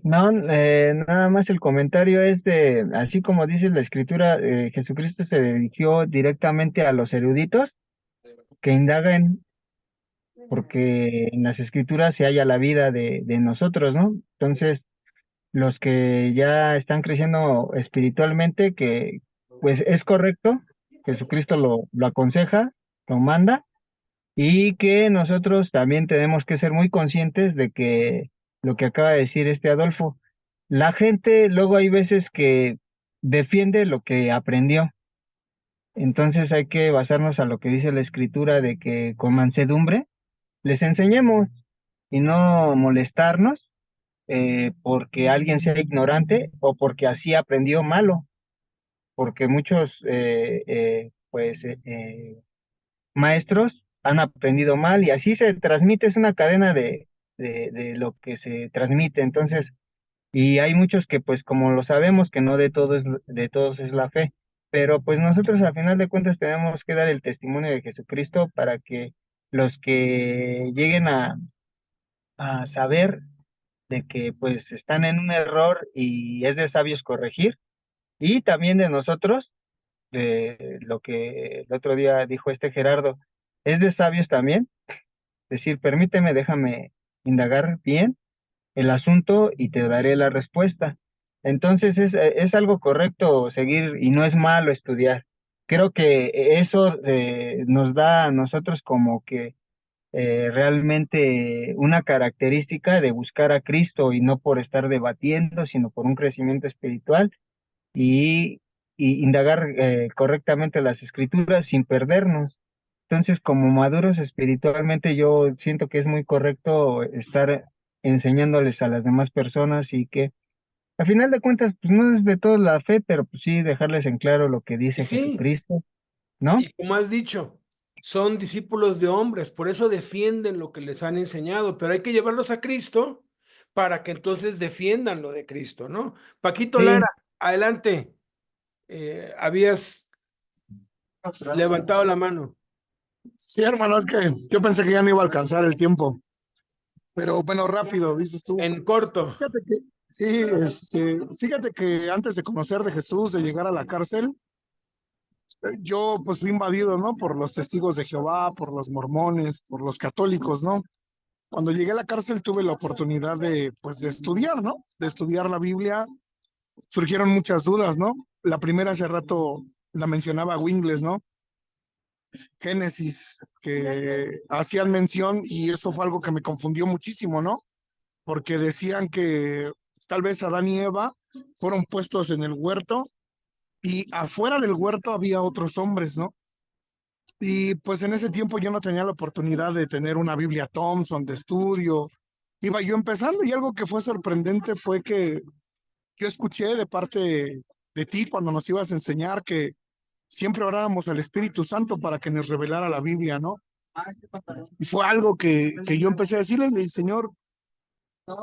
No, nada más el comentario es de, así como dice la escritura, Jesucristo se dirigió directamente a los eruditos que indaguen, porque en las escrituras se halla la vida de nosotros, ¿no? Entonces, los que ya están creciendo espiritualmente, que pues es correcto, Jesucristo lo aconseja, lo manda, y que nosotros también tenemos que ser muy conscientes de que lo que acaba de decir este Adolfo, la gente luego hay veces que defiende lo que aprendió. Entonces hay que basarnos a lo que dice la escritura de que con mansedumbre les enseñemos y no molestarnos porque alguien sea ignorante o porque así aprendió malo, porque muchos maestros han aprendido mal y así se transmite, es una cadena de lo que se transmite. Entonces, y hay muchos que pues como lo sabemos que no de todo de todos es la fe, pero pues nosotros al final de cuentas tenemos que dar el testimonio de Jesucristo para que los que lleguen a saber de que pues están en un error y es de sabios corregir, y también de nosotros, de lo que el otro día dijo este Gerardo, es de sabios también decir, permíteme, déjame indagar bien el asunto y te daré la respuesta. Entonces es algo correcto seguir y no es malo estudiar. Creo que eso nos da a nosotros como que realmente una característica de buscar a Cristo y no por estar debatiendo, sino por un crecimiento espiritual y, y indagar correctamente las escrituras sin perdernos. Entonces, como maduros espiritualmente, yo siento que es muy correcto estar enseñándoles a las demás personas y que a final de cuentas, pues no es de toda la fe, pero pues sí dejarles en claro lo que dice Sí, Jesucristo, ¿no? y como has dicho, son discípulos de hombres, por eso defienden lo que les han enseñado, pero hay que llevarlos a Cristo para que entonces defiendan lo de Cristo, ¿no? Paquito Lara, Sí, adelante. Habías levantado la mano. Sí, hermano, es que yo pensé que ya no iba a alcanzar el tiempo, pero bueno, rápido, dices tú. En corto. Fíjate que, sí, fíjate que antes de conocer de Jesús, de llegar a la cárcel, yo pues fui invadido, ¿no? Por los testigos de Jehová, por los mormones, por los católicos, ¿no? Cuando llegué a la cárcel tuve la oportunidad de, pues, de estudiar, ¿no? De estudiar la Biblia. Surgieron muchas dudas, ¿no? La primera hace rato la mencionaba Wingles, ¿no? Génesis, que hacían mención y eso fue algo que me confundió muchísimo, ¿no? Porque decían que tal vez Adán y Eva fueron puestos en el huerto y afuera del huerto había otros hombres, ¿no? Y pues en ese tiempo yo no tenía la oportunidad de tener una Biblia Thompson de estudio. Iba yo empezando y algo que fue sorprendente fue que yo escuché de parte de ti cuando nos ibas a enseñar que siempre orábamos al Espíritu Santo para que nos revelara la Biblia, ¿no? Y fue algo que yo empecé a decirle, le dije, Señor,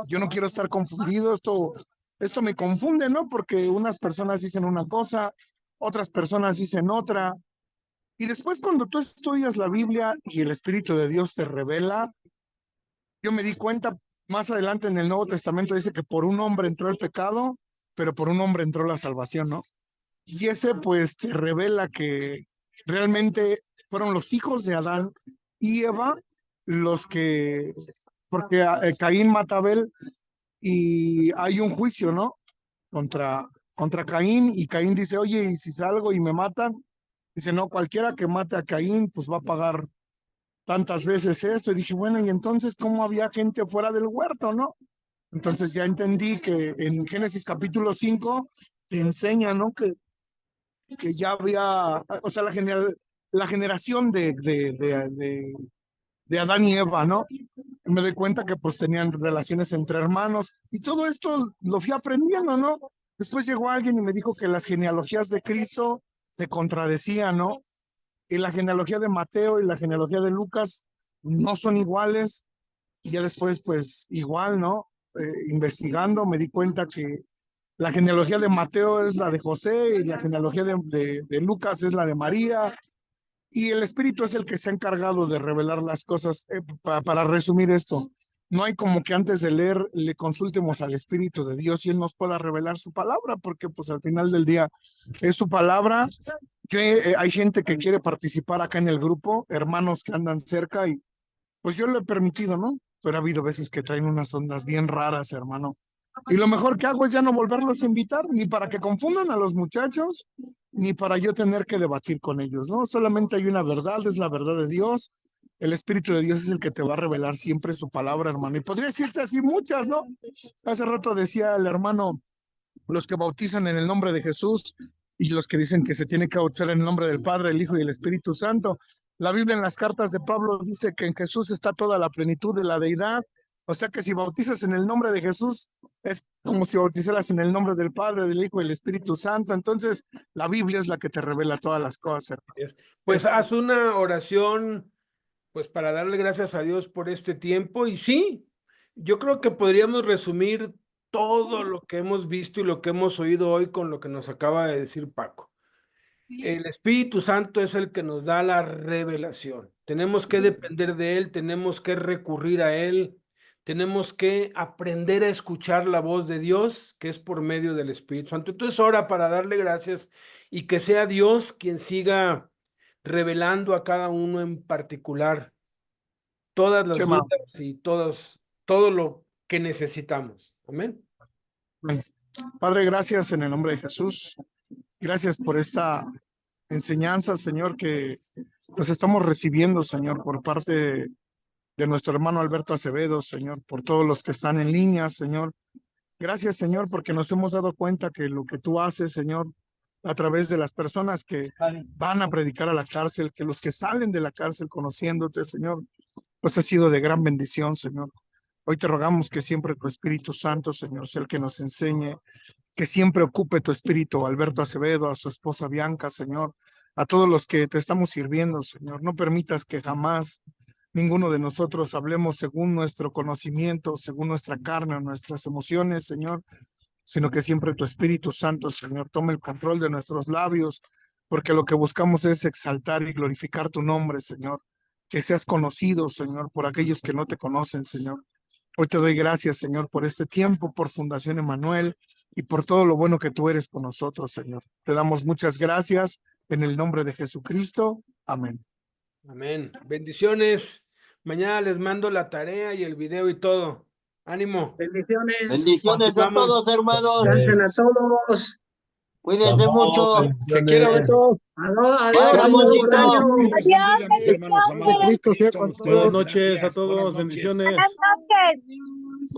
yo no quiero estar confundido, esto me confunde, ¿no? Porque unas personas dicen una cosa, otras personas dicen otra, Y después cuando tú estudias la Biblia y el Espíritu de Dios te revela, yo me di cuenta, más adelante en el Nuevo Testamento dice que por un hombre entró el pecado, pero por un hombre entró la salvación, ¿no? Y ese pues te revela que realmente fueron los hijos de Adán y Eva los que, porque Caín mata a Abel y hay un juicio, ¿no? Contra Caín, y Caín dice, oye, ¿y si salgo y me matan? Dice, no, cualquiera que mate a Caín pues va a pagar tantas veces esto. Y dije, bueno, y entonces, ¿cómo había gente fuera del huerto, no? Entonces ya entendí que en Génesis capítulo 5 te enseña, ¿no? Que ya había, o sea, la generación de Adán y Eva, ¿no? Me doy cuenta que pues tenían relaciones entre hermanos y todo esto lo fui aprendiendo, ¿no? Después llegó alguien y me dijo que las genealogías de Cristo se contradecían, ¿no? Y la genealogía de Mateo y la genealogía de Lucas no son iguales. Y ya después, pues igual, ¿no? Investigando me di cuenta que la genealogía de Mateo es la de José y la genealogía de Lucas es la de María. Y el Espíritu es el que se ha encargado de revelar las cosas. Para resumir esto, no hay como que antes de leer le consultemos al Espíritu de Dios y Él nos pueda revelar su palabra, porque pues al final del día es su palabra. Hay gente que quiere participar acá en el grupo, hermanos que andan cerca y pues yo lo he permitido, ¿no? Pero ha habido veces que traen unas ondas bien raras, hermano. Y lo mejor que hago es ya no volverlos a invitar, ni para que confundan a los muchachos, ni para yo tener que debatir con ellos, ¿no? Solamente hay una verdad, es la verdad de Dios. El Espíritu de Dios es el que te va a revelar siempre su palabra, hermano. Y podría decirte así muchas, ¿no? Hace rato decía el hermano, los que bautizan en el nombre de Jesús y los que dicen que se tiene que bautizar en el nombre del Padre, el Hijo y el Espíritu Santo. La Biblia en las cartas de Pablo dice que en Jesús está toda la plenitud de la deidad. O sea que si bautizas en el nombre de Jesús, es como si bautizaras en el nombre del Padre, del Hijo y del Espíritu Santo. Entonces, la Biblia es la que te revela todas las cosas, hermano. Pues haz una oración, pues para darle gracias a Dios por este tiempo. Y sí, yo creo que podríamos resumir todo lo que hemos visto y lo que hemos oído hoy con lo que nos acaba de decir Paco. El Espíritu Santo es el que nos da la revelación. Tenemos que depender de Él, tenemos que recurrir a Él, tenemos que aprender a escuchar la voz de Dios, que es por medio del Espíritu Santo. Entonces, ora para darle gracias y que sea Dios quien siga revelando a cada uno en particular todas las dudas y todo lo que necesitamos. Amén. Bueno, Padre, gracias en el nombre de Jesús. Gracias por esta enseñanza, Señor, que pues estamos recibiendo, Señor, por parte de nuestro hermano Alberto Acevedo, Señor, por todos los que están en línea, Señor. Gracias, Señor, porque nos hemos dado cuenta que lo que tú haces, Señor, a través de las personas que van a predicar a la cárcel, que los que salen de la cárcel conociéndote, Señor, pues ha sido de gran bendición, Señor. Hoy te rogamos que siempre tu Espíritu Santo, Señor, sea el que nos enseñe, que siempre ocupe tu espíritu, Alberto Acevedo, a su esposa Bianca, Señor, a todos los que te estamos sirviendo, Señor. No permitas que jamás ninguno de nosotros hablemos según nuestro conocimiento, según nuestra carne o nuestras emociones, Señor, sino que siempre tu Espíritu Santo, Señor, tome el control de nuestros labios, porque lo que buscamos es exaltar y glorificar tu nombre, Señor. Que seas conocido, Señor, por aquellos que no te conocen, Señor. Hoy te doy gracias, Señor, por este tiempo, por Fundación Emanuel y por todo lo bueno que tú eres con nosotros, Señor. Te damos muchas gracias en el nombre de Jesucristo. Amén. Amén. Bendiciones. Mañana les mando la tarea y el video y todo. Ánimo. Bendiciones. Bendiciones a todos, hermanos. Descansen a todos. Cuídense mucho. Te quiero, Beto. Bye, Ramoncito. Cristo sea con todos. Buenas noches a todos, bendiciones. Buenas noches.